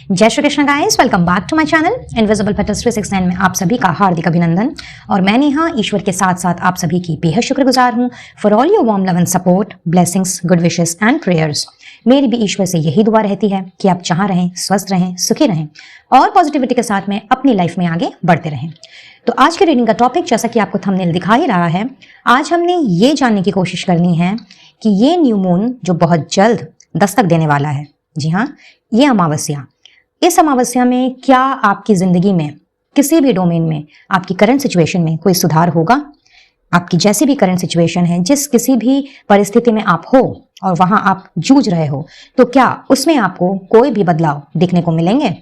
जय Shri Krishna guys, welcome back to my channel invisible petals 369 में आप सभी का हार्दिक अभिनंदन। और मैं नेहा ईश्वर के साथ साथ आप सभी की बेहद शुक्रगुजार हूँ for all your warm love and support, blessings, good wishes and prayers. मेरी भी ईश्वर से यही दुआ रहती है कि आप जहाँ रहें, स्वस्थ रहें, सुखी रहें और पॉजिटिविटी के साथ में अपनी लाइफ में आगे बढ़ते रहें। तो आज के रीडिंग का टॉपिक, जैसा कि आपको थंबनेल दिखा ही रहा है, आज हमने ये जानने की कोशिश करनी है कि ये न्यू मून जो बहुत जल्द दस्तक देने वाला है, जी हाँ, ये अमावस्या, इस अमावस्या में क्या आपकी जिंदगी में किसी भी डोमेन में, आपकी करंट सिचुएशन में कोई सुधार होगा? आपकी जैसी भी करंट सिचुएशन है, जिस किसी भी परिस्थिति में आप हो और वहां आप जूझ रहे हो, तो क्या उसमें आपको कोई भी बदलाव दिखने को मिलेंगे?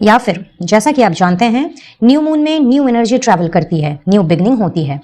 या फिर जैसा कि आप जानते हैं, न्यू मून में न्यू एनर्जी ट्रैवल करती है, न्यू बिगनिंग होती है।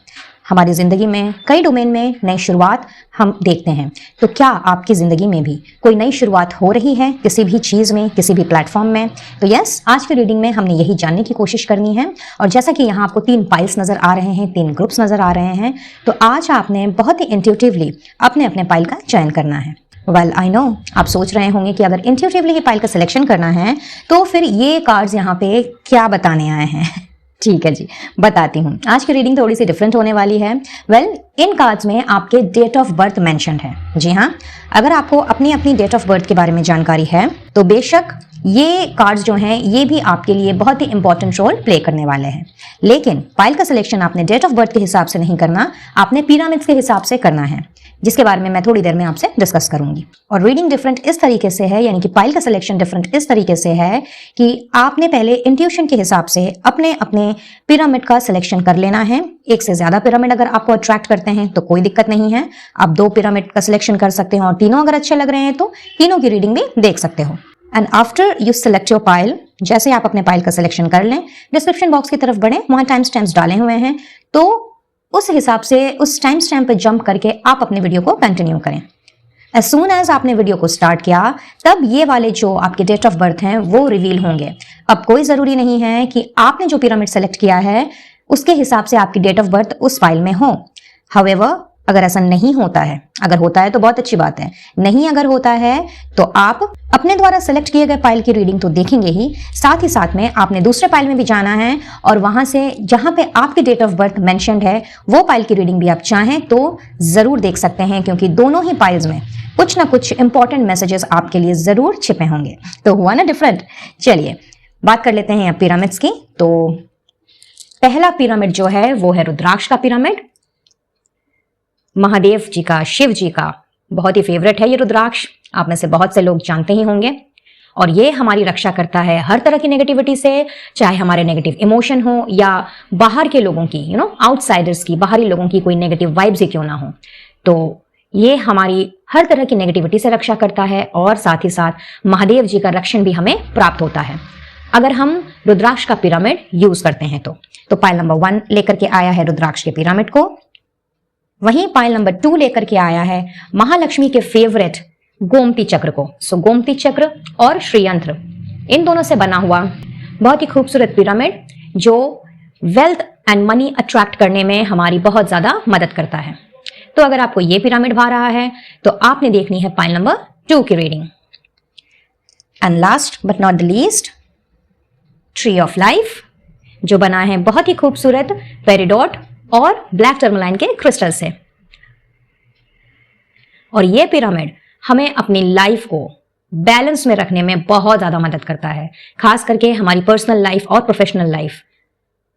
हमारी जिंदगी में कई डोमेन में नई शुरुआत हम देखते हैं। तो क्या आपकी जिंदगी में भी कोई नई शुरुआत हो रही है किसी भी चीज़ में, किसी भी प्लेटफॉर्म में? तो यस, आज की रीडिंग में हमने यही जानने की कोशिश करनी है। और जैसा कि यहाँ आपको 3 पाइल्स नजर आ रहे हैं, 3 ग्रुप्स नजर आ रहे हैं, तो आज आपने बहुत ही इंट्यूटिवली अपने अपने पाइल का चयन करना है। वेल आई नो, आप सोच रहे होंगे कि अगर इंट्यूटिवली ही पाइल का सिलेक्शन करना है तो फिर ये कार्ड्स यहाँ पे क्या बताने आए हैं। ठीक है जी, बताती हूँ। आज की रीडिंग थोड़ी सी डिफरेंट होने वाली है। वेल, इन कार्ड्स में आपके डेट ऑफ बर्थ मेंशन्ड है। जी हाँ, अगर आपको अपनी अपनी डेट ऑफ बर्थ के बारे में जानकारी है तो बेशक ये कार्ड्स जो हैं ये भी आपके लिए बहुत ही इंपॉर्टेंट रोल प्ले करने वाले हैं। लेकिन पाइल का सिलेक्शन आपने डेट ऑफ बर्थ के हिसाब से नहीं करना, आपने पिरामिड्स के हिसाब से करना है, जिसके बारे में मैं थोड़ी देर में आपसे डिस्कस करूंगी। और रीडिंग डिफरेंट इस तरीके से है, यानी कि पाइल का सिलेक्शन डिफरेंट इस तरीके से है कि आपने पहले इंट्यूशन के हिसाब से अपने अपने पिरामिड का सिलेक्शन कर लेना है। एक से ज्यादा पिरामिड अगर आपको अट्रैक्ट करते हैं तो कोई दिक्कत नहीं है, आप 2 पिरामिड का सिलेक्शन कर सकते हैं और तीनों अगर अच्छे लग रहे हैं तो तीनों की रीडिंग भी देख सकते हो। And after you select your pile, जैसे आप अपने पाइल का सिलेक्शन कर लें, डिस्क्रिप्शन बॉक्स की तरफ बढ़ें, वहां टाइम स्टैम्प्स डाले हुए हैं, तो उस हिसाब से उस टाइम स्टैम्प पे जंप करके आप अपने वीडियो को कंटिन्यू करें। एज सून एज आपने वीडियो को स्टार्ट किया, तब ये वाले जो आपके डेट ऑफ बर्थ हैं वो रिवील होंगे। अब कोई जरूरी नहीं है कि आपने जो पिरामिड सेलेक्ट किया है उसके हिसाब से आपकी डेट ऑफ बर्थ उस फाइल में हो। हाउएवर, अगर ऐसा नहीं होता है, अगर होता है तो बहुत अच्छी बात है, नहीं अगर होता है तो आप अपने द्वारा सेलेक्ट किए गए पाइल की रीडिंग तो देखेंगे ही, साथ ही साथ में आपने दूसरे पाइल में भी जाना है और वहां से जहां पे आपकी डेट ऑफ बर्थ मेंशन्ड है वो पाइल की रीडिंग भी आप चाहें तो जरूर देख सकते हैं, क्योंकि दोनों ही पाइल्स में कुछ ना कुछ इंपॉर्टेंट मैसेजेस आपके लिए जरूर छिपे होंगे। तो हुआ ना डिफरेंट। चलिए बात कर लेते हैं पिरामिड्स की। तो पहला पिरामिड जो है वो है रुद्राक्ष का पिरामिड। महादेव जी का, शिव जी का बहुत ही फेवरेट है ये रुद्राक्ष, आप में से बहुत से लोग जानते ही होंगे। और ये हमारी रक्षा करता है हर तरह की नेगेटिविटी से, चाहे हमारे नेगेटिव इमोशन हो या बाहर के लोगों की, आउटसाइडर्स की, बाहरी लोगों की कोई नेगेटिव वाइब्स ही क्यों ना हो, तो ये हमारी हर तरह की नेगेटिविटी से रक्षा करता है। और साथ ही साथ महादेव जी का रक्षण भी हमें प्राप्त होता है अगर हम रुद्राक्ष का पिरामिड यूज करते हैं। तो पाइल नंबर 1 लेकर के आया है रुद्राक्ष के पिरामिड को। वहीं पाइल नंबर 2 लेकर के आया है महालक्ष्मी के फेवरेट गोमती चक्र को। सो गोमती चक्र और श्रीयंत्र, इन दोनों से बना हुआ बहुत ही खूबसूरत पिरामिड जो वेल्थ एंड मनी अट्रैक्ट करने में हमारी बहुत ज्यादा मदद करता है। तो अगर आपको ये पिरामिड भा रहा है तो आपने देखनी है पाइल नंबर 2 की reading. And last but not the least, tree of life, जो बना है बहुत ही खूबसूरत पेरिडोट और ब्लैक टर्मलाइन के क्रिस्टल से। और यह पिरामिड हमें अपनी लाइफ को बैलेंस में रखने में बहुत ज्यादा मदद करता है, खास करके हमारी पर्सनल लाइफ और प्रोफेशनल लाइफ।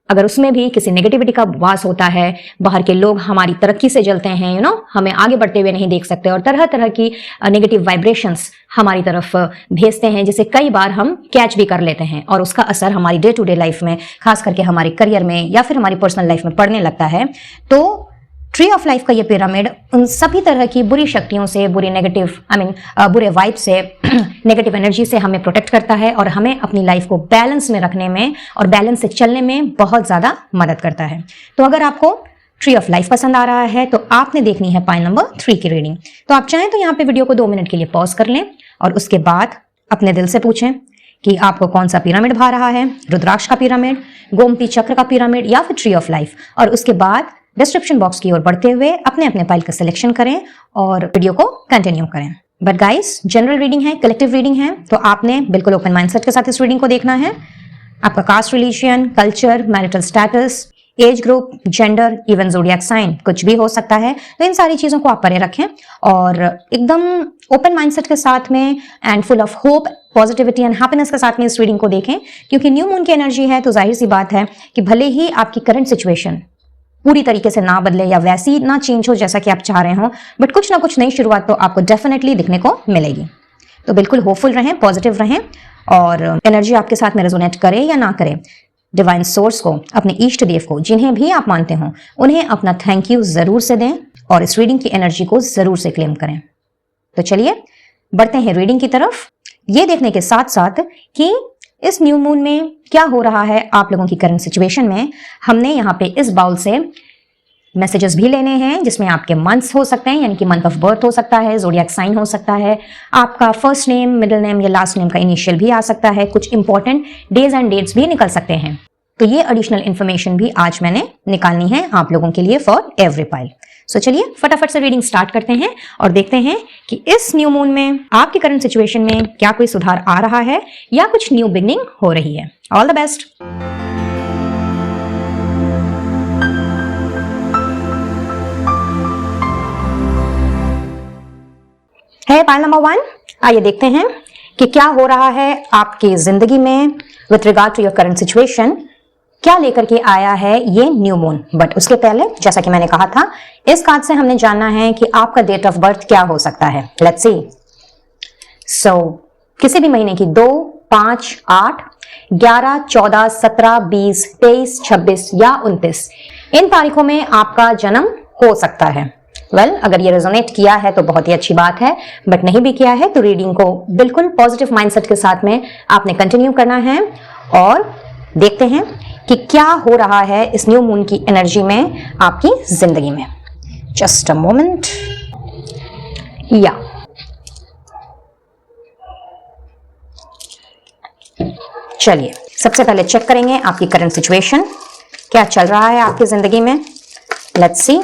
अगर उसमें भी किसी नेगेटिविटी का वास होता है, बाहर के लोग हमारी तरक्की से जलते हैं, हमें आगे बढ़ते हुए नहीं देख सकते और तरह तरह की नेगेटिव वाइब्रेशंस हमारी तरफ भेजते हैं, जिसे कई बार हम कैच भी कर लेते हैं और उसका असर हमारी डे टू डे लाइफ में, खास करके हमारे करियर में या फिर हमारी पर्सनल लाइफ में पड़ने लगता है। तो ट्री ऑफ लाइफ का ये पिरामिड उन सभी तरह की बुरी शक्तियों से, बुरे बुरे वाइब से, नेगेटिव एनर्जी से हमें प्रोटेक्ट करता है और हमें अपनी लाइफ को बैलेंस में रखने में और बैलेंस से चलने में बहुत ज्यादा मदद करता है। तो अगर आपको ट्री ऑफ लाइफ पसंद आ रहा है तो आपने देखनी है पाइल नंबर 3 की रीडिंग। तो आप चाहें तो यहाँ पे वीडियो को 2 मिनट के लिए पॉज कर लें और उसके बाद अपने दिल से पूछें कि आपको कौन सा पिरामिड भा रहा है, रुद्राक्ष का पिरामिड, गोमती चक्र का पिरामिड या फिर ट्री ऑफ लाइफ। और उसके बाद डिस्क्रिप्शन बॉक्स की ओर बढ़ते हुए अपने अपने पाइल का सिलेक्शन करें और वीडियो को कंटिन्यू करें। बट गाइस, जनरल रीडिंग है, कलेक्टिव रीडिंग है, तो आपने बिल्कुल ओपन माइंडसेट के साथ इस रीडिंग को देखना है। आपका caste, religion, culture, marital status, age group, gender, even zodiac sign कुछ भी हो सकता है। तो इन सारी चीजों को आप परे रखें और एकदम ओपन माइंडसेट के साथ में and full of hope, positivity and happiness के साथ में इस रीडिंग को देखें, क्योंकि न्यू मून की एनर्जी है तो जाहिर सी बात है कि भले ही आपकी करंट सिचुएशन पूरी तरीके से ना बदले या वैसी ना चेंज हो जैसा कि आप चाह रहे हो, बट कुछ ना कुछ नई शुरुआत तो आपको डेफिनेटली दिखने को मिलेगी। तो बिल्कुल होपफुल रहें, पॉजिटिव रहें और एनर्जी आपके साथ में रेजोनेट करे या ना करे, डिवाइन सोर्स को, अपने इष्ट देव को, जिन्हें भी आप मानते हो, उन्हें अपना थैंक यू जरूर से दें और इस रीडिंग की एनर्जी को जरूर से क्लेम करें। तो चलिए बढ़ते हैं रीडिंग की तरफ, ये देखने के साथ साथ कि इस न्यू मून में क्या हो रहा है आप लोगों की करंट सिचुएशन में। हमने यहाँ पे इस बाउल से मैसेजेस भी लेने हैं जिसमें आपके मंथ्स हो सकते हैं, यानी कि मंथ ऑफ बर्थ हो सकता है, ज़ोडिएक साइन हो सकता है, आपका फर्स्ट नेम, मिडिल नेम या लास्ट नेम का इनिशियल भी आ सकता है, कुछ इंपॉर्टेंट डेज एंड डेट्स भी निकल सकते हैं। तो ये एडिशनल इन्फॉर्मेशन भी आज मैंने निकालनी है आप लोगों के लिए फॉर एवरी पाइल। सो चलिए फटाफट से रीडिंग स्टार्ट करते हैं और देखते हैं कि इस न्यू मून में आपकी करंट सिचुएशन में क्या कोई सुधार आ रहा है या कुछ न्यू बिगनिंग हो रही है। All the best. है पाइल नंबर 1। आइए देखते हैं कि क्या हो रहा है आपकी जिंदगी में with regard to your current situation, क्या लेकर के आया है ये न्यू मून। बट उसके पहले, जैसा कि मैंने कहा था, इस कार्ड से हमने जानना है कि आपका डेट ऑफ बर्थ क्या हो सकता है। Let's see. सो किसी भी महीने की 2, 5, 8, 11, 14, 17, 20, 23, 26 या 29 इन तारीखों में आपका जन्म हो सकता है। अगर ये रेजोनेट किया है तो बहुत ही अच्छी बात है, बट नहीं भी किया है तो रीडिंग को बिल्कुल पॉजिटिव माइंडसेट के साथ में आपने कंटिन्यू करना है और देखते हैं कि क्या हो रहा है इस न्यू मून की एनर्जी में आपकी जिंदगी में। Just a moment. या चलिए सबसे पहले चेक करेंगे आपकी करंट सिचुएशन, क्या चल रहा है आपकी जिंदगी में। Let's see.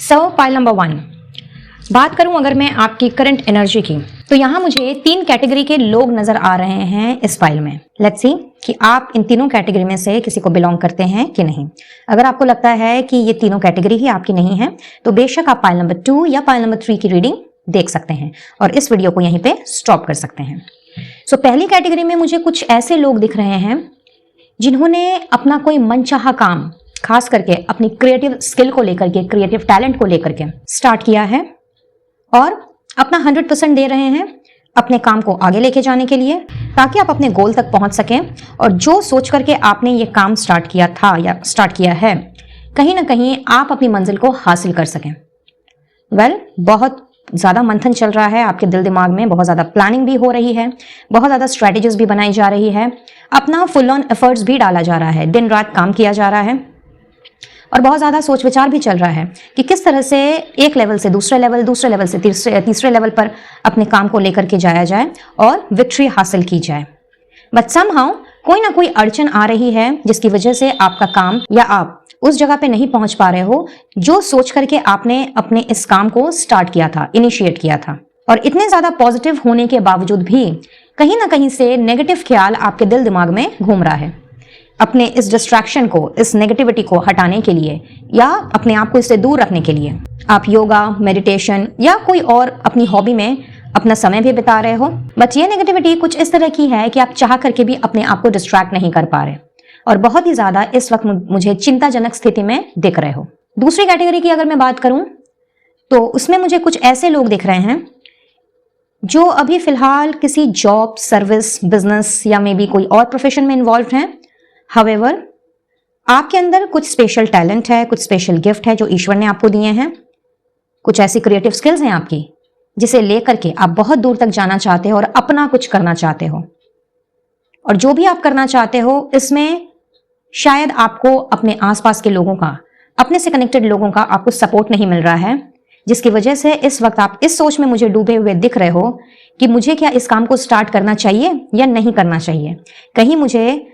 So pile number 1, बात करूं अगर मैं आपकी करंट एनर्जी की, तो यहां मुझे 3 कैटेगरी के लोग नजर आ रहे हैं इस फाइल में। लेट्स सी कि आप इन तीनों कैटेगरी में से किसी को बिलोंग करते हैं कि नहीं। अगर आपको लगता है कि ये तीनों कैटेगरी ही आपकी नहीं है तो बेशक आप पाइल नंबर 2 या पाइल नंबर 3 की रीडिंग देख सकते हैं और इस वीडियो को यहीं पे स्टॉप कर सकते हैं। सो पहली कैटेगरी में मुझे कुछ ऐसे लोग दिख रहे हैं जिन्होंने अपना कोई मनचाहा काम, खास करके अपनी क्रिएटिव स्किल को लेकर के, क्रिएटिव टैलेंट को लेकर के स्टार्ट किया है और अपना 100% दे रहे हैं अपने काम को आगे लेके जाने के लिए, ताकि आप अपने गोल तक पहुंच सकें और जो सोच करके आपने ये काम स्टार्ट किया था या स्टार्ट किया है, कहीं ना कहीं आप अपनी मंजिल को हासिल कर सकें। बहुत ज़्यादा मंथन चल रहा है आपके दिल दिमाग में, बहुत ज़्यादा प्लानिंग भी हो रही है, बहुत ज़्यादा स्ट्रैटेजीज भी बनाई जा रही है, अपना फुल ऑन एफर्ट्स भी डाला जा रहा है, दिन रात काम किया जा रहा है और बहुत ज़्यादा सोच विचार भी चल रहा है कि किस तरह से एक लेवल से दूसरे लेवल, दूसरे लेवल से तीसरे लेवल पर अपने काम को लेकर के जाया जाए और विक्ट्री हासिल की जाए। बट समहाउ कोई ना कोई अड़चन आ रही है जिसकी वजह से आपका काम या आप उस जगह पे नहीं पहुंच पा रहे हो जो सोच करके आपने अपने इस काम को स्टार्ट किया था, इनिशिएट किया था। और इतने ज्यादा पॉजिटिव होने के बावजूद भी कहीं ना कहीं से नेगेटिव ख्याल आपके दिल दिमाग में घूम रहा है। अपने इस डिस्ट्रैक्शन को, इस नेगेटिविटी को हटाने के लिए या अपने आप को इससे दूर रखने के लिए आप योगा, मेडिटेशन या कोई और अपनी हॉबी में अपना समय भी बिता रहे हो। बट ये नेगेटिविटी कुछ इस तरह की है कि आप चाह करके भी अपने आप को डिस्ट्रैक्ट नहीं कर पा रहे और बहुत ही ज्यादा इस वक्त मुझे चिंताजनक स्थिति में दिख रहे हो। दूसरी कैटेगरी की अगर मैं बात करूं तो उसमें मुझे कुछ ऐसे लोग दिख रहे हैं जो अभी फिलहाल किसी जॉब, सर्विस, बिजनेस या मे बी कोई और प्रोफेशन में इन्वॉल्व हैं। हावेवर आपके अंदर कुछ स्पेशल टैलेंट है, कुछ स्पेशल गिफ्ट है जो ईश्वर ने आपको दिए हैं, कुछ ऐसी क्रिएटिव स्किल्स हैं आपकी जिसे लेकर के आप बहुत दूर तक जाना चाहते हो और अपना कुछ करना चाहते हो। और जो भी आप करना चाहते हो इसमें शायद आपको अपने आसपास के लोगों का अपने से कनेक्टेड लोगों का आपको सपोर्ट नहीं मिल रहा है, जिसकी वजह से इस वक्त आप इस सोच में मुझे डूबे हुए दिख रहे हो कि मुझे क्या इस काम को स्टार्ट करना चाहिए या नहीं करना चाहिए। कहीं मुझे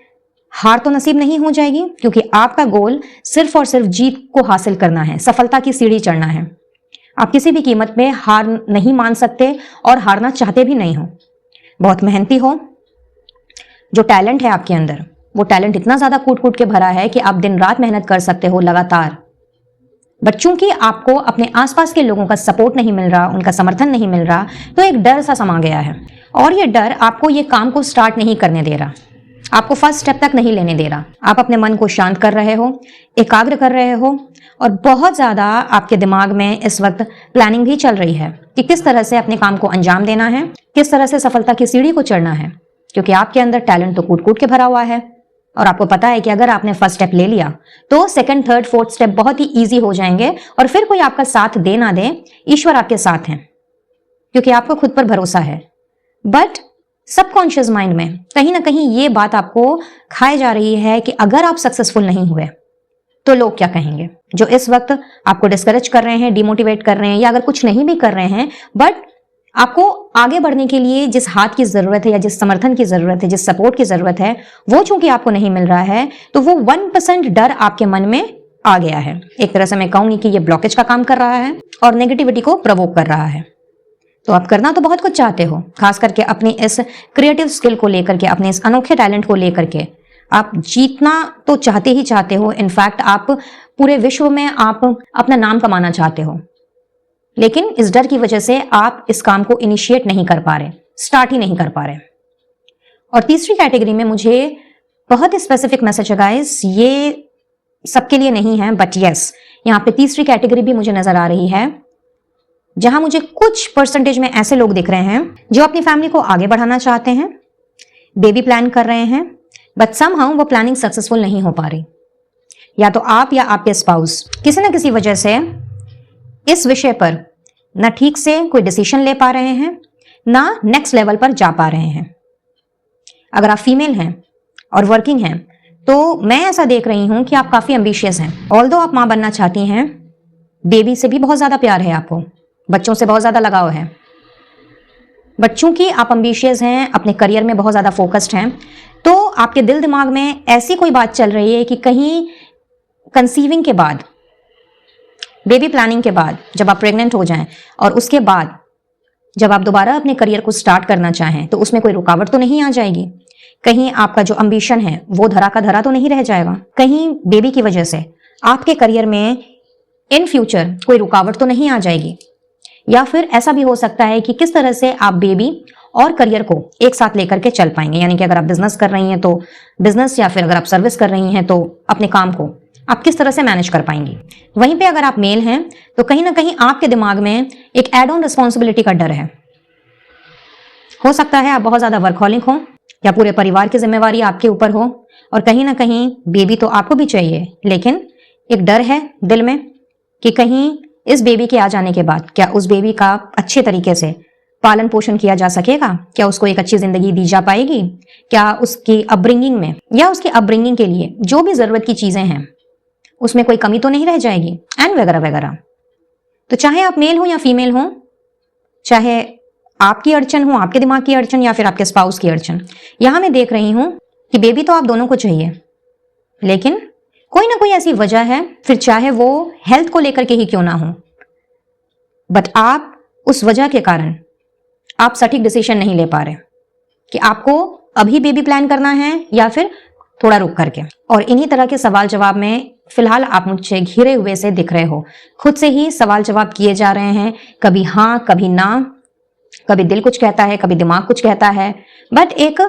हार तो नसीब नहीं हो जाएगी, क्योंकि आपका गोल सिर्फ और सिर्फ जीत को हासिल करना है, सफलता की सीढ़ी चढ़ना है। आप किसी भी कीमत पे हार नहीं मान सकते और हारना चाहते भी नहीं हो। बहुत मेहनती हो, जो टैलेंट है आपके अंदर, वो टैलेंट इतना ज्यादा कूट कूट के भरा है कि आप दिन रात मेहनत कर सकते हो लगातार। बट चूंकि आपको अपने आसपास के लोगों का सपोर्ट नहीं मिल रहा, उनका समर्थन नहीं मिल रहा, तो एक डर सा समा गया है और ये डर आपको ये काम को स्टार्ट नहीं करने दे रहा, आपको फर्स्ट स्टेप तक नहीं लेने दे रहा। आप अपने मन को शांत कर रहे हो, एकाग्र कर रहे हो और बहुत ज्यादा आपके दिमाग में इस वक्त प्लानिंग भी चल रही है कि किस तरह से अपने काम को अंजाम देना है, किस तरह से सफलता की सीढ़ी को चढ़ना है। क्योंकि आपके अंदर टैलेंट तो कूट कूट के भरा हुआ है और आपको पता है कि अगर आपने फर्स्ट स्टेप ले लिया तो सेकंड, थर्ड, फोर्थ स्टेप बहुत ही इजी हो जाएंगे और फिर कोई आपका साथ दे ना दे, ईश्वर आपके साथ हैं, क्योंकि आपको खुद पर भरोसा है। बट सबकॉन्शियस माइंड में कहीं ना कहीं ये बात आपको खाई जा रही है कि अगर आप सक्सेसफुल नहीं हुए तो लोग क्या कहेंगे, जो इस वक्त आपको डिस्करेज कर रहे हैं, डिमोटिवेट कर रहे हैं, या अगर कुछ नहीं भी कर रहे हैं बट आपको आगे बढ़ने के लिए जिस हाथ की जरूरत है या जिस समर्थन की जरूरत है, जिस सपोर्ट की जरूरत है, वो चूंकि आपको नहीं मिल रहा है, तो वो 1% डर आपके मन में आ गया है। एक तरह से मैं कहूंगी कि ये ब्लॉकेज का काम कर रहा है और नेगेटिविटी को प्रवोक कर रहा है। तो आप करना तो बहुत कुछ चाहते हो, खास करके अपनी इस क्रिएटिव स्किल को लेकर के, अपने इस अनोखे टैलेंट को लेकर के आप जीतना तो चाहते ही चाहते हो। इनफैक्ट आप पूरे विश्व में आप अपना नाम कमाना चाहते हो, लेकिन इस डर की वजह से आप इस काम को इनिशिएट नहीं कर पा रहे, स्टार्ट ही नहीं कर पा रहे। और तीसरी कैटेगरी में मुझे बहुत ही स्पेसिफिक मैसेज है गाइस, ये सबके लिए नहीं है बट यस, यहाँ पे तीसरी कैटेगरी भी मुझे नजर आ रही है, जहां मुझे कुछ परसेंटेज में ऐसे लोग दिख रहे हैं जो अपनी फैमिली को आगे बढ़ाना चाहते हैं, बेबी प्लान कर रहे हैं, बट समहाउ वो प्लानिंग सक्सेसफुल नहीं हो पा रही। या तो आप या आपके स्पाउस किसी ना किसी वजह से इस विषय पर ना ठीक से कोई डिसीजन ले पा रहे हैं, ना नेक्स्ट लेवल पर जा पा रहे हैं। अगर आप फीमेल हैं और वर्किंग हैं तो मैं ऐसा देख रही हूं कि आप काफी एम्बिशियस हैं। ऑल्दो आप मां बनना चाहती हैं, बेबी से भी बहुत ज्यादा प्यार है आपको, बच्चों से बहुत ज्यादा लगाव है, बट चूंकि आप एम्बिशियस हैं, अपने करियर में बहुत ज्यादा फोकस्ड हैं, तो आपके दिल दिमाग में ऐसी कोई बात चल रही है कि कहीं कंसीविंग के बाद, बेबी प्लानिंग के बाद, जब आप प्रेग्नेंट हो जाएं और उसके बाद जब आप दोबारा अपने करियर को स्टार्ट करना चाहें तो उसमें कोई रुकावट तो नहीं आ जाएगी। कहीं आपका जो एम्बिशन है वो धरा का धरा तो नहीं रह जाएगा। कहीं बेबी की वजह से आपके करियर में इन फ्यूचर कोई रुकावट तो नहीं आ जाएगी। या फिर ऐसा भी हो सकता है कि किस तरह से आप बेबी और करियर को एक साथ लेकर के चल पाएंगे। यानी कि अगर आप बिजनेस कर रही हैं तो बिजनेस, या फिर अगर आप सर्विस कर रही हैं तो अपने काम को आप किस तरह से मैनेज कर पाएंगी। वहीं पे अगर आप मेल हैं तो कहीं ना कहीं आपके दिमाग में एक एड ऑन रिस्पॉन्सिबिलिटी का डर है। हो सकता है आप बहुत ज्यादा वर्कहॉलिक हो या पूरे परिवार की जिम्मेवारी आपके ऊपर हो, और कहीं ना कहीं बेबी तो आपको भी चाहिए, लेकिन एक डर है दिल में कि कहीं इस बेबी के आ जाने के बाद क्या उस बेबी का अच्छे तरीके से पालन पोषण किया जा सकेगा, क्या उसको एक अच्छी जिंदगी दी जा पाएगी, क्या उसकी अपब्रिंगिंग में या उसकी अपब्रिंगिंग के लिए जो भी जरूरत की चीजें हैं उसमें कोई कमी तो नहीं रह जाएगी, एंड वगैरह वगैरह। तो चाहे आप मेल हो या फीमेल हो, चाहे आपकी अड़चन हो, आपके दिमाग की अड़चन, या फिर आपके स्पाउस की अड़चन, यहां मैं देख रही हूं कि बेबी तो आप दोनों को चाहिए, लेकिन कोई ना कोई ऐसी वजह है, फिर चाहे वो हेल्थ को लेकर के ही क्यों ना हो, बट आप उस वजह के कारण आप सटीक डिसीजन नहीं ले पा रहे कि आपको अभी बेबी प्लान करना है या फिर थोड़ा रुक करके। और इन्हीं तरह के सवाल जवाब में फिलहाल आप मुझसे घिरे हुए से दिख रहे हो, खुद से ही सवाल जवाब किए जा रहे हैं, कभी हाँ कभी ना, कभी दिल कुछ कहता है, कभी दिमाग कुछ कहता है, बट एक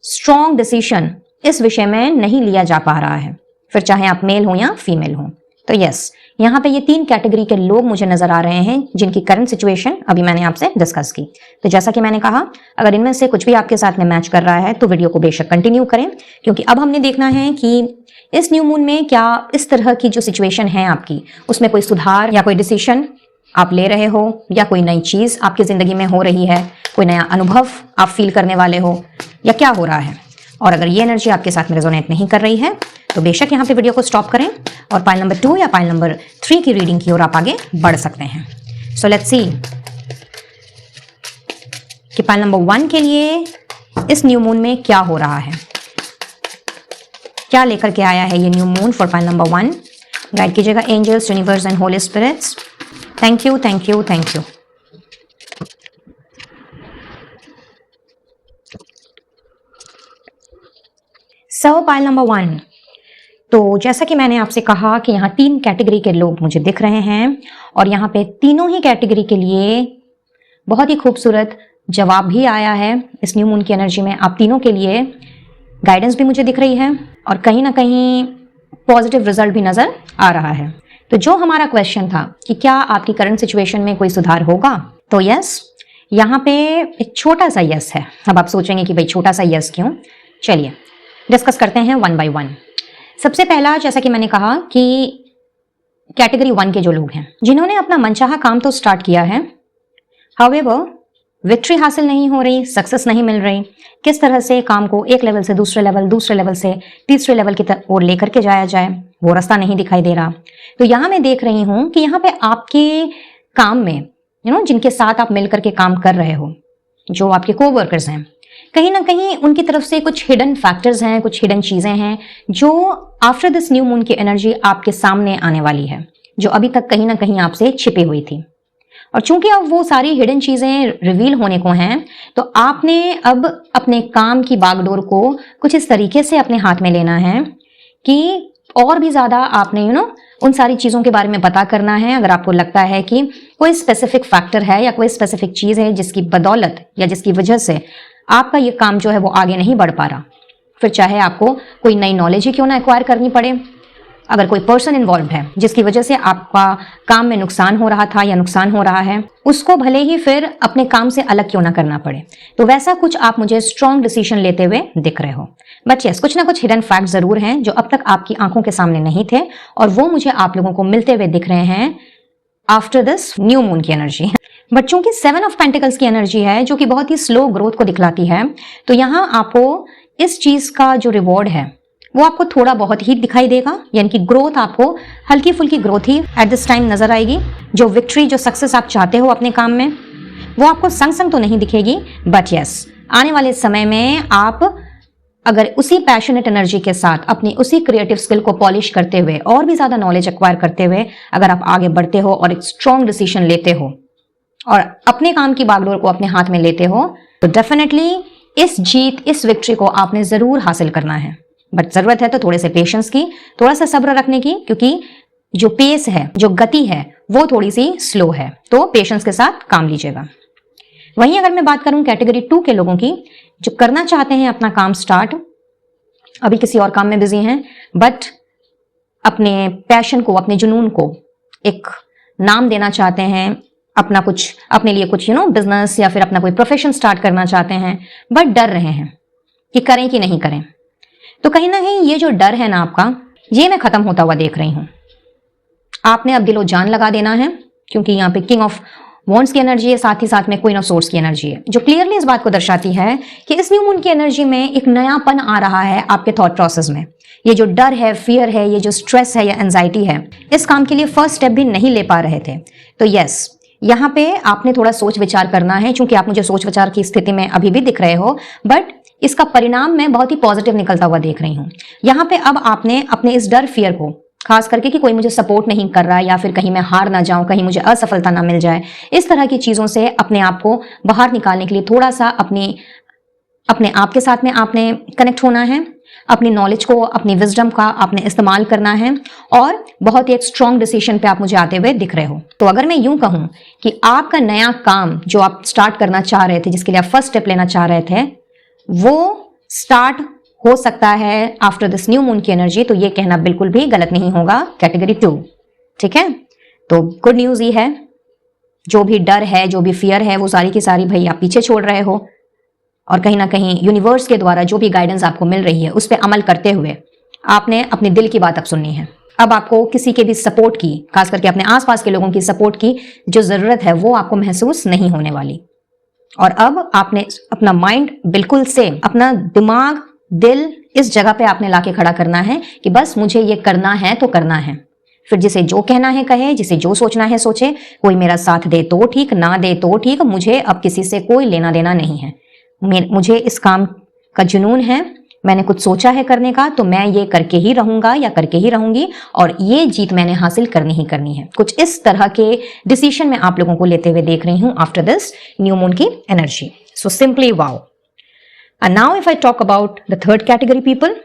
स्ट्रॉन्ग डिसीजन इस विषय में नहीं लिया जा पा रहा है, फिर चाहे आप मेल हो या फीमेल हो। तो यस, यहाँ पे ये 3 कैटेगरी के लोग मुझे नजर आ रहे हैं जिनकी करंट सिचुएशन अभी मैंने आपसे डिस्कस की। तो जैसा कि मैंने कहा, अगर इनमें से कुछ भी आपके साथ में मैच कर रहा है तो वीडियो को बेशक कंटिन्यू करें, क्योंकि अब हमने देखना है कि इस न्यू मून में क्या इस तरह की जो सिचुएशन है आपकी, उसमें कोई सुधार या कोई डिसीजन आप ले रहे हो, या कोई नई चीज आपकी जिंदगी में हो रही है, कोई नया अनुभव आप फील करने वाले हो, या क्या हो रहा है। और अगर ये एनर्जी आपके साथ में रेजोनेट नहीं कर रही है तो बेशक यहाँ पे वीडियो को स्टॉप करें और पाइल नंबर 2 या पाइल नंबर 3 की रीडिंग की ओर आप आगे बढ़ सकते हैं। सो लेट्स सी कि पाइल नंबर 1 के लिए इस न्यू मून में क्या हो रहा है, क्या लेकर के आया है ये new moon for pile number 1। Guide कीजिएगा angels, universe and holy spirits. Thank you, thank you, thank you. So pile number 1, तो जैसा कि मैंने आपसे कहा कि यहाँ 3 कैटेगरी के लोग मुझे दिख रहे हैं और यहाँ पे तीनों ही कैटेगरी के लिए बहुत ही खूबसूरत जवाब भी आया है इस न्यू मून की एनर्जी में। आप तीनों के लिए गाइडेंस भी मुझे दिख रही है और कहीं ना कहीं पॉजिटिव रिजल्ट भी नजर आ रहा है। तो जो हमारा क्वेश्चन था कि क्या आपकी करंट सिचुएशन में कोई सुधार होगा, तो यस, यहाँ पे एक छोटा सा यस है। अब आप सोचेंगे कि भाई छोटा सा यस क्यों, चलिए डिस्कस करते हैं 1 बाय 1। सबसे पहला, जैसा कि मैंने कहा कि कैटेगरी 1 के जो लोग हैं जिन्होंने अपना मनचाहा काम तो स्टार्ट किया है, हाउएवर विक्ट्री हासिल नहीं हो रही, सक्सेस नहीं मिल रही, किस तरह से काम को एक लेवल से दूसरे लेवल से तीसरे लेवल की ओर लेकर के जाया जाए, वो रास्ता नहीं दिखाई दे रहा। तो यहाँ मैं देख रही हूं कि यहाँ पे आपके काम में जिनके साथ आप मिलकर के काम कर रहे हो, जो आपके कोवर्कर्स हैं, कहीं ना कहीं उनकी तरफ से कुछ हिडन फैक्टर्स हैं, कुछ हिडन चीजें हैं जो आफ्टर दिस न्यू मून की एनर्जी आपके सामने आने वाली है, जो अभी तक कहीं ना कहीं आपसे छिपी हुई थी। और चूंकि अब वो सारी हिडन चीजें रिवील होने को हैं, तो आपने अब अपने काम की बागडोर को कुछ इस तरीके से अपने हाथ में लेना है कि और भी ज्यादा आपने उन सारी चीजों के बारे में पता करना है। अगर आपको लगता है कि कोई स्पेसिफिक फैक्टर है या कोई स्पेसिफिक चीज है जिसकी बदौलत या जिसकी वजह से आपका ये काम जो है वो आगे नहीं बढ़ पा रहा, फिर चाहे आपको कोई नई नॉलेज ही क्यों ना एक्वायर करनी पड़े, अगर कोई पर्सन इन्वॉल्व है जिसकी वजह से आपका काम में नुकसान हो रहा था या नुकसान हो रहा है, उसको भले ही फिर अपने काम से अलग क्यों ना करना पड़े, तो वैसा कुछ आप मुझे स्ट्रॉन्ग डिसीजन लेते हुए दिख रहे हो। बट यस, कुछ ना कुछ हिडन फैक्ट जरूर हैं जो अब तक आपकी आंखों के सामने नहीं थे और वो मुझे आप लोगों को मिलते हुए दिख रहे हैं आफ्टर दिस न्यू मून की एनर्जी। बट चूंकि 7 ऑफ पेंटिकल्स की एनर्जी है जो कि बहुत ही स्लो ग्रोथ को दिखलाती है, तो यहाँ आपको इस चीज का जो रिवॉर्ड है वो आपको थोड़ा बहुत ही दिखाई देगा, यानी कि ग्रोथ आपको हल्की फुल्की growth he at this time नजर आएगी। जो विक्ट्री, जो सक्सेस आप चाहते हो अपने काम में, वो आपको संग संग तो नहीं दिखेगी, बट यस, आने वाले समय में आप अगर उसी पैशनेट एनर्जी के साथ अपनी उसी क्रिएटिव स्किल को पॉलिश करते हुए और भी ज्यादा नॉलेज एक्वायर करते हुए अगर आप आगे बढ़ते हो और एक स्ट्रॉन्ग डिसीजन लेते हो और अपने काम की बागडोर को अपने हाथ में लेते हो, तो डेफिनेटली इस जीत, इस विक्ट्री को आपने जरूर हासिल करना है। बट जरूरत है तो थोड़े से पेशेंस की, थोड़ा सा सब्र रखने की, क्योंकि जो पेस है, जो गति है, वो थोड़ी सी स्लो है, तो पेशेंस के साथ काम लीजिएगा। वहीं अगर मैं बात करूं कैटेगरी 2 के लोगों की, जो करना चाहते हैं अपना काम स्टार्ट, अभी किसी और काम में बिजी हैं, बट अपने पैशन को, अपने जुनून को एक नाम देना चाहते हैं, अपना कुछ, अपने लिए कुछ बिजनेस या फिर अपना कोई प्रोफेशन स्टार्ट करना चाहते हैं, बट डर रहे हैं कि करें कि नहीं करें, तो कहीं ना कहीं ये जो डर है ना आपका, ये मैं खत्म होता हुआ देख रही हूं। आपने अब दिलो जान लगा देना है, क्योंकि यहाँ पे किंग ऑफ वॉन्ड्स की एनर्जी है, साथ ही साथ में क्वीन ऑफ सोर्ड्स की एनर्जी है, जो क्लियरली इस बात को दर्शाती है कि इस न्यू मून की एनर्जी में एक नयापन आ रहा है आपके थॉट प्रोसेस में। ये जो डर है, फियर है, ये जो स्ट्रेस है या एंजाइटी है, इस काम के लिए फर्स्ट स्टेप भी नहीं ले पा रहे थे, तो यस, यहाँ पे आपने थोड़ा सोच विचार करना है। चूंकि आप मुझे सोच विचार की स्थिति में अभी भी दिख रहे हो, बट इसका परिणाम मैं बहुत ही पॉजिटिव निकलता हुआ देख रही हूं। यहाँ पे अब आपने अपने इस डर, फियर को, खास करके कि कोई मुझे सपोर्ट नहीं कर रहा है या फिर कहीं मैं हार ना जाऊं, कहीं मुझे असफलता ना मिल जाए, इस तरह की चीजों से अपने आप को बाहर निकालने के लिए थोड़ा सा अपने आप के साथ में आपने कनेक्ट होना है, अपनी नॉलेज को, अपनी विजडम का आपने इस्तेमाल करना है और बहुत ही एक स्ट्रॉन्ग डिसीजन पे आप मुझे आते हुए दिख रहे हो। तो अगर मैं यूं कहूं कि आपका नया काम जो आप स्टार्ट करना चाह रहे थे, जिसके लिए आप फर्स्ट स्टेप लेना चाह रहे थे, वो स्टार्ट हो सकता है आफ्टर दिस न्यू मून की एनर्जी, तो ये कहना बिल्कुल भी गलत नहीं होगा कैटेगरी 2, ठीक है। तो गुड न्यूज ये है, जो भी डर है, जो भी फियर है, वो सारी की सारी भाई आप पीछे छोड़ रहे हो और कहीं ना कहीं यूनिवर्स के द्वारा जो भी गाइडेंस आपको मिल रही है उस पर अमल करते हुए आपने अपने दिल की बात अब सुननी है। अब आपको किसी के भी सपोर्ट की, खास करके अपने आसपास के लोगों की सपोर्ट की जो जरूरत है, वो आपको महसूस नहीं होने वाली। और अब आपने अपना माइंड बिल्कुल से, अपना दिमाग दिल इस जगह पे आपने लाके खड़ा करना है कि बस मुझे ये करना है तो करना है। फिर जिसे जो कहना है कहे, जिसे जो सोचना है सोचे, कोई मेरा साथ दे तो ठीक, ना दे तो ठीक, मुझे अब किसी से कोई लेना देना नहीं है। मुझे इस काम का जुनून है, मैंने कुछ सोचा है करने का, तो मैं ये करके ही रहूंगा या करके ही रहूंगी, और ये जीत मैंने हासिल करनी ही करनी है। कुछ इस तरह के डिसीजन मैं आप लोगों को लेते हुए देख रही हूं आफ्टर दिस न्यू मून की energy. So simply wow. And now if I talk about the third category people,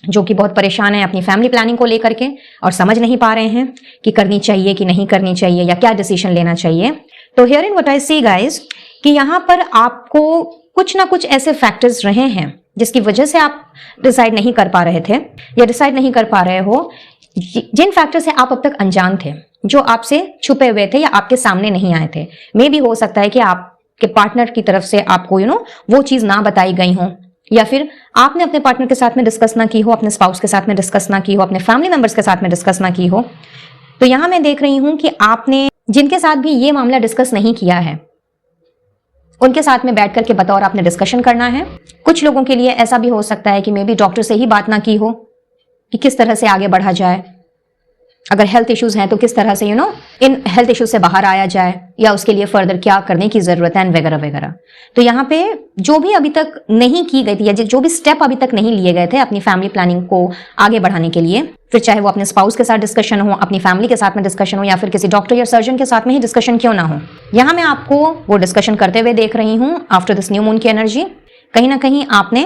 जो कि बहुत परेशान है अपनी फैमिली प्लानिंग को लेकर के और समझ नहीं पा रहे हैं कि करनी चाहिए कि नहीं करनी चाहिए या क्या डिसीजन लेना चाहिए। तो here in what I see guys, कि यहां पर आपको कुछ ना कुछ ऐसे फैक्टर्स रहे हैं जिसकी वजह से आप डिसाइड नहीं कर पा रहे थे या डिसाइड नहीं कर पा रहे हो, जिन फैक्टर से आप अब तक अनजान थे, जो आपसे छुपे हुए थे या आपके सामने नहीं आए थे। मे भी हो सकता है कि आपके पार्टनर की तरफ से आपको वो चीज ना बताई गई हो, या फिर आपने अपने पार्टनर के साथ में डिस्कस ना की हो, अपने स्पाउस के साथ में डिस्कस ना की हो, अपने फैमिली मेंबर्स के साथ में डिस्कस ना की हो। तो यहां मैं देख रही हूं कि आपने जिनके साथ भी ये मामला डिस्कस नहीं किया है, उनके साथ में बैठ करके बतौर आपने डिस्कशन करना है। कुछ लोगों के लिए ऐसा भी हो सकता है कि मे बी डॉक्टर से ही बात ना की हो कि किस तरह से आगे बढ़ा जाए, अगर हेल्थ इश्यूज हैं तो किस तरह से इन हेल्थ इश्यूज से बाहर आया जाए, या उसके लिए फर्दर क्या करने की जरूरत है, वगैरह वगैरह। तो यहाँ पे जो भी अभी तक नहीं की गई थी या जो भी स्टेप अभी तक नहीं लिए गए थे अपनी फैमिली प्लानिंग को आगे बढ़ाने के लिए, फिर चाहे वो अपने स्पाउस के साथ डिस्कशन हो, अपनी फैमिली के साथ में डिस्कशन हो, या फिर किसी डॉक्टर या सर्जन के साथ में ही डिस्कशन क्यों ना हो, यहाँ मैं आपको वो डिस्कशन करते हुए देख रही हूँ आफ्टर दिस न्यू मून की एनर्जी। कहीं ना कहीं आपने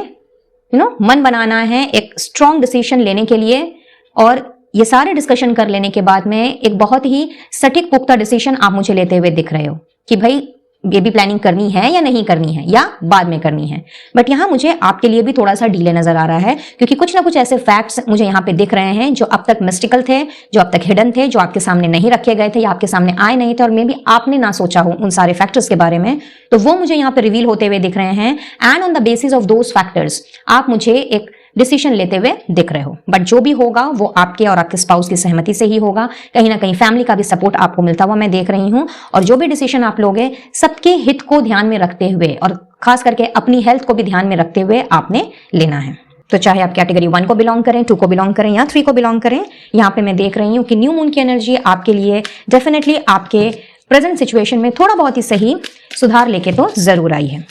मन बनाना है एक स्ट्रॉन्ग डिसीजन लेने के लिए, और ये सारे डिस्कशन कर लेने के बाद में एक बहुत ही सटीक पुख्ता डिसीजन आप मुझे लेते हुए दिख रहे हो कि भाई बेबी प्लानिंग करनी है या नहीं करनी है, या बाद में करनी है। बट यहाँ मुझे आपके लिए भी थोड़ा सा डीले नजर आ रहा है, क्योंकि कुछ ना कुछ ऐसे फैक्ट्स मुझे यहाँ पे दिख रहे हैं जो अब तक मिस्टिकल थे, जो अब तक हिडन थे, जो आपके सामने नहीं रखे गए थे या आपके सामने आए नहीं थे, और मे बी आपने ना सोचा हो उन सारे फैक्टर्स के बारे में। तो वो मुझे यहाँ पे रिवील होते हुए दिख रहे हैं, and on the basis of those factors आप मुझे एक डिसीजन लेते हुए दिख रहे हो। बट जो भी होगा वो आपके और आपके स्पाउस की सहमति से ही होगा। कहीं ना कहीं फैमिली का भी सपोर्ट आपको मिलता हुआ मैं देख रही हूं, और जो भी डिसीजन आप लोगे सबके हित को ध्यान में रखते हुए और खास करके अपनी हेल्थ को भी ध्यान में रखते हुए आपने लेना है। तो चाहे आप कैटेगरी 1 को बिलोंग करें, 2 को बिलोंग करें या 3 को बिलोंग करें, यहाँ पे मैं देख रही हूँ कि न्यू मून की एनर्जी आपके लिए डेफिनेटली आपके प्रेजेंट सिचुएशन में थोड़ा बहुत ही सही सुधार लेके तो जरूर आई है।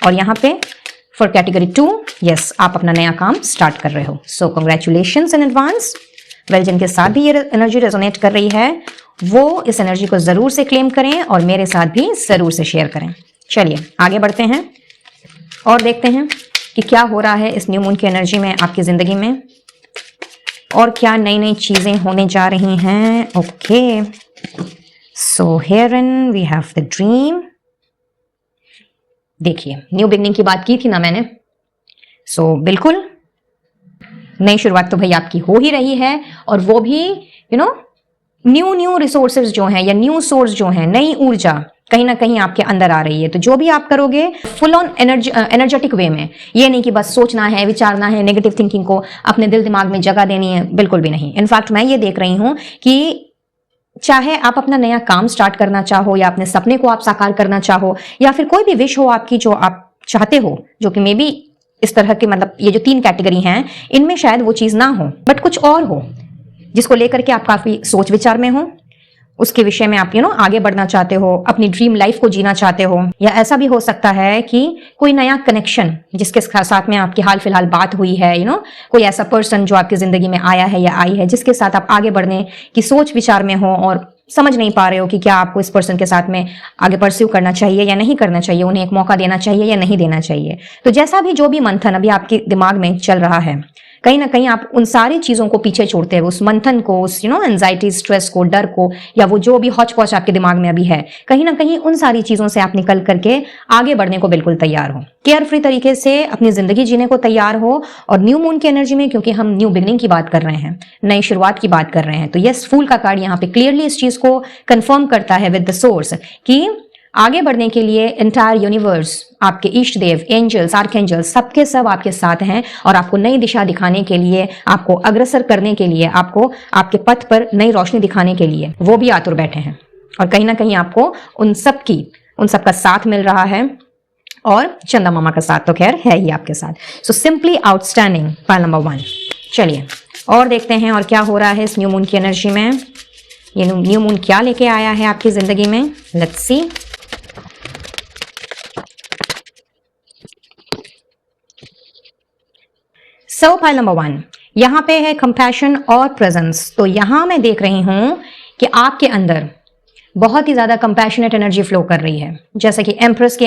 और यहाँ पे फॉर कैटेगरी 2, यस, आप अपना नया काम स्टार्ट कर रहे हो। सो कंग्रेचुलेशंस इन एडवांस। वेल, जिनके साथ भी ये एनर्जी रेजोनेट कर रही है वो इस एनर्जी को जरूर से क्लेम करें और मेरे साथ भी जरूर से शेयर करें। चलिए आगे बढ़ते हैं और देखते हैं कि क्या हो रहा है इस न्यू मून की एनर्जी में आपकी जिंदगी में, और क्या नई नई चीजें होने जा रही हैं। Okay, so herein we have the dream. देखिए, न्यू बिगनिंग की बात की थी ना मैंने, सो बिल्कुल नई शुरुआत तो भाई आपकी हो ही रही है, और वो भी न्यू रिसोर्सेज जो हैं या न्यू सोर्स जो हैं, नई ऊर्जा कहीं ना कहीं आपके अंदर आ रही है। तो जो भी आप करोगे फुल ऑन एनर्जेटिक वे में, ये नहीं कि बस सोचना है, विचारना है, नेगेटिव थिंकिंग को अपने दिल दिमाग में जगह देनी है, बिल्कुल भी नहीं। इनफैक्ट मैं ये देख रही हूं कि चाहे आप अपना नया काम स्टार्ट करना चाहो, या अपने सपने को आप साकार करना चाहो, या फिर कोई भी विश हो आपकी जो आप चाहते हो, जो कि मे बी इस तरह के ये जो 3 कैटेगरी हैं इनमें शायद वो चीज ना हो, बट कुछ और हो जिसको लेकर के आप काफी सोच विचार में हो, उसके विषय में आप आगे बढ़ना चाहते हो, अपनी ड्रीम लाइफ को जीना चाहते हो। या ऐसा भी हो सकता है कि कोई नया कनेक्शन जिसके साथ में आपकी हाल फिलहाल बात हुई है, कोई ऐसा पर्सन जो आपकी जिंदगी में आया है या आई है, जिसके साथ आप आगे बढ़ने की सोच विचार में हो और समझ नहीं पा रहे हो कि क्या आपको इस पर्सन के साथ में आगे परस्यू करना चाहिए या नहीं करना चाहिए, उन्हें एक मौका देना चाहिए या नहीं देना चाहिए। तो जैसा भी जो भी मंथन अभी आपके दिमाग में चल रहा है, कहीं ना कहीं आप उन सारी चीजों को पीछे छोड़ते हुए, उस मंथन को, उस एंजाइटी, स्ट्रेस को, डर को, या वो जो भी हौच पौच आपके दिमाग में अभी है, कहीं ना कहीं उन सारी चीजों से आप निकल करके आगे बढ़ने को बिल्कुल तैयार हो, केयर फ्री तरीके से अपनी जिंदगी जीने को तैयार हो। और न्यू मून की एनर्जी में, क्योंकि हम न्यू बिगनिंग की बात कर रहे हैं, नई शुरुआत की बात कर रहे हैं, तो यस, फूल का कार्ड यहाँ पे क्लियरली इस चीज को कंफर्म करता है विद द सोर्स कि आगे बढ़ने के लिए एंटायर यूनिवर्स, आपके इष्ट देव, एंजल्स, आर्कएंजल्स, सबके सब आपके साथ हैं, और आपको नई दिशा दिखाने के लिए, आपको अग्रसर करने के लिए, आपको आपके पथ पर नई रोशनी दिखाने के लिए वो भी आतुर बैठे हैं। और कहीं ना कहीं आपको उन सबका साथ मिल रहा है, और चंदा मामा का साथ तो खैर है ही आपके साथ। So simply outstanding, pile number 1। चलिए और देखते हैं और क्या हो रहा है इस न्यू मून की एनर्जी में। ये न्यू मून क्या लेके आया है आपकी जिंदगी में, let's see. So pile number 1 यहाँ पे है कंपैशन और प्रेजेंस। तो यहां मैं देख रही हूं कि आपके अंदर बहुत ही ज्यादा कंपैशनेट एनर्जी फ्लो कर रही है। जैसे कि एम्प्रेस के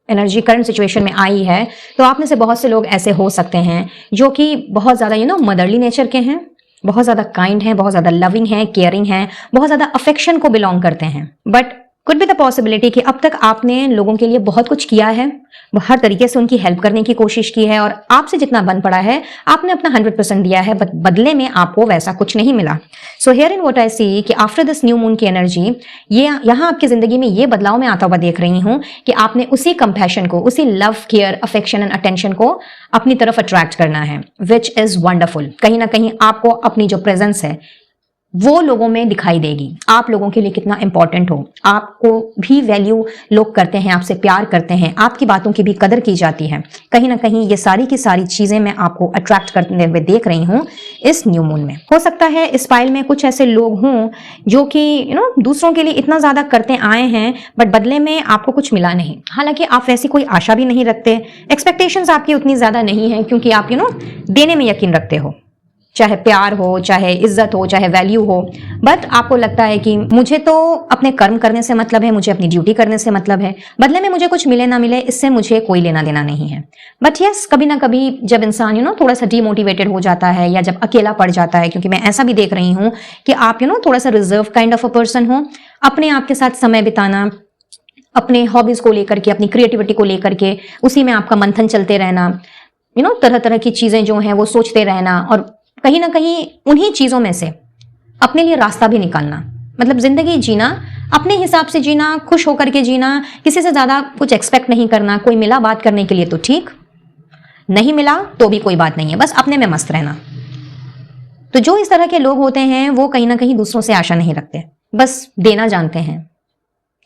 एनर्जी करंट सिचुएशन में आई है, तो आप में से बहुत से लोग ऐसे हो सकते हैं जो कि बहुत ज्यादा मदरली नेचर के हैं, बहुत ज्यादा काइंड हैं, बहुत ज्यादा लविंग हैं, केयरिंग हैं, बहुत ज्यादा अफेक्शन को बिलोंग करते हैं। But could be the possibility कि अब तक आपने लोगों के लिए बहुत कुछ किया है, हर तरीके से उनकी हेल्प करने की कोशिश की है और आपसे जितना बन पड़ा है आपने अपना 100% दिया है, बट बदले में आपको वैसा कुछ नहीं मिला। So here in what I सी कि आफ्टर दिस न्यू मून की एनर्जी ये यहाँ आपकी जिंदगी में ये बदलाव मैं आता हुआ देख रही हूँ कि आपने उसी कंपैशन को, उसी love, care, affection and attention को अपनी तरफ अट्रैक्ट करना है, विच इज वंडरफुल। कहीं ना कहीं आपको अपनी जो प्रेजेंस है वो लोगों में दिखाई देगी, आप लोगों के लिए कितना इंपॉर्टेंट हो, आपको भी वैल्यू लोग करते हैं, आपसे प्यार करते हैं, आपकी बातों की भी कदर की जाती है। कहीं ना कहीं ये सारी की सारी चीजें मैं आपको अट्रैक्ट करते हुए देख रही हूँ इस न्यू मून में। हो सकता है इस फाइल में कुछ ऐसे लोग हों जो कि दूसरों के लिए इतना ज्यादा करते आए हैं, बट बदले में आपको कुछ मिला नहीं। हालांकि आप वैसी कोई आशा भी नहीं रखते, एक्सपेक्टेशंस आपकी उतनी ज्यादा नहीं है, क्योंकि आप देने में यकीन रखते हो, चाहे प्यार हो, चाहे इज्जत हो, चाहे वैल्यू हो। बट आपको लगता है कि मुझे तो अपने कर्म करने से मतलब है, मुझे अपनी ड्यूटी करने से मतलब है, बदले में मुझे कुछ मिले ना मिले इससे मुझे कोई लेना देना नहीं है। बट यस, कभी ना कभी जब इंसान थोड़ा सा डीमोटिवेटेड हो जाता है या जब अकेला पड़ जाता है, क्योंकि मैं ऐसा भी देख रही हूँ कि आप थोड़ा सा reserve kind of a person हो, अपने आप के साथ समय बिताना, अपने हॉबीज को लेकर के, अपनी क्रिएटिविटी को लेकर के उसी में आपका मंथन चलते रहना, तरह तरह की चीजें जो हैं वो सोचते रहना और कहीं ना कहीं उन्हीं चीजों में से अपने लिए रास्ता भी निकालना। मतलब जिंदगी जीना, अपने हिसाब से जीना, खुश होकर के जीना, किसी से ज्यादा कुछ एक्सपेक्ट नहीं करना। कोई मिला बात करने के लिए तो ठीक, नहीं मिला तो भी कोई बात नहीं है, बस अपने में मस्त रहना। तो जो इस तरह के लोग होते हैं वो कहीं ना कहीं दूसरों से आशा नहीं रखते, बस देना जानते हैं,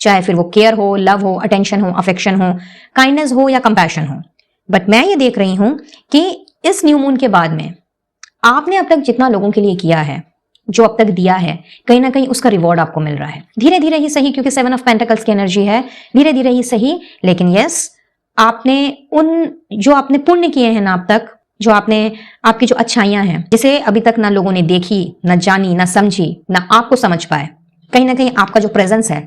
चाहे फिर वो केयर हो, लव हो, अटेंशन हो, अफेक्शन हो, काइंडनेस हो या कंपैशन हो। बट मैं ये देख रही हूं कि इस न्यू मून के बाद में आपने अब तक जितना लोगों के लिए किया है, जो अब तक दिया है, कहीं ना कहीं उसका रिवॉर्ड आपको मिल रहा है। धीरे धीरे ही सही, क्योंकि 7 ऑफ पेंटिकल्स की एनर्जी है, धीरे धीरे ही सही, लेकिन यस, आपने जो आपने पुण्य किए हैं ना अब तक, जो आपकी जो अच्छाइयां हैं, जिसे अभी तक ना लोगों ने देखी, ना जानी, ना समझी, ना आपको समझ पाए, कहीं ना कहीं आपका जो प्रेजेंस है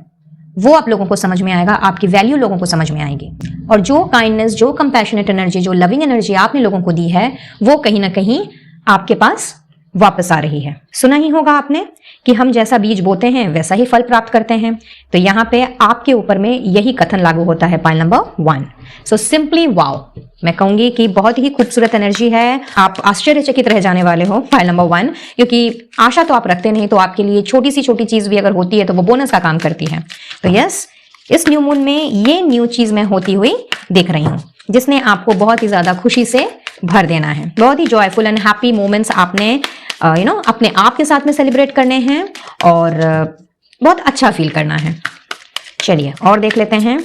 वो आप लोगों को समझ में आएगा, आपकी वैल्यू लोगों को समझ में आएगी। और जो काइंडनेस, जो कंपैशनेट एनर्जी, जो लविंग एनर्जी आपने लोगों को दी है, वो कहीं ना कहीं आपके पास वापस आ रही है। सुना ही होगा आपने कि हम जैसा बीज बोते हैं वैसा ही फल प्राप्त करते हैं। तो यहाँ पे आपके ऊपर में यही कथन लागू होता है, pile number 1। So simply wow, मैं कहूंगी कि बहुत ही खूबसूरत एनर्जी है। आप आश्चर्यचकित रह जाने वाले हो पाइल नंबर 1, क्योंकि आशा तो आप रखते नहीं, तो आपके लिए छोटी सी छोटी चीज भी अगर होती है तो वो बोनस का काम करती है। तो यस, इस न्यू मून में ये न्यू चीज मैं होती हुई देख रही हूँ, जिसने आपको बहुत ही ज्यादा खुशी से भर देना है। बहुत ही जॉयफुल एंड हैप्पी मोमेंट्स आपने अपने आप के साथ में सेलिब्रेट करने हैं और बहुत अच्छा फील करना है। चलिए और देख लेते हैं।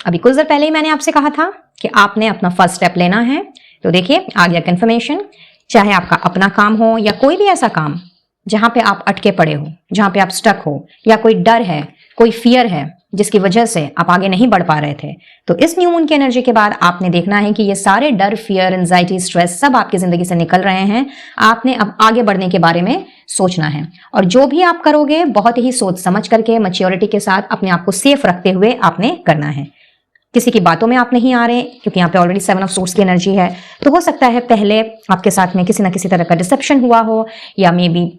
अभी कुछ देर पहले ही मैंने आपसे कहा था कि आपने अपना फर्स्ट स्टेप लेना है। तो देखिए आ गया कंफर्मेशन। चाहे आपका अपना काम हो या कोई भी ऐसा काम जहां पे आप अटके पड़े हो, जहां पे आप स्टक हो, या कोई डर है, कोई फियर है जिसकी वजह से आप आगे नहीं बढ़ पा रहे थे, तो इस न्यू मून की एनर्जी के बाद आपने देखना है कि ये सारे डर, फियर, एंजाइटी, स्ट्रेस सब आपकी जिंदगी से निकल रहे हैं। आपने अब आगे बढ़ने के बारे में सोचना है, और जो भी आप करोगे बहुत ही सोच समझ करके, मैच्योरिटी के साथ, अपने आप को सेफ रखते हुए आपने करना है। किसी की बातों में आप नहीं आ रहे, क्योंकि यहाँ पे ऑलरेडी 7 ऑफ सोर्स की एनर्जी है। तो हो सकता है पहले आपके साथ में किसी ना किसी तरह का डिसेप्शन हुआ हो, या मे बी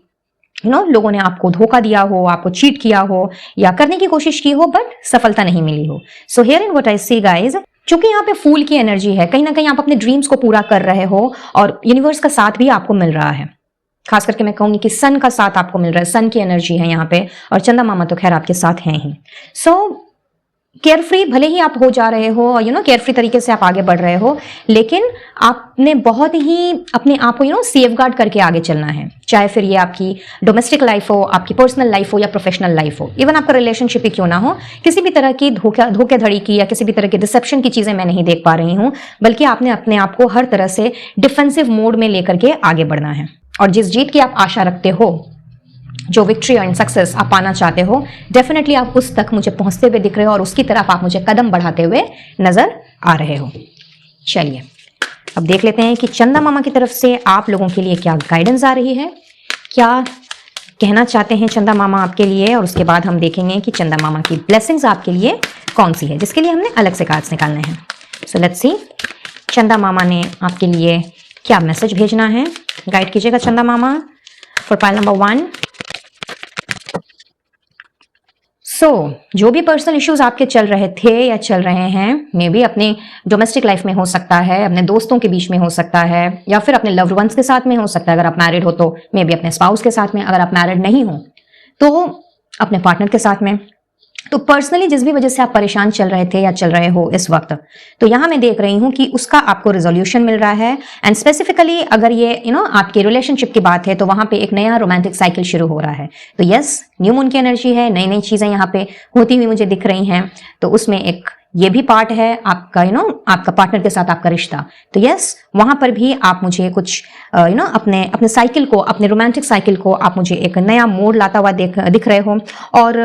लोगों ने आपको धोखा दिया हो, आपको चीट किया हो, या करने की कोशिश की हो बट सफलता नहीं मिली हो। So here in what I see guys, चूंकि यहाँ पे फूल की एनर्जी है, कहीं ना कहीं आप अपने ड्रीम्स को पूरा कर रहे हो और यूनिवर्स का साथ भी आपको मिल रहा है। खास करके मैं कहूंगी कि सन का साथ आपको मिल रहा है, सन की एनर्जी है यहाँ पे, और चंदा मामा तो खैर आपके साथ हैं ही। सो केयरफ्री भले ही आप हो जा रहे हो और केयरफ्री तरीके से आप आगे बढ़ रहे हो, लेकिन आपने बहुत ही अपने आप को सेफ गार्ड करके आगे चलना है। चाहे फिर ये आपकी डोमेस्टिक लाइफ हो, आपकी पर्सनल लाइफ हो या प्रोफेशनल लाइफ हो, इवन आपका रिलेशनशिप ही क्यों ना हो, किसी भी तरह की धोखेधड़ी की या किसी भी तरह की डिसेप्शन की चीजें मैं नहीं देख पा रही हूं, बल्कि आपने अपने आप को हर तरह से डिफेंसिव मोड में लेकर के आगे बढ़ना है। और जिस जीत की आप आशा रखते हो, जो विक्ट्री एंड सक्सेस आप पाना चाहते हो, डेफिनेटली आप उस तक मुझे पहुंचते हुए दिख रहे हो और उसकी तरफ आप मुझे कदम बढ़ाते हुए नजर आ रहे हो। चलिए अब देख लेते हैं कि चंदा मामा की तरफ से आप लोगों के लिए क्या गाइडेंस आ रही है, क्या कहना चाहते हैं चंदा मामा आपके लिए, और उसके बाद हम देखेंगे कि चंदा मामा की ब्लेसिंग्स आपके लिए कौन सी है, जिसके लिए हमने अलग से कार्ड्स निकालने हैं। सो लेट्स सी चंदा मामा ने आपके लिए क्या मैसेज भेजना है। गाइड कीजिएगा चंदा मामा फॉर पाइल नंबर 1। जो भी पर्सनल इश्यूज आपके चल रहे थे या चल रहे हैं, मे बी अपने डोमेस्टिक लाइफ में हो सकता है, अपने दोस्तों के बीच में हो सकता है, या फिर अपने लव्ड वंस के साथ में हो सकता है। अगर आप मैरिड हो तो मे बी अपने स्पाउस के साथ में, अगर आप मैरिड नहीं हो तो अपने पार्टनर के साथ में। तो पर्सनली जिस भी वजह से आप परेशान चल रहे थे या चल रहे हो इस वक्त, तो यहां मैं देख रही हूं कि उसका आपको रिजोल्यूशन मिल रहा है। एंड स्पेसिफिकली अगर ये आपके रिलेशनशिप की बात है, तो वहां पे एक नया रोमांटिक साइकिल शुरू हो रहा है। तो यस, न्यू मून की एनर्जी है, नई नई चीजें यहाँ पे होती हुई मुझे दिख रही हैं। तो उसमें एक ये भी पार्ट है आपका आपका पार्टनर के साथ आपका रिश्ता। तो यस, वहां पर भी आप मुझे कुछ अपने साइकिल को, अपने रोमांटिक साइकिल को आप मुझे एक नया मोड़ लाता हुआ दिख रहे हो। और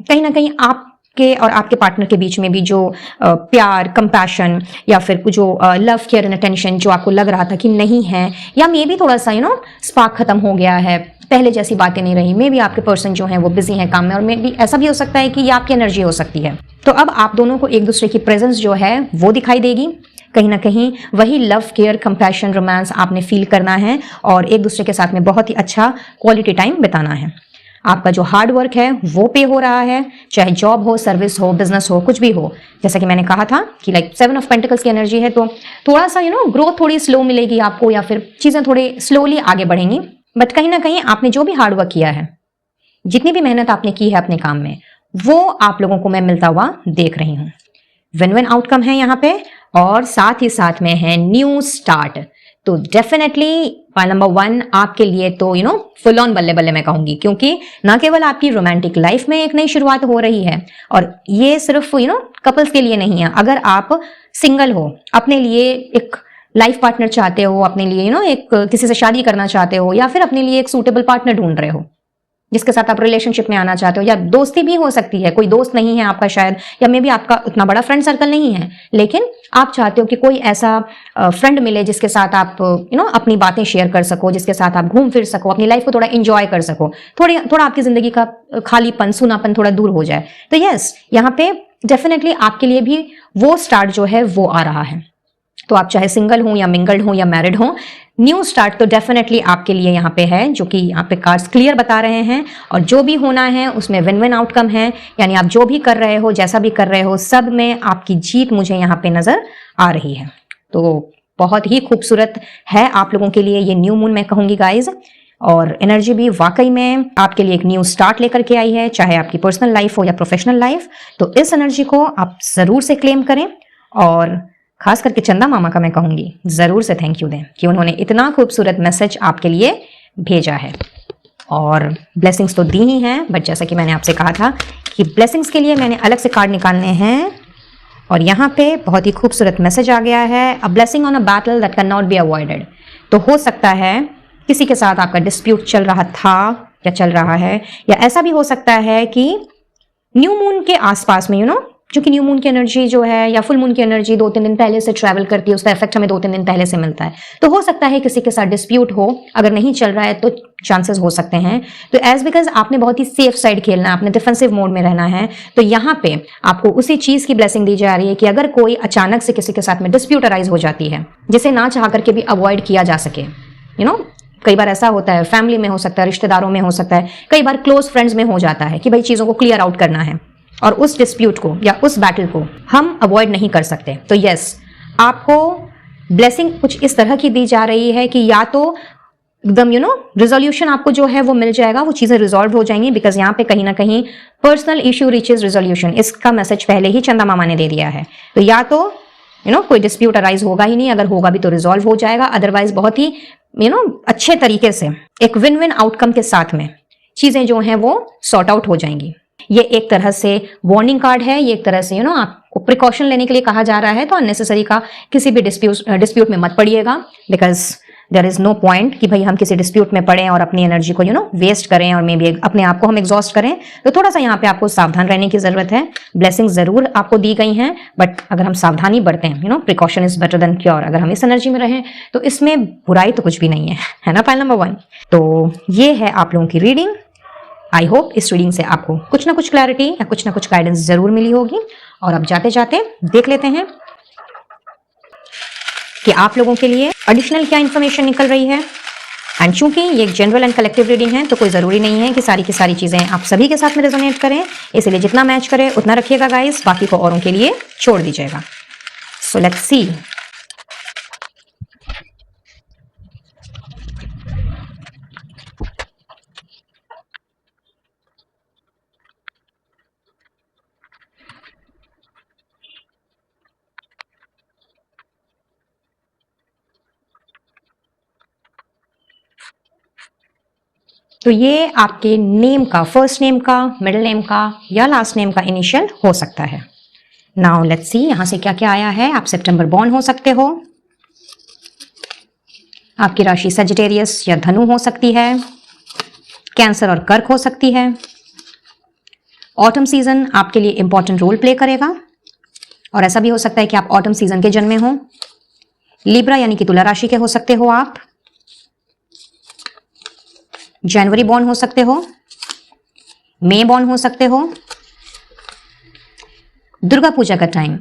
कहीं ना कहीं आपके और आपके पार्टनर के बीच में भी जो प्यार, कंपैशन या फिर जो लव, केयर एंड अटेंशन जो आपको लग रहा था कि नहीं है, या मे भी थोड़ा सा स्पार्क खत्म हो गया है, पहले जैसी बातें नहीं रही, मे भी आपके पर्सन जो हैं वो बिजी हैं काम में, और मे भी ऐसा भी हो सकता है कि ये आपकी एनर्जी हो सकती है। तो अब आप दोनों को एक दूसरे की प्रेजेंस जो है वो दिखाई देगी। कहीं ना कहीं वही लव, केयर, कंपैशन, रोमांस आपने फील करना है और एक दूसरे के साथ में बहुत ही अच्छा क्वालिटी टाइम बिताना है। आपका जो हार्ड वर्क है वो पे हो रहा है, चाहे जॉब हो, सर्विस हो, बिजनेस हो, कुछ भी हो। जैसा कि मैंने कहा था कि लाइक 7 ऑफ पेंटिकल्स की एनर्जी है, तो थोड़ा सा ग्रोथ थोड़ी स्लो मिलेगी आपको, या फिर चीजें थोड़ी स्लोली आगे बढ़ेंगी। बट कहीं ना कहीं आपने जो भी हार्ड वर्क किया है, जितनी भी मेहनत आपने की है अपने काम में, वो आप लोगों को मैं मिलता हुआ देख रही हूं। विन विन आउटकम है यहाँ पे, और साथ ही साथ में है न्यू स्टार्ट। तो डेफिनेटली पाइल नंबर 1 आपके लिए तो फुल ऑन बल्ले बल्ले मैं कहूंगी, क्योंकि ना केवल आपकी रोमांटिक लाइफ में एक नई शुरुआत हो रही है, और ये सिर्फ कपल्स के लिए नहीं है। अगर आप सिंगल हो, अपने लिए एक लाइफ पार्टनर चाहते हो, अपने लिए एक किसी से शादी करना चाहते हो, या फिर अपने लिए एक सूटेबल पार्टनर ढूंढ रहे हो जिसके साथ आप रिलेशनशिप में आना चाहते हो, या दोस्ती भी हो सकती है, कोई दोस्त नहीं है आपका शायद, या मे बी आपका उतना बड़ा फ्रेंड सर्कल नहीं है, लेकिन आप चाहते हो कि कोई ऐसा फ्रेंड मिले जिसके साथ आप अपनी बातें शेयर कर सको, जिसके साथ आप घूम फिर सको, अपनी लाइफ को थोड़ा एंजॉय कर सको, थोड़ा आपकी जिंदगी का खालीपन, सूनापन थोड़ा दूर हो जाए। तो यस, यहाँ पे डेफिनेटली आपके लिए भी वो स्टार्ट जो है वो आ रहा है। तो आप चाहे सिंगल हो या मिंगल्ड हो या मैरिड हो, न्यू स्टार्ट तो डेफिनेटली आपके लिए यहाँ पे है, जो कि यहाँ पे कार्ड्स क्लियर बता रहे हैं। और जो भी होना है उसमें विन विन आउटकम है, यानी आप जो भी कर रहे हो, जैसा भी कर रहे हो, सब में आपकी जीत मुझे यहाँ पे नजर आ रही है। तो बहुत ही खूबसूरत है आप लोगों के लिए ये न्यू मून, मैं कहूंगी गाइज। और एनर्जी भी वाकई में आपके लिए एक न्यू स्टार्ट लेकर के आई है, चाहे आपकी पर्सनल लाइफ हो या प्रोफेशनल लाइफ। तो इस एनर्जी को आप जरूर से क्लेम करें, और खास करके चंदा मामा का मैं कहूंगी जरूर से थैंक यू दें कि उन्होंने इतना खूबसूरत मैसेज आपके लिए भेजा है। और ब्लेसिंग्स तो दी ही हैं, बट जैसा कि मैंने आपसे कहा था कि ब्लेसिंग्स के लिए मैंने अलग से कार्ड निकालने हैं, और यहाँ पे बहुत ही खूबसूरत मैसेज आ गया है, a blessing on a battle that can not be avoided. तो हो सकता है किसी के साथ आपका डिस्प्यूट चल रहा था या चल रहा है, या ऐसा भी हो सकता है कि न्यू मून के आसपास में क्योंकि न्यू मून की एनर्जी जो है या फुल मून की एनर्जी 2-3 दिन पहले से ट्रैवल करती है, उसका इफेक्ट हमें 2-3 दिन पहले से मिलता है। तो हो सकता है किसी के साथ डिस्प्यूट हो, अगर नहीं चल रहा है तो चांसेस हो सकते हैं। तो एज बिकॉज आपने बहुत ही सेफ साइड खेलना है, आपने डिफेंसिव मोड में रहना है, तो यहाँ पे आपको उसी चीज की ब्लेसिंग दी जा रही है कि अगर कोई अचानक से किसी के साथ में डिस्प्यूट अराइज हो जाती है, जिसे ना चाह करके भी अवॉइड किया जा सके, कई बार ऐसा होता है, फैमिली में हो सकता है, रिश्तेदारों में हो सकता है, कई बार क्लोज फ्रेंड्स में हो जाता है कि भाई चीजों को क्लियर आउट करना है, और उस डिस्प्यूट को या उस बैटल को हम अवॉइड नहीं कर सकते। तो यस, आपको ब्लेसिंग कुछ इस तरह की दी जा रही है कि या तो एकदम रिजोल्यूशन आपको जो है वो मिल जाएगा, वो चीजें रिजॉल्व हो जाएंगी, बिकॉज यहाँ पे कहीं ना कहीं पर्सनल इश्यू रीचेज रिजोल्यूशन, इसका मैसेज पहले ही चंदा मामा ने दे दिया है। तो या तो कोई डिस्प्यूट अराइज होगा ही नहीं, अगर होगा भी तो रिजॉल्व हो जाएगा, अदरवाइज बहुत ही अच्छे तरीके से एक विन विन आउटकम के साथ में चीजें जो हैं वो सॉर्ट आउट हो जाएंगी। ये एक तरह से वार्निंग कार्ड है, ये एक तरह से आपको प्रिकॉशन लेने के लिए कहा जा रहा है। तो अननेसेसरी का किसी भी डिस्प्यूट में मत पड़िएगा, because there is no point कि भाई हम किसी डिस्प्यूट में पड़े और अपनी एनर्जी को वेस्ट करें और मे बी अपने आप को हम एग्जॉस्ट करें। तो थोड़ा सा यहाँ पे आपको सावधान रहने की जरूरत है। ब्लेसिंग जरूर आपको दी गई हैं, बट अगर हम सावधानी बरतें, precaution is better than cure, अगर हम इस एनर्जी में रहें तो इसमें बुराई तो कुछ भी नहीं है ना, फाइल नंबर 1। तो ये है आप लोगों की रीडिंग। आई होप इस रीडिंग से आपको कुछ ना कुछ क्लैरिटी या कुछ ना कुछ गाइडेंस जरूर मिली होगी। और अब जाते जाते देख लेते हैं कि आप लोगों के लिए एडिशनल क्या इंफॉर्मेशन निकल रही है। एंड चूंकि ये एक जनरल एंड कलेक्टिव रीडिंग है, तो कोई जरूरी नहीं है कि सारी की सारी चीजें आप सभी के साथ में रेजोनेट करें, इसलिए जितना मैच करे उतना रखिएगा गाइस, बाकी को औरों के लिए छोड़ दीजिएगा। So let's see. तो ये आपके नेम का, फर्स्ट नेम का, मिडिल नेम का या लास्ट नेम का इनिशियल हो सकता है। नाउ लेट्स सी यहां से क्या क्या आया है। आप सितंबर बॉर्न हो सकते हो, आपकी राशि सजिटेरियस या धनु हो सकती है, कैंसर और कर्क हो सकती है। ऑटम सीजन आपके लिए इंपॉर्टेंट रोल प्ले करेगा, और ऐसा भी हो सकता है कि आप ऑटम सीजन के जन्मे हो। लिब्रा यानी कि तुला राशि के हो सकते हो आप। जनवरी बॉर्न हो सकते हो, मई बॉर्न हो सकते हो। दुर्गा पूजा का टाइम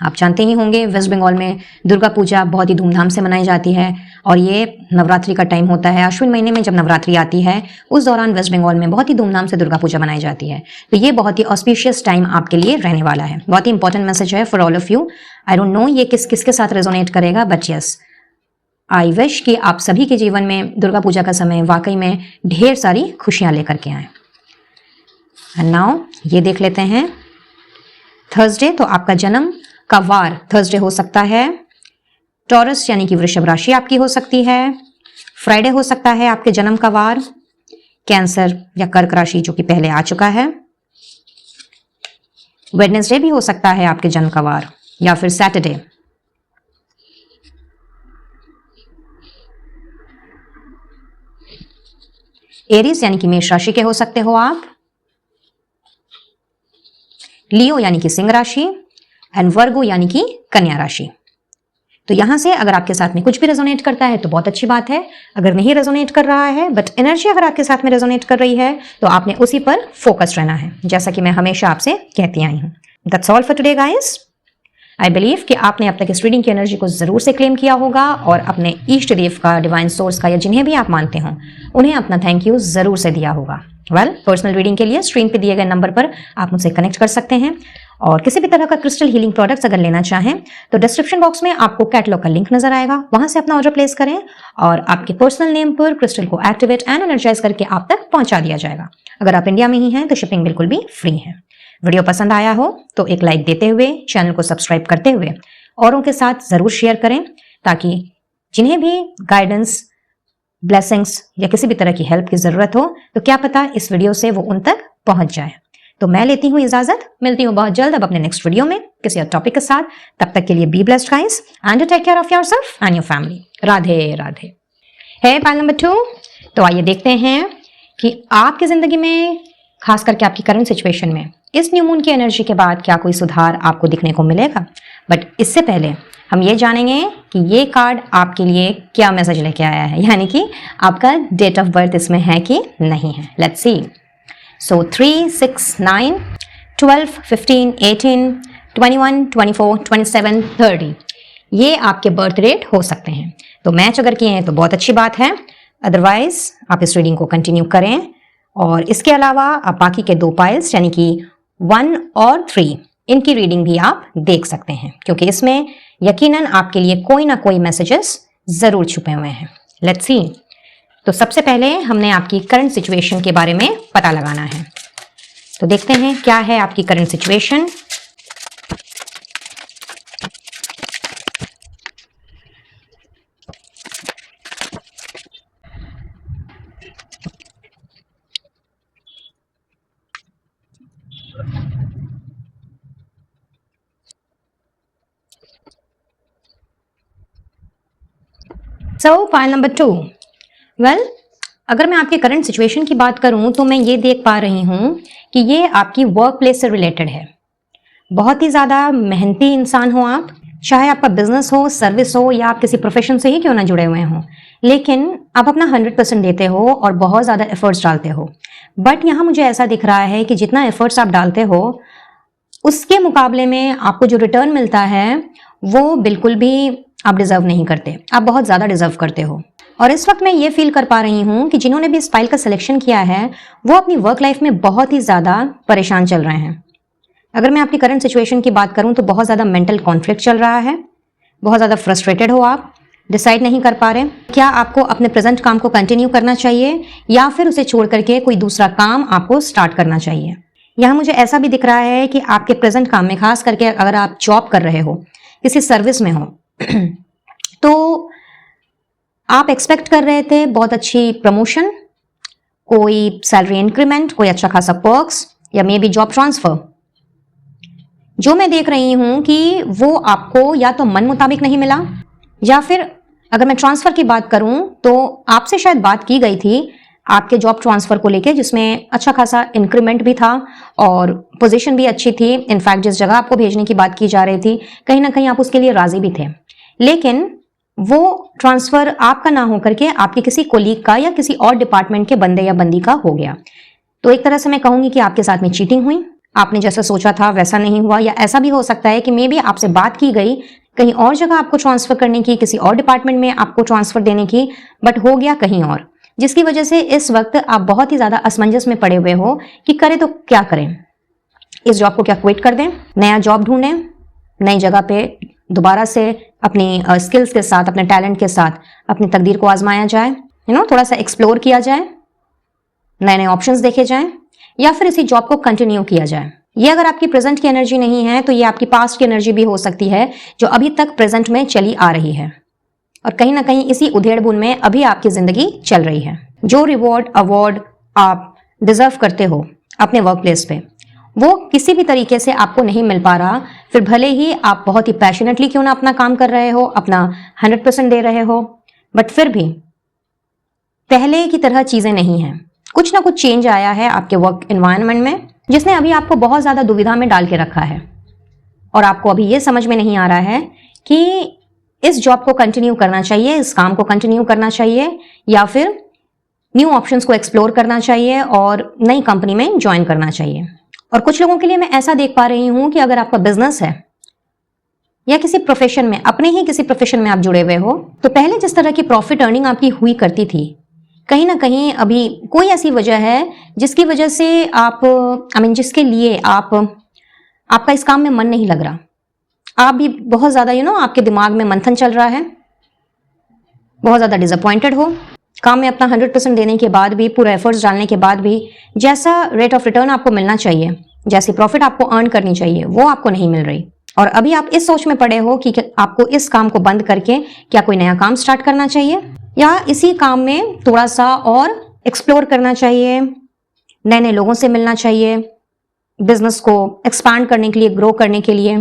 आप जानते ही होंगे, वेस्ट बंगाल में दुर्गा पूजा बहुत ही धूमधाम से मनाई जाती है, और ये नवरात्रि का टाइम होता है। अश्विन महीने में जब नवरात्रि आती है उस दौरान वेस्ट बंगाल में बहुत ही धूमधाम से दुर्गा पूजा मनाई जाती है। तो ये बहुत ही ऑस्पिशियस टाइम आपके लिए रहने वाला है। बहुत ही इंपॉर्टेंट मैसेज है for all of you. I don't know ये किसके साथ रेजोनेट करेगा, बट यस आई विश कि आप सभी के जीवन में दुर्गा पूजा का समय वाकई में ढेर सारी खुशियां लेकर के आए। एंड नाउ ये देख लेते हैं थर्सडे। तो आपका जन्म का वार थर्सडे हो सकता है। टॉरस यानी कि वृषभ राशि आपकी हो सकती है। फ्राइडे हो सकता है आपके जन्म का वार। कैंसर या कर्क राशि जो कि पहले आ चुका है। वेडनेसडे भी हो सकता है आपके जन्म का वार, या फिर सैटरडे। एरीज यानी कि मेष राशि के हो सकते हो आप। लियो यानी कि सिंह राशि, एंड वर्गो यानी कि कन्या राशि। तो यहां से अगर आपके साथ में कुछ भी रेजोनेट करता है तो बहुत अच्छी बात है, अगर नहीं रेजोनेट कर रहा है बट एनर्जी अगर आपके साथ में रेजोनेट कर रही है तो आपने उसी पर फोकस रहना है, जैसा कि मैं हमेशा आपसे कहती आई हूं। That's all for today guys. I believe कि आपने अब तक इस रीडिंग की एनर्जी को जरूर से क्लेम किया होगा, और अपने इष्ट देव का, डिवाइन सोर्स का, या जिन्हें भी आप मानते हो उन्हें अपना थैंक यू जरूर से दिया होगा। पर्सनल रीडिंग के लिए स्क्रीन पे दिए गए नंबर पर आप मुझसे कनेक्ट कर सकते हैं, और किसी भी तरह का क्रिस्टल हीलिंग प्रोडक्ट्स अगर लेना चाहें तो डिस्क्रिप्शन बॉक्स में आपको कैटलॉग का लिंक नजर आएगा, वहां से अपना ऑर्डर प्लेस करें और आपके पर्सनल नेम पर क्रिस्टल को एक्टिवेट एंड एनर्जाइज करके आप तक पहुंचा दिया जाएगा। अगर आप इंडिया में ही हैं तो शिपिंग बिल्कुल भी फ्री है। वीडियो पसंद आया हो तो एक लाइक देते हुए, चैनल को सब्सक्राइब करते हुए औरों के साथ जरूर शेयर करें, ताकि जिन्हें भी गाइडेंस, ब्लेसिंग्स या किसी भी तरह की हेल्प की जरूरत हो तो क्या पता इस वीडियो से वो उन तक पहुंच जाए। तो मैं लेती हूँ इजाजत, मिलती हूँ बहुत जल्द अब अपने नेक्स्ट वीडियो में किसी और टॉपिक के साथ। तब तक के लिए be blessed guys and take care of yourself and your family. Radhe Radhe. है पाइल नंबर 2। तो आइए देखते हैं कि आपकी जिंदगी में, खास करके आपकी करंट सिचुएशन में, इस न्यू मून की एनर्जी के बाद क्या कोई सुधार आपको दिखने को मिलेगा। बट इससे पहले हम ये जानेंगे कि ये कार्ड आपके लिए क्या मैसेज लेके आया है, यानी कि आपका डेट ऑफ बर्थ इसमें है कि नहीं है। Let's see. सो 3, 6, 9, 12, 15, 18, 21, 24, 27, 30 ये आपके बर्थ रेट हो सकते हैं। तो मैच अगर किए हैं तो बहुत अच्छी बात है, अदरवाइज आप इस रीडिंग को कंटिन्यू करें। और इसके अलावा आप बाकी के 2 पाइल्स यानी कि 1 और 3 इनकी रीडिंग भी आप देख सकते हैं, क्योंकि इसमें यकीनन आपके लिए कोई ना कोई मैसेजेस जरूर छुपे हुए हैं। लेट्स सी तो सबसे पहले हमने आपकी करंट सिचुएशन के बारे में पता लगाना है। तो देखते हैं क्या है आपकी करंट सिचुएशन। सो फाइल नंबर 2। वेल, अगर मैं आपके करंट सिचुएशन की बात करूं तो मैं ये देख पा रही हूं कि ये आपकी वर्क प्लेस से रिलेटेड है। बहुत ही ज़्यादा मेहनती इंसान हो आप, चाहे आपका बिजनेस हो, सर्विस हो या आप किसी प्रोफेशन से ही क्यों ना जुड़े हुए हों, लेकिन आप अपना 100% देते हो और बहुत ज़्यादा एफर्ट्स डालते हो। बट यहाँ मुझे ऐसा दिख रहा है कि जितना एफर्ट्स आप डालते हो उसके मुकाबले में आपको जो रिटर्न मिलता है वो बिल्कुल भी आप डिजर्व नहीं करते। आप बहुत ज़्यादा डिजर्व करते हो। और इस वक्त मैं ये फील कर पा रही हूँ कि जिन्होंने भी इस फाइल का सिलेक्शन किया है वो अपनी वर्क लाइफ में बहुत ही ज़्यादा परेशान चल रहे हैं। अगर मैं आपकी करंट सिचुएशन की बात करूँ तो बहुत ज़्यादा मेंटल कॉन्फ्लिक्ट चल रहा है, बहुत ज़्यादा फ्रस्ट्रेटेड हो आप, डिसाइड नहीं कर पा रहे क्या आपको अपने प्रेजेंट काम को कंटिन्यू करना चाहिए या फिर उसे छोड़ करके कोई दूसरा काम आपको स्टार्ट करना चाहिए। यहाँ मुझे ऐसा भी दिख रहा है कि आपके प्रेजेंट काम में, खास करके अगर आप जॉब कर रहे हो, किसी सर्विस में हो तो आप एक्सपेक्ट कर रहे थे बहुत अच्छी प्रमोशन, कोई सैलरी इंक्रीमेंट, कोई अच्छा खासा पर्क्स या मे बी जॉब ट्रांसफर। जो मैं देख रही हूं कि वो आपको या तो मन मुताबिक नहीं मिला या फिर अगर मैं ट्रांसफर की बात करूं तो आपसे शायद बात की गई थी आपके जॉब ट्रांसफर को लेके, जिसमें अच्छा खासा इंक्रीमेंट भी था और पोजीशन भी अच्छी थी। इनफैक्ट जिस जगह आपको भेजने की बात की जा रही थी कहीं ना कहीं आप उसके लिए राजी भी थे, लेकिन वो ट्रांसफर आपका ना होकर के आपके किसी कोलीग का या किसी और डिपार्टमेंट के बंदे या बंदी का हो गया। तो एक तरह से मैं कहूंगी कि आपके साथ में चीटिंग हुई, आपने जैसा सोचा था वैसा नहीं हुआ। या ऐसा भी हो सकता है कि मे बी आपसे बात की गई कहीं और जगह आपको ट्रांसफर करने की, किसी और डिपार्टमेंट में आपको ट्रांसफर देने की, बट हो गया कहीं और, जिसकी वजह से इस वक्त आप बहुत ही ज्यादा असमंजस में पड़े हुए हो कि करें तो क्या करें। इस जॉब को क्या क्विट कर दें, नया जॉब ढूंढें, नई जगह पे दोबारा से अपनी स्किल्स के साथ, अपने टैलेंट के साथ अपनी तकदीर को आजमाया जाए, थोड़ा सा एक्सप्लोर किया जाए, नए नए ऑप्शंस देखे जाएं, या फिर इसी जॉब को कंटिन्यू किया जाए। ये अगर आपकी प्रेजेंट की एनर्जी नहीं है तो ये आपकी पास्ट की एनर्जी भी हो सकती है जो अभी तक प्रेजेंट में चली आ रही है और कहीं ना कहीं इसी उधेड़-बुन में अभी आपकी जिंदगी चल रही है। जो रिवॉर्ड, अवार्ड आप डिजर्व करते हो अपने वर्क प्लेस पे, वो किसी भी तरीके से आपको नहीं मिल पा रहा। फिर भले ही आप बहुत ही पैशनेटली क्यों ना अपना काम कर रहे हो, अपना 100% दे रहे हो, बट फिर भी पहले की तरह चीजें नहीं हैं। कुछ ना कुछ चेंज आया है आपके वर्क एनवायरनमेंट में जिसने अभी आपको बहुत ज्यादा दुविधा में डाल के रखा है और आपको अभी ये समझ में नहीं आ रहा है कि इस जॉब को कंटिन्यू करना चाहिए, इस काम को कंटिन्यू करना चाहिए या फिर न्यू ऑप्शंस को एक्सप्लोर करना चाहिए और नई कंपनी में ज्वाइन करना चाहिए। और कुछ लोगों के लिए मैं ऐसा देख पा रही हूं कि अगर आपका बिजनेस है या किसी प्रोफेशन में, अपने ही किसी प्रोफेशन में आप जुड़े हुए हो, तो पहले जिस तरह की प्रॉफिट अर्निंग आपकी हुई करती थी, कहीं ना कहीं अभी कोई ऐसी वजह है जिसकी वजह से आप जिसके लिए आपका इस काम में मन नहीं लग रहा। आप भी बहुत ज्यादा आपके दिमाग में मंथन चल रहा है, बहुत ज्यादा डिसअपॉइंटेड हो काम में अपना 100% देने के बाद भी, पूरा एफर्ट्स डालने के बाद भी जैसा रेट ऑफ रिटर्न आपको मिलना चाहिए, जैसी प्रॉफिट आपको अर्न करनी चाहिए, वो आपको नहीं मिल रही। और अभी आप इस सोच में पड़े हो कि आपको इस काम को बंद करके क्या कोई नया काम स्टार्ट करना चाहिए या इसी काम में थोड़ा सा और एक्सप्लोर करना चाहिए, नए नए लोगों से मिलना चाहिए, बिजनेस को एक्सपांड करने के लिए, ग्रो करने के लिए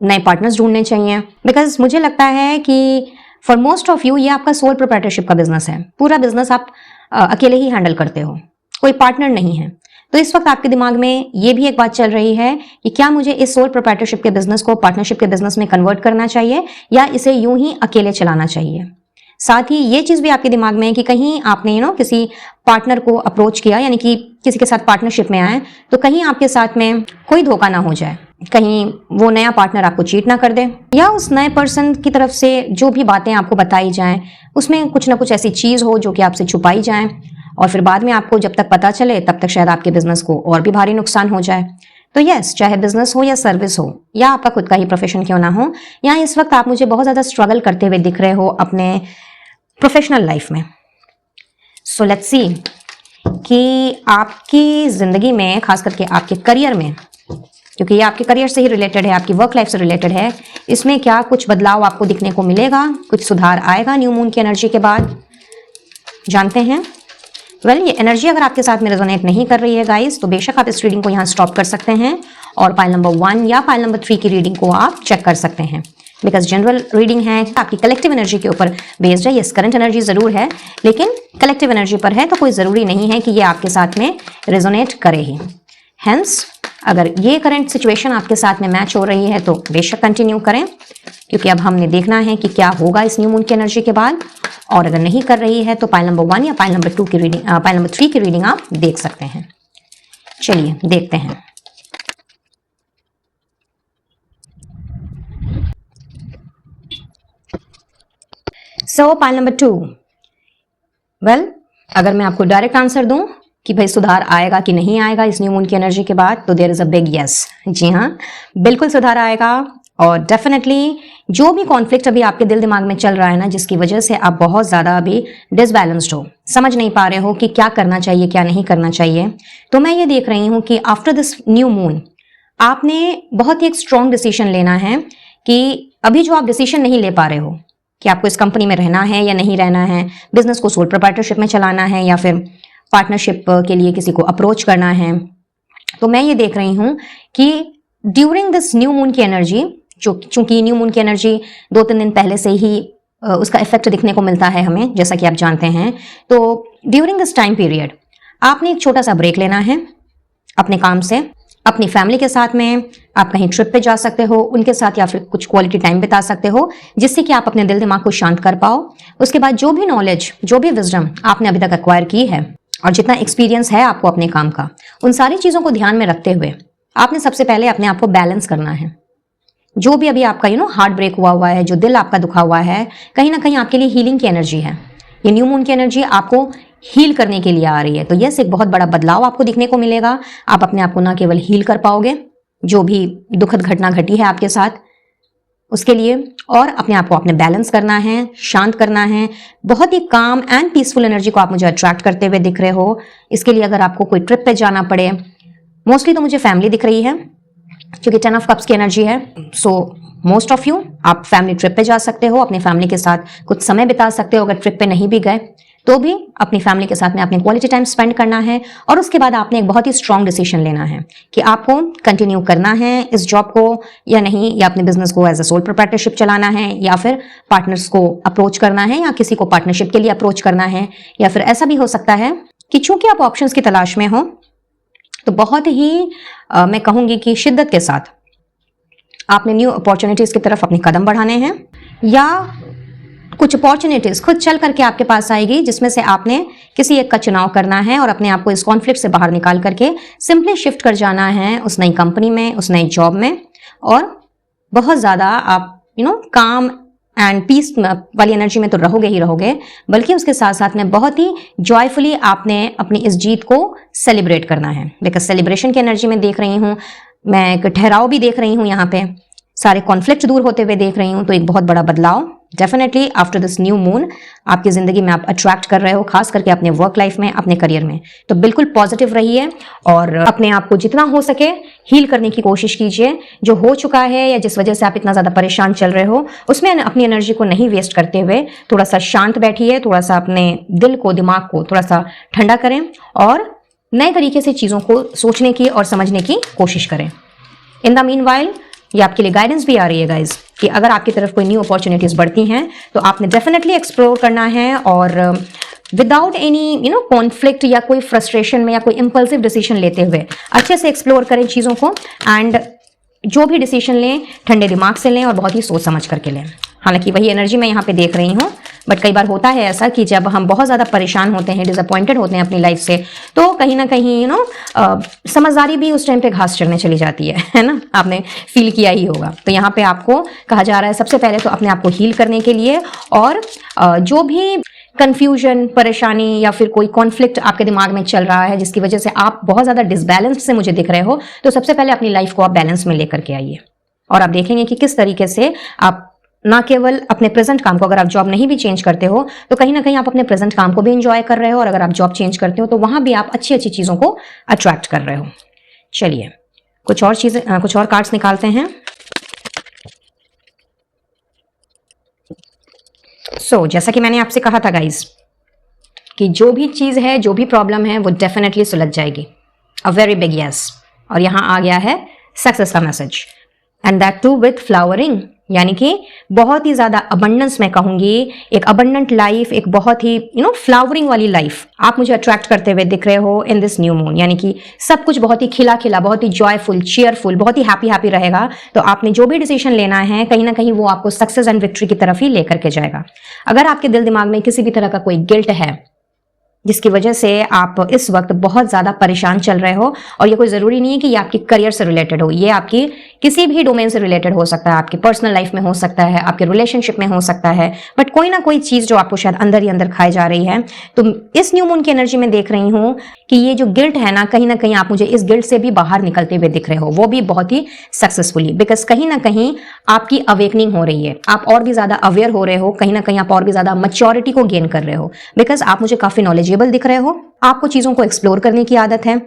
नए पार्टनर्स ढूंढने चाहिए। बिकॉज मुझे लगता है कि फॉर मोस्ट ऑफ यू ये आपका सोल प्रोप्राइटरशिप का बिजनेस है। पूरा बिजनेस आप अकेले ही हैंडल करते हो, कोई पार्टनर नहीं है। तो इस वक्त आपके दिमाग में ये भी एक बात चल रही है कि क्या मुझे इस सोल प्रोप्राइटरशिप के बिजनेस को पार्टनरशिप के बिजनेस में कन्वर्ट करना चाहिए या इसे यूं ही अकेले चलाना चाहिए। साथ ही ये चीज भी आपके दिमाग में है कि कहीं आपने किसी पार्टनर को अप्रोच किया, यानी कि किसी के साथ पार्टनरशिप में आए, तो कहीं आपके साथ में कोई धोखा ना हो जाए, कहीं वो नया पार्टनर आपको चीट ना कर दे, या उस नए पर्सन की तरफ से जो भी बातें आपको बताई जाएं उसमें कुछ ना कुछ ऐसी चीज हो जो कि आपसे छुपाई जाए और फिर बाद में आपको जब तक पता चले तब तक शायद आपके बिजनेस को और भी भारी नुकसान हो जाए। तो यस, चाहे बिजनेस हो या सर्विस हो या आपका खुद का ही प्रोफेशन क्यों ना हो, यहाँ इस वक्त आप मुझे बहुत ज्यादा स्ट्रगल करते हुए दिख रहे हो अपने प्रोफेशनल लाइफ में। सो लेट्स सी कि आपकी जिंदगी में, खास करके आपके करियर में, क्योंकि ये आपके करियर से ही रिलेटेड है, आपकी वर्क लाइफ से रिलेटेड है, इसमें क्या कुछ बदलाव आपको दिखने को मिलेगा, कुछ सुधार आएगा न्यू मून की एनर्जी के बाद, जानते हैं। ये एनर्जी अगर आपके साथ में रेजोनेट नहीं कर रही है गाइस, तो बेशक आप इस रीडिंग को यहाँ स्टॉप कर सकते हैं और पाइल नंबर 1 या पाइल नंबर 3 की रीडिंग को आप चेक कर सकते हैं, बिकॉज जनरल रीडिंग है, आपकी कलेक्टिव एनर्जी के ऊपर बेस्ड है। यस, करंट एनर्जी जरूर है, लेकिन कलेक्टिव एनर्जी पर है, तो कोई जरूरी नहीं है कि ये आपके साथ में रेजोनेट करे ही। हेंस अगर ये करंट सिचुएशन आपके साथ में मैच हो रही है तो बेशक कंटिन्यू करें, क्योंकि अब हमने देखना है कि क्या होगा इस न्यू मून की एनर्जी के बाद। और अगर नहीं कर रही है तो पाइल नंबर 1 या पाइल नंबर 2 की रीडिंग, पाइल नंबर 3 की रीडिंग आप देख सकते हैं। चलिए देखते हैं। सो पाइल नंबर 2, अगर मैं आपको डायरेक्ट आंसर दूं कि भाई सुधार आएगा कि नहीं आएगा इस न्यू मून की एनर्जी के बाद, तो there is a big yes. जी हाँ, बिल्कुल सुधार आएगा। और डेफिनेटली जो भी कॉन्फ्लिक्ट अभी आपके दिल दिमाग में चल रहा है ना, जिसकी वजह से आप बहुत ज्यादा अभी डिसबैलेंस्ड हो, समझ नहीं पा रहे हो कि क्या करना चाहिए क्या नहीं करना चाहिए, तो मैं ये देख रही हूं कि आफ्टर दिस न्यू मून आपने बहुत ही एक स्ट्रॉन्ग डिसीजन लेना है कि अभी जो आप डिसीजन नहीं ले पा रहे हो कि आपको इस कंपनी में रहना है या नहीं रहना है, बिजनेस को सोल प्रोप्राइटरशिप में चलाना है या फिर पार्टनरशिप के लिए किसी को अप्रोच करना है, तो मैं ये देख रही हूं कि ड्यूरिंग दिस न्यू मून की एनर्जी, चूंकि न्यू मून की एनर्जी 2-3 दिन पहले से ही उसका इफेक्ट दिखने को मिलता है हमें, जैसा कि आप जानते हैं, तो ड्यूरिंग दिस टाइम पीरियड आपने एक छोटा सा ब्रेक लेना है अपने काम से, अपनी फैमिली के साथ में। आप कहीं ट्रिप पे जा सकते हो उनके साथ, या फिर कुछ क्वालिटी टाइम बिता सकते हो, जिससे कि आप अपने दिल दिमाग को शांत कर पाओ। उसके बाद जो भी नॉलेज, जो भी विजडम आपने अभी तक एक्वायर की है और जितना एक्सपीरियंस है आपको अपने काम का, उन सारी चीजों को ध्यान में रखते हुए आपने सबसे पहले अपने आप को बैलेंस करना है। जो भी अभी आपका हार्ट ब्रेक हुआ है, जो दिल आपका दुखा हुआ है, कहीं ना कहीं आपके लिए हीलिंग की एनर्जी है। ये न्यू मून की एनर्जी आपको हील करने के लिए आ रही है, तो यस, एक बहुत बड़ा बदलाव आपको दिखने को मिलेगा। आप अपने आप को ना केवल हील कर पाओगे जो भी दुखद घटना घटी है आपके साथ उसके लिए, और अपने आप को आपने बैलेंस करना है, शांत करना है। बहुत ही काम एंड पीसफुल एनर्जी को आप मुझे अट्रैक्ट करते हुए दिख रहे हो। इसके लिए अगर आपको कोई ट्रिप पे जाना पड़े, मोस्टली तो मुझे फैमिली दिख रही है क्योंकि 10 ऑफ कप्स की एनर्जी है, सो मोस्ट ऑफ यू आप फैमिली ट्रिप पे जा सकते हो, अपनी फैमिली के साथ कुछ समय बिता सकते हो। अगर ट्रिप पे नहीं भी गए तो भी अपनी फैमिली के साथ में आपने क्वालिटी टाइम स्पेंड करना है। और उसके बाद आपने एक बहुत ही स्ट्रांग डिसीजन लेना है कि आपको कंटिन्यू करना है इस जॉब को या नहीं, या अपने बिजनेस को एज अ सोल प्रोप्राइटरशिप चलाना है, या फिर पार्टनर्स को अप्रोच करना है, या किसी को पार्टनरशिप के लिए अप्रोच करना है। या फिर ऐसा भी हो सकता है कि चूंकि आप ऑप्शंस की तलाश में हो, तो बहुत ही मैं कहूंगी कि शिद्दत के साथ आपने न्यू अपॉर्चुनिटीज की तरफ अपने कदम बढ़ाने हैं, या कुछ अपॉर्चुनिटीज खुद चल करके आपके पास आएगी जिसमें से आपने किसी एक का चुनाव करना है और अपने आप को इस कॉन्फ्लिक्ट से बाहर निकाल करके सिंपली शिफ्ट कर जाना है उस नई कंपनी में, उस नई जॉब में। और बहुत ज्यादा आप काम एंड पीस वाली एनर्जी में तो रहोगे ही रहोगे, बल्कि उसके साथ साथ में बहुत ही जॉयफुली आपने अपनी इस जीत को सेलिब्रेट करना है। बिकॉज सेलिब्रेशन की एनर्जी में देख रही हूं, मैं एक ठहराव भी देख रही हूं, यहाँ पे सारे कॉन्फ्लिक्ट दूर होते हुए देख रही हूं, तो एक बहुत बड़ा बदलाव definitely after this new moon आपकी जिंदगी में आप अट्रैक्ट कर रहे हो, खास करके अपने वर्क लाइफ में, अपने करियर में। तो बिल्कुल पॉजिटिव रहिए और अपने आप को जितना हो सके हील करने की कोशिश कीजिए। जो हो चुका है या जिस वजह से आप इतना ज्यादा परेशान चल रहे हो, उसमें अपनी एनर्जी को नहीं वेस्ट करते हुए थोड़ा सा शांत बैठिए, थोड़ा सा अपने दिल को, दिमाग को थोड़ा सा ठंडा करें और नए तरीके से चीजों को सोचने की और समझने की कोशिश करें। इन द मीनवाइल ये आपके लिए गाइडेंस भी आ रही है गाइज कि अगर आपकी तरफ कोई न्यू अपॉर्चुनिटीज बढ़ती हैं तो आपने डेफिनेटली एक्सप्लोर करना है और विदाउट एनी कॉन्फ्लिक्ट या कोई फ्रस्ट्रेशन में या कोई इंपल्सिव डिसीजन लेते हुए अच्छे से एक्सप्लोर करें चीज़ों को, एंड जो भी डिसीजन लें ठंडे दिमाग से लें और बहुत ही सोच समझ करके लें। हालांकि वही एनर्जी मैं यहाँ पे देख रही हूँ, बट कई बार होता है ऐसा कि जब हम बहुत ज़्यादा परेशान होते हैं, डिसअपॉइंटेड होते हैं अपनी लाइफ से, तो कहीं ना कहीं समझदारी भी उस टाइम पे घास चढ़ने चली जाती है ना। आपने फील किया ही होगा। तो यहाँ पे आपको कहा जा रहा है सबसे पहले तो अपने आप को हील करने के लिए, और जो भी कंफ्यूजन, परेशानी या फिर कोई कॉन्फ्लिक्ट आपके दिमाग में चल रहा है जिसकी वजह से आप बहुत ज़्यादा डिसबैलेंस्ड से मुझे दिख रहे हो, तो सबसे पहले अपनी लाइफ को आप बैलेंस में लेकर के आइए और आप देखेंगे कि किस तरीके से आप ना केवल अपने प्रेजेंट काम को, अगर आप जॉब नहीं भी चेंज करते हो तो कहीं ना कहीं आप अपने प्रेजेंट काम को भी एंजॉय कर रहे हो, और अगर आप जॉब चेंज करते हो तो वहां भी आप अच्छी अच्छी चीजों को अट्रैक्ट कर रहे हो। चलिए कुछ और चीजें, कुछ और कार्ड्स निकालते हैं। जैसा कि मैंने आपसे कहा था गाइज कि जो भी चीज है, जो भी प्रॉब्लम है, वो डेफिनेटली सुलझ जाएगी। A very big yes. और यहां आ गया है सक्सेस का message, and that too with flowering, यानी कि बहुत ही ज्यादा अबंडेंस, मैं कहूंगी एक अबंडेंट लाइफ, एक बहुत ही फ्लावरिंग वाली लाइफ आप मुझे अट्रैक्ट करते हुए दिख रहे हो इन दिस न्यू मून। यानी कि सब कुछ बहुत ही खिला खिला, बहुत ही जॉयफुल, चीयरफुल, बहुत ही हैप्पी हैप्पी रहेगा। तो आपने जो भी डिसीजन लेना है कहीं ना कहीं वो आपको सक्सेस एंड विक्ट्री की तरफ ही लेकर के जाएगा। अगर आपके दिल दिमाग में किसी भी तरह का कोई गिल्ट है जिसकी वजह से आप इस वक्त बहुत ज्यादा परेशान चल रहे हो, और ये कोई जरूरी नहीं है कि ये आपकी करियर से रिलेटेड हो, ये आपकी किसी भी डोमेन से रिलेटेड हो सकता है, आपकी पर्सनल लाइफ में हो सकता है, आपके रिलेशनशिप में हो सकता है, बट कोई ना कोई चीज जो आपको शायद अंदर ही अंदर खाई जा रही है। तो इस न्यू मून की एनर्जी में देख रही हूं कि ये जो गिल्ट है ना कहीं आप मुझे इस गिल्ट से भी बाहर निकलते हुए दिख रहे हो, वो भी बहुत ही सक्सेसफुली, बिकॉज कहीं ना कहीं आपकी अवेकनिंग हो रही है, आप और भी ज्यादा अवेयर हो रहे हो, कहीं ना कहीं आप और भी ज्यादा मैच्योरिटी को गेन कर रहे हो, बिकॉज आप मुझे काफी नॉलेजेबल दिख रहे हो, आपको चीजों को एक्सप्लोर करने की आदत है,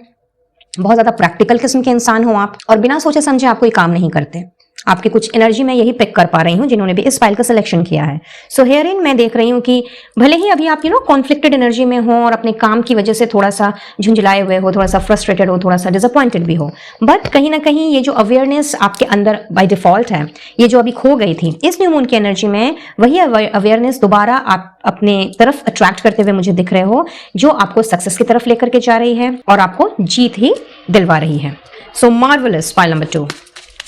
बहुत ज्यादा प्रैक्टिकल किस्म के इंसान हो आप, और बिना सोचे समझे आप कोई काम नहीं करते। आपकी कुछ एनर्जी मैं यही पिक कर पा रही हूं जिन्होंने भी इस फाइल का सिलेक्शन किया है। सो हियर इन मैं देख रही हूं कि भले ही अभी आप कॉन्फ्लिक्टेड एनर्जी में हो और अपने काम की वजह से थोड़ा सा झुंझलाए हुए हो, थोड़ा सा फ्रस्ट्रेटेड हो, थोड़ा सा डिसअपॉइंटेड भी हो, बट कहीं ना कहीं ये जो अवेयरनेस आपके अंदर बाय डिफॉल्ट है, ये जो अभी खो गई थी इस न्यू मून की एनर्जी में, वही अवेयरनेस दोबारा आप अपने तरफ अट्रैक्ट करते हुए मुझे दिख रहे हो, जो आपको सक्सेस की तरफ लेकर के जा रही है और आपको जीत ही दिलवा रही है। सो मार्वेलस फाइल नंबर 2,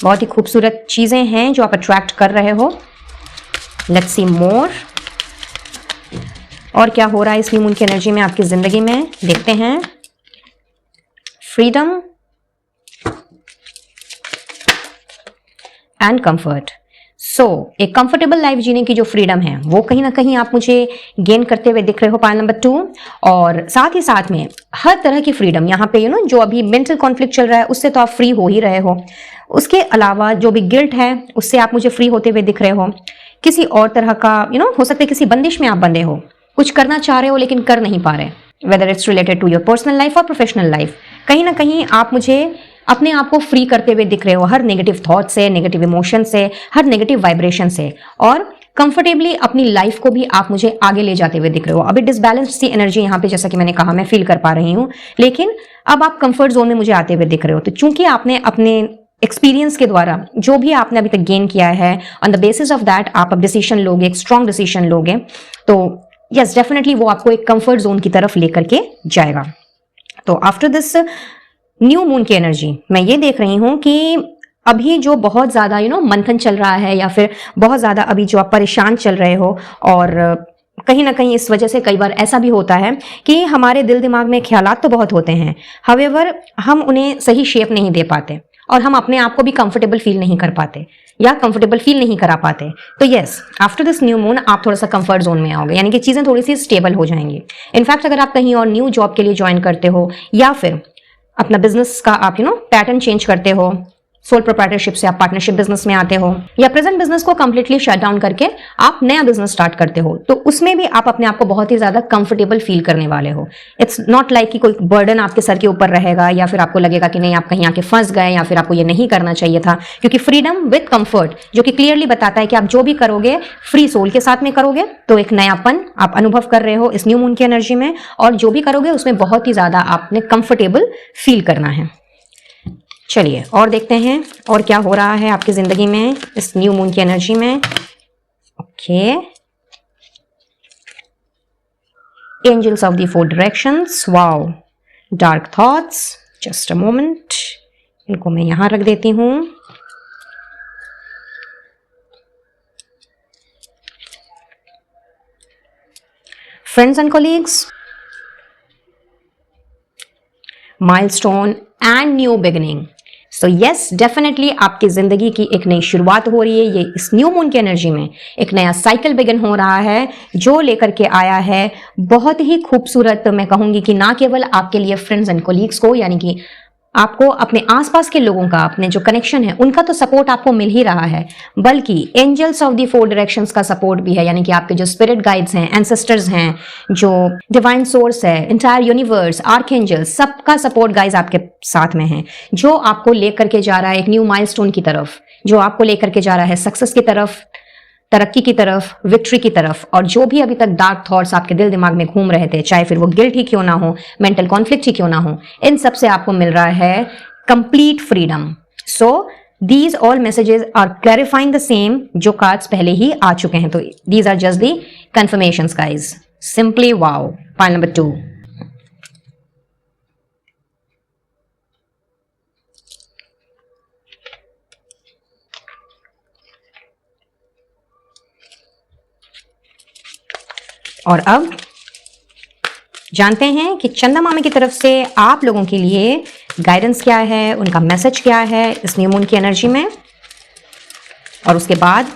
बहुत ही खूबसूरत चीजें हैं जो आप अट्रैक्ट कर रहे हो। लेट्स सी मोर, और क्या हो रहा है इस न्यू मून की एनर्जी में आपकी जिंदगी में, देखते हैं। Freedom and comfort. एक कंफर्टेबल लाइफ जीने की जो फ्रीडम है वो कहीं ना कहीं आप मुझे गेन करते हुए दिख रहे हो, पाइल नंबर 2। और साथ ही साथ में हर तरह की फ्रीडम यहाँ पे जो अभी मेंटल कॉन्फ्लिक्ट चल रहा है उससे तो आप फ्री हो ही रहे हो, उसके अलावा जो भी गिल्ट है उससे आप मुझे फ्री होते हुए दिख रहे हो। किसी और तरह का हो सकता है किसी बंदिश में आप बंधे हो, कुछ करना चाह रहे हो लेकिन कर नहीं पा रहे, whether it's related to your personal life और प्रोफेशनल लाइफ। कहीं ना कहीं आप मुझे अपने आप को फ्री करते हुए दिख रहे हो हर नेगेटिव थॉट से, नेगेटिव इमोशन से, हर नेगेटिव वाइब्रेशन से, और कंफर्टेबली अपनी लाइफ को भी आप मुझे आगे ले जाते हुए दिख रहे हो। अभी डिसबैलेंस सी एनर्जी यहाँ पे, जैसा कि मैंने कहा, मैं फील कर पा रही हूँ, लेकिन अब आप कंफर्ट जोन में मुझे आते हुए दिख रहे हो। तो चूंकि आपने अपने एक्सपीरियंस के द्वारा जो भी आपने अभी तक गेन किया है, on the basis of that आप अब डिसीजन लोगे, एक स्ट्रॉन्ग डिसीजन लोगे, तो यस डेफिनेटली वो आपको एक कंफर्ट जोन की तरफ लेकर के जाएगा। तो आफ्टर दिस न्यू मून की एनर्जी मैं ये देख रही हूं कि अभी जो बहुत ज्यादा मंथन चल रहा है, या फिर बहुत ज्यादा अभी जो आप परेशान चल रहे हो, और कहीं ना कहीं इस वजह से कई बार ऐसा भी होता है कि हमारे दिल दिमाग में ख्यालात तो बहुत होते हैं, हावेवर हम उन्हें सही शेप नहीं दे पाते, और हम अपने आप को भी कंफर्टेबल फील नहीं कर पाते या कंफर्टेबल फील नहीं करा पाते। तो yes, after this new moon आप थोड़ा सा कंफर्ट जोन में आओगे, यानी कि चीजें थोड़ी सी स्टेबल हो जाएंगी। इनफैक्ट अगर आप कहीं और न्यू जॉब के लिए ज्वाइन करते हो, या फिर अपना बिजनेस का आप पैटर्न चेंज करते हो, सोल प्रोप्राइटरशिप से आप पार्टनरशिप बिजनेस में आते हो, या प्रेजेंट बिजनेस को कंप्लीटली शट डाउन करके आप नया बिजनेस स्टार्ट करते हो, तो उसमें भी आप अपने आप को बहुत ही ज्यादा कंफर्टेबल फील करने वाले हो। इट्स नॉट लाइक कि कोई बर्डन आपके सर के ऊपर रहेगा, या फिर आपको लगेगा कि नहीं आप कहीं आके फंस गए, या फिर आपको ये नहीं करना चाहिए था, क्योंकि फ्रीडम विद कंफर्ट जो कि क्लियरली बताता है कि आप जो भी करोगे फ्री सोल के साथ में करोगे, तो एक नयापन आप अनुभव कर रहे हो इस न्यू मून की एनर्जी में, और जो भी करोगे उसमें बहुत ही ज्यादा आपने कंफर्टेबल फील करना है। चलिए और देखते हैं और क्या हो रहा है आपकी जिंदगी में इस न्यू मून की एनर्जी में। Okay, angels of the 4 directions, wow, dark thoughts, just a moment, इनको मैं यहां रख देती हूं। Friends and colleagues, milestone and new beginning. So yes definitely आपकी जिंदगी की एक नई शुरुआत हो रही है। ये इस न्यू मून की एनर्जी में एक नया साइकिल बिगिन हो रहा है, जो लेकर के आया है बहुत ही खूबसूरत, मैं कहूंगी कि ना केवल आपके लिए फ्रेंड्स एंड कोलीग्स को, यानी कि आपको अपने आसपास के लोगों का, अपने जो कनेक्शन है उनका तो सपोर्ट आपको मिल ही रहा है, बल्कि angels of the four directions का सपोर्ट भी है, यानी कि आपके जो स्पिरिट गाइड्स हैं, एंसेस्टर्स हैं, जो डिवाइन सोर्स है, इंटायर यूनिवर्स, आर्कएंजल्स, सबका सपोर्ट गाइज आपके साथ में है, जो आपको लेकर के जा रहा है एक न्यू माइलस्टोन की तरफ, जो आपको लेकर के जा रहा है सक्सेस की तरफ, तरक्की की तरफ, विक्ट्री की तरफ। और जो भी अभी तक डार्क थॉट्स आपके दिल दिमाग में घूम रहे थे, चाहे फिर वो गिल्ट ही क्यों ना हो, मेंटल कॉन्फ्लिक्ट ही क्यों ना हो, इन सब से आपको मिल रहा है complete freedom. So these all messages are clarifying the same जो कार्ड्स पहले ही आ चुके हैं। तो these are just the confirmations guys. Simply wow. Pile number 2। और अब जानते हैं कि चंदा मामा की तरफ से आप लोगों के लिए गाइडेंस क्या है, उनका मैसेज क्या है इस न्यू मून की एनर्जी में। और उसके बाद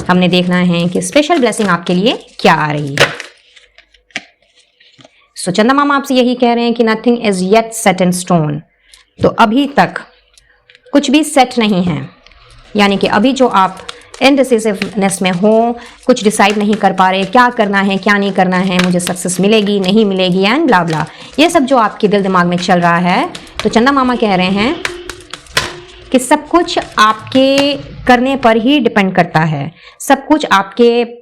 हमने देखना है कि स्पेशल ब्लेसिंग आपके लिए क्या आ रही है। सो चंदा मामा आपसे यही कह रहे हैं कि nothing is yet set in stone. तो अभी तक कुछ भी सेट नहीं है, यानी कि अभी जो आप इनडिसिसिवनेस में हो, कुछ डिसाइड नहीं कर पा रहे क्या करना है क्या नहीं करना है, मुझे सक्सेस मिलेगी नहीं मिलेगी एंड ब्ला ब्ला, ये सब जो आपके दिल दिमाग में चल रहा है, तो चंदा मामा कह रहे हैं कि सब कुछ आपके करने पर ही डिपेंड करता है, सब कुछ आपके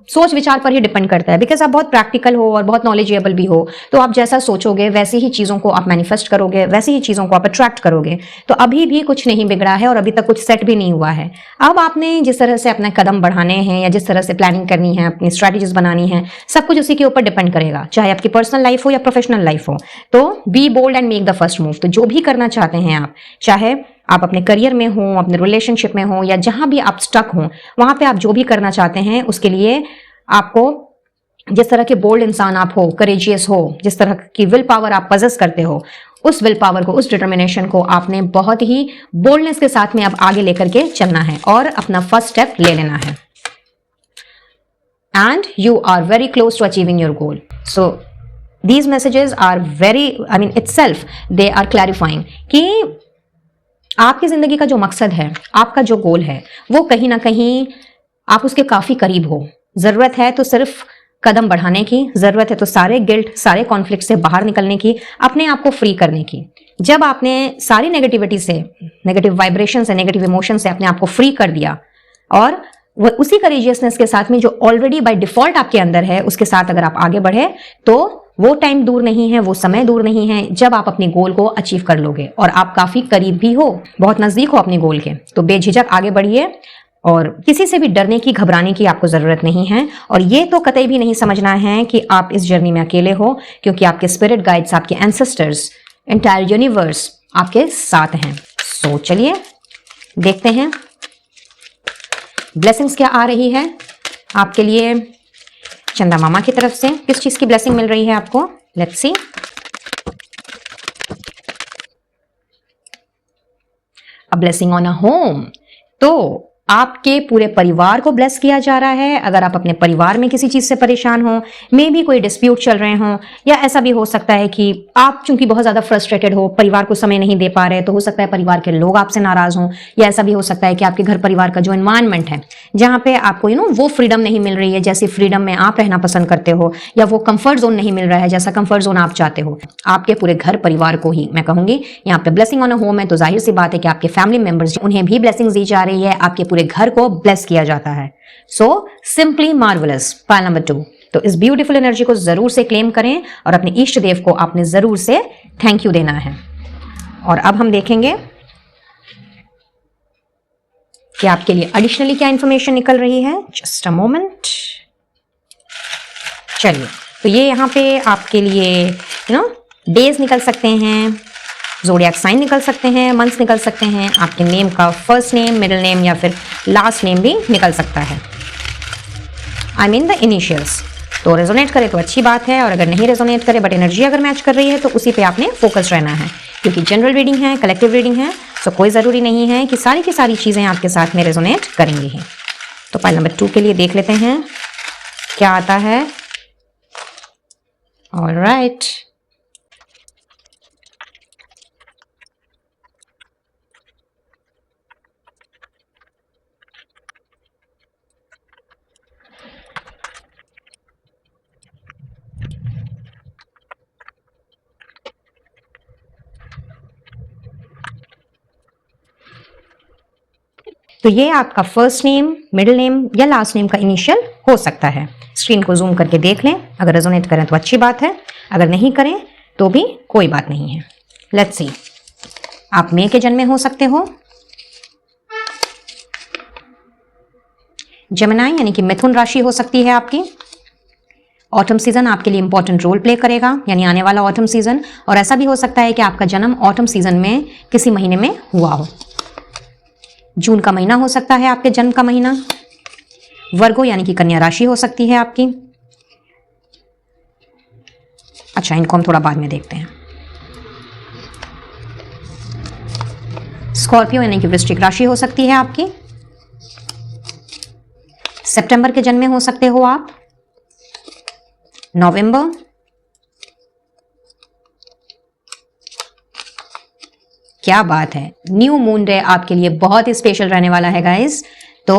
सोच विचार पर ही डिपेंड करता है। बिकॉज आप बहुत प्रैक्टिकल हो और बहुत नॉलेजेबल भी हो, तो आप जैसा सोचोगे वैसी ही चीज़ों को आप मैनिफेस्ट करोगे, वैसी ही चीज़ों को आप अट्रैक्ट करोगे। तो अभी भी कुछ नहीं बिगड़ा है और अभी तक कुछ सेट भी नहीं हुआ है। अब आपने जिस तरह से अपने कदम बढ़ाने हैं या जिस तरह से प्लानिंग करनी है, अपनी स्ट्रैटेजीज बनानी है, सब कुछ उसी के ऊपर डिपेंड करेगा, चाहे आपकी पर्सनल लाइफ हो या प्रोफेशनल लाइफ हो। तो be bold and make the first move. तो जो भी करना चाहते हैं आप, चाहे आप अपने करियर में हो, अपने रिलेशनशिप में हो, या जहां भी आप स्टक हो, वहां पे आप जो भी करना चाहते हैं उसके लिए आपको जिस तरह के बोल्ड इंसान आप हो, करेजियस हो, जिस तरह की विल पावर आप पजेस करते हो, उस विल पावर को, उस डिटर्मिनेशन को आपने बहुत ही बोल्डनेस के साथ में अब आगे लेकर के चलना है और अपना फर्स्ट स्टेप ले लेना है। And you are very close to achieving your goal. So these messages are very, I mean itself they are clarifying कि आपकी जिंदगी का जो मकसद है, आपका जो गोल है, वो कहीं ना कहीं आप उसके काफी करीब हो। जरूरत है तो सिर्फ कदम बढ़ाने की, जरूरत है तो सारे गिल्ट, सारे कॉन्फ्लिक्ट से बाहर निकलने की, अपने आप को फ्री करने की। जब आपने सारी नेगेटिविटी से, नेगेटिव वाइब्रेशन से, नेगेटिव इमोशन से अपने आप को फ्री कर दिया और वो उसी करेजियसनेस के साथ में जो ऑलरेडी बाय डिफॉल्ट आपके अंदर है, उसके साथ अगर आप आगे बढ़े, तो वो टाइम दूर नहीं है, वो समय दूर नहीं है जब आप अपने गोल को अचीव कर लोगे। और आप काफी करीब भी हो, बहुत नजदीक हो अपने गोल के। तो बेझिझक आगे बढ़िए और किसी से भी डरने की, घबराने की आपको जरूरत नहीं है। और ये तो कतई भी नहीं समझना है कि आप इस जर्नी में अकेले हो, क्योंकि आपके स्पिरिट गाइड्स, आपके एंसेस्टर्स, एंटायर यूनिवर्स आपके साथ हैं। सो चलिए देखते हैं ब्लेसिंग्स क्या आ रही है आपके लिए चंदा मामा की तरफ से। किस चीज की ब्लेसिंग मिल रही है आपको, let's see. A blessing on a home. तो आपके पूरे परिवार को ब्लेस किया जा रहा है। अगर आप अपने परिवार में किसी चीज से परेशान हो, मे बी कोई डिस्प्यूट चल रहे हो, या ऐसा भी हो सकता है कि आप चूंकि बहुत ज्यादा फ्रस्ट्रेटेड हो, परिवार को समय नहीं दे पा रहे, तो हो सकता है परिवार के लोग आपसे नाराज हों, या ऐसा भी हो सकता है कि आपके घर परिवार का जो एनवायरनमेंट है, जहां पे आपको वो फ्रीडम नहीं मिल रही है जैसी फ्रीडम में आप रहना पसंद करते हो, या वो कंफर्ट जोन नहीं मिल रहा है जैसा कंफर्ट जोन आप चाहते हो। आपके पूरे घर परिवार को ही मैं कहूंगी यहाँ पे ब्लेसिंग ऑन अ होम है, तो जाहिर सी बात है कि आपके फैमिली मेंबर्स, उन्हें भी ब्लेसिंग दी जा रही है, आपके पूरे घर को ब्लेस किया जाता है। So simply marvellous. Pile number 2। तो इस ब्यूटीफुल एनर्जी को जरूर से क्लेम करें और अपने इष्ट देव को आपने जरूर से थैंक यू देना है। और अब हम देखेंगे कि आपके लिए एडिशनली क्या इंफॉर्मेशन निकल रही है। Just a moment. चलिए, तो ये यहाँ पे आपके लिए डेज निकल सकते हैं, ज़ोडिएक साइन निकल सकते हैं, मंथ्स निकल सकते हैं, आपके नेम का फर्स्ट नेम, मिडिल नेम या फिर लास्ट नेम भी निकल सकता है। I mean the initials. तो रेजोनेट करे तो अच्छी बात है, और अगर नहीं रेजोनेट करे बट एनर्जी अगर मैच कर रही है तो उसी पे आपने फोकस रहना है, क्योंकि जनरल रीडिंग है, कलेक्टिव रीडिंग है। सो कोई ज़रूरी नहीं है कि सारी की सारी चीज़ें आपके साथ में रेजोनेट करेंगी ही। तो पाइल नंबर 2 के लिए देख लेते हैं क्या आता है। ऑलराइट। तो ये आपका फर्स्ट नेम, मिडिल नेम या लास्ट नेम का इनिशियल हो सकता है। स्क्रीन को जूम करके देख लें, अगर रेजोनेट करें तो अच्छी बात है, अगर नहीं करें तो भी कोई बात नहीं है। लेट्स सी, आप मई के जन्मे हो सकते हो। जेमिनी यानी कि मिथुन राशि हो सकती है आपकी। ऑटम सीजन आपके लिए इंपॉर्टेंट रोल प्ले करेगा, यानी आने वाला ऑटम सीजन। और ऐसा भी हो सकता है कि आपका जन्म ऑटम सीजन में किसी महीने में हुआ हो। जून का महीना हो सकता है आपके जन्म का महीना। वर्गो यानी कि कन्या राशि हो सकती है आपकी। अच्छा, इनको हम थोड़ा बाद में देखते हैं। स्कॉर्पियो यानी कि वृश्चिक राशि हो सकती है आपकी। सितंबर के जन्मे हो सकते हो आप। नवंबर, क्या बात है, न्यू मून डे आपके लिए बहुत ही स्पेशल रहने वाला है गाइस। तो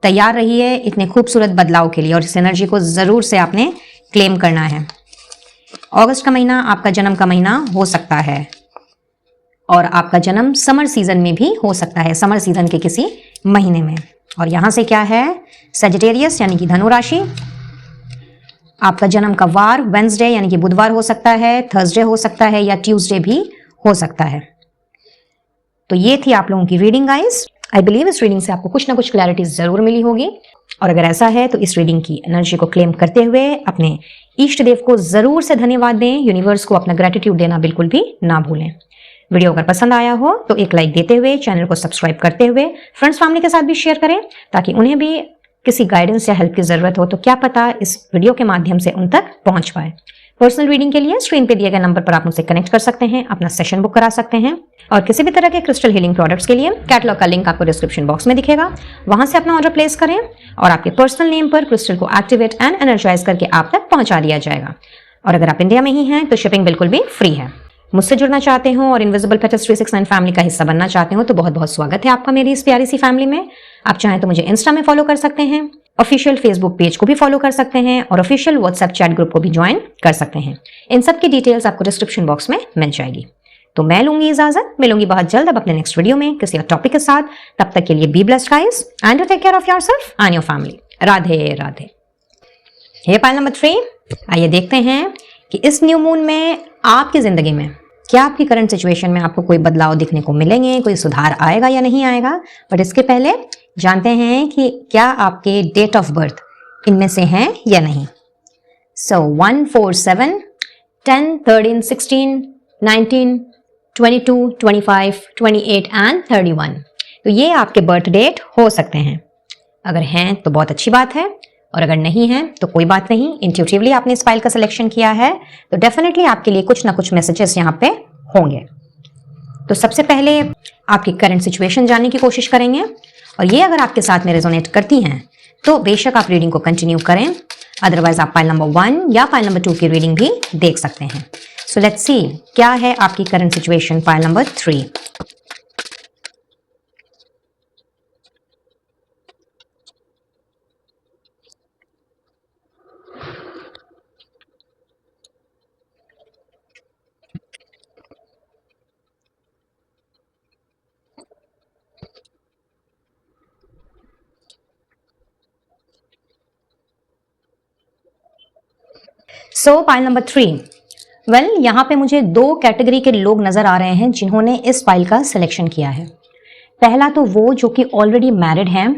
तैयार रहिए इतने खूबसूरत बदलाव के लिए, और इस एनर्जी को जरूर से आपने क्लेम करना है। अगस्त का महीना आपका जन्म का महीना हो सकता है, और आपका जन्म समर सीजन में भी हो सकता है, समर सीजन के किसी महीने में। और यहां से क्या है, सजिटेरियस यानी कि धनु राशि। आपका जन्म का वार वेंसडे यानी कि बुधवार हो सकता है, थर्सडे हो सकता है, या ट्यूसडे भी हो सकता है। तो ये थी आप लोगों की रीडिंग गाइस। आई बिलीव इस रीडिंग से आपको कुछ ना कुछ क्लैरिटी जरूर मिली होगी, और अगर ऐसा है तो इस रीडिंग की एनर्जी को क्लेम करते हुए अपने इष्ट देव को जरूर से धन्यवाद दें। यूनिवर्स को अपना ग्रेटिट्यूड देना बिल्कुल भी ना भूलें। वीडियो अगर पसंद आया हो तो एक लाइक देते हुए, चैनल को सब्सक्राइब करते हुए फ्रेंड्स फैमिली के साथ भी शेयर करें, ताकि उन्हें भी किसी गाइडेंस या हेल्प की जरूरत हो तो क्या पता इस वीडियो के माध्यम से उन तक पहुंच पाए। पर्सनल रीडिंग के लिए स्क्रीन पे दिए गए नंबर पर आप मुझसे कनेक्ट कर सकते हैं, अपना सेशन बुक करा सकते हैं। और किसी भी तरह के क्रिस्टल हीलिंग प्रोडक्ट्स के लिए कैटलॉग का लिंक आपको डिस्क्रिप्शन बॉक्स में दिखेगा, वहां से अपना ऑर्डर प्लेस करें और आपके पर्सनल नेम पर क्रिस्टल को एक्टिवेट एंड एनर्जाइज करके आप तक पहुंचा दिया जाएगा। और अगर आप इंडिया में ही हैं तो शिपिंग बिल्कुल भी फ्री है। मुझसे जुड़ना चाहते हो और इनविजिबल पेटल्स 369 फैमिली का हिस्सा बनना चाहते हो तो बहुत बहुत स्वागत है आपका मेरी इस प्यारी सी फैमिली में। आप चाहें तो मुझे इंस्टा में फॉलो कर सकते हैं, ऑफिशियल फेसबुक पेज को भी फॉलो कर सकते हैं, और ऑफिशियल व्हाट्सएप चैट ग्रुप को भी ज्वाइन कर सकते हैं। इन सब की डिटेल्स आपको डिस्क्रिप्शन बॉक्स में मिल जाएगी। तो मैं लूंगी इजाजत, मिलूंगी बहुत जल्द अब अपने नेक्स्ट वीडियो में किसी और टॉपिक के साथ। तब तक के लिए be blessed guys and take care of yourself and your family. Radhe Radhe. ये पाइल नंबर 3, आइए देखते हैं कि इस न्यू मून में आपकी जिंदगी में क्या आपकी करंट सिचुएशन में आपको कोई बदलाव दिखने को मिलेंगे, कोई सुधार आएगा या नहीं आएगा। बट इसके पहले जानते हैं कि क्या आपके डेट ऑफ बर्थ इनमें से हैं या नहीं। सो 1, 4, 7, 10, 13, 16, 19, 22, 25, 28 एंड 31। तो ये आपके बर्थ डेट हो सकते हैं। अगर हैं तो बहुत अच्छी बात है, और अगर नहीं है तो कोई बात नहीं। इंट्यूटिवली आपने इस फाइल का सिलेक्शन किया है तो डेफिनेटली आपके लिए कुछ ना कुछ मैसेजेस यहाँ पे होंगे। तो सबसे पहले आपकी करंट सिचुएशन जानने की कोशिश करेंगे, और ये अगर आपके साथ में रेजोनेट करती हैं तो बेशक आप रीडिंग को कंटिन्यू करें, अदरवाइज आप फाइल नंबर 1 या फाइल नंबर 2 की रीडिंग भी देख सकते हैं। सो लेट्स सी क्या है आपकी करंट सिचुएशन फाइल नंबर 3। सो फाइल नंबर 3, वेल यहाँ पे मुझे 2 कैटेगरी के लोग नजर आ रहे हैं जिन्होंने इस फाइल का सिलेक्शन किया है। पहला तो वो जो कि ऑलरेडी मैरिड हैं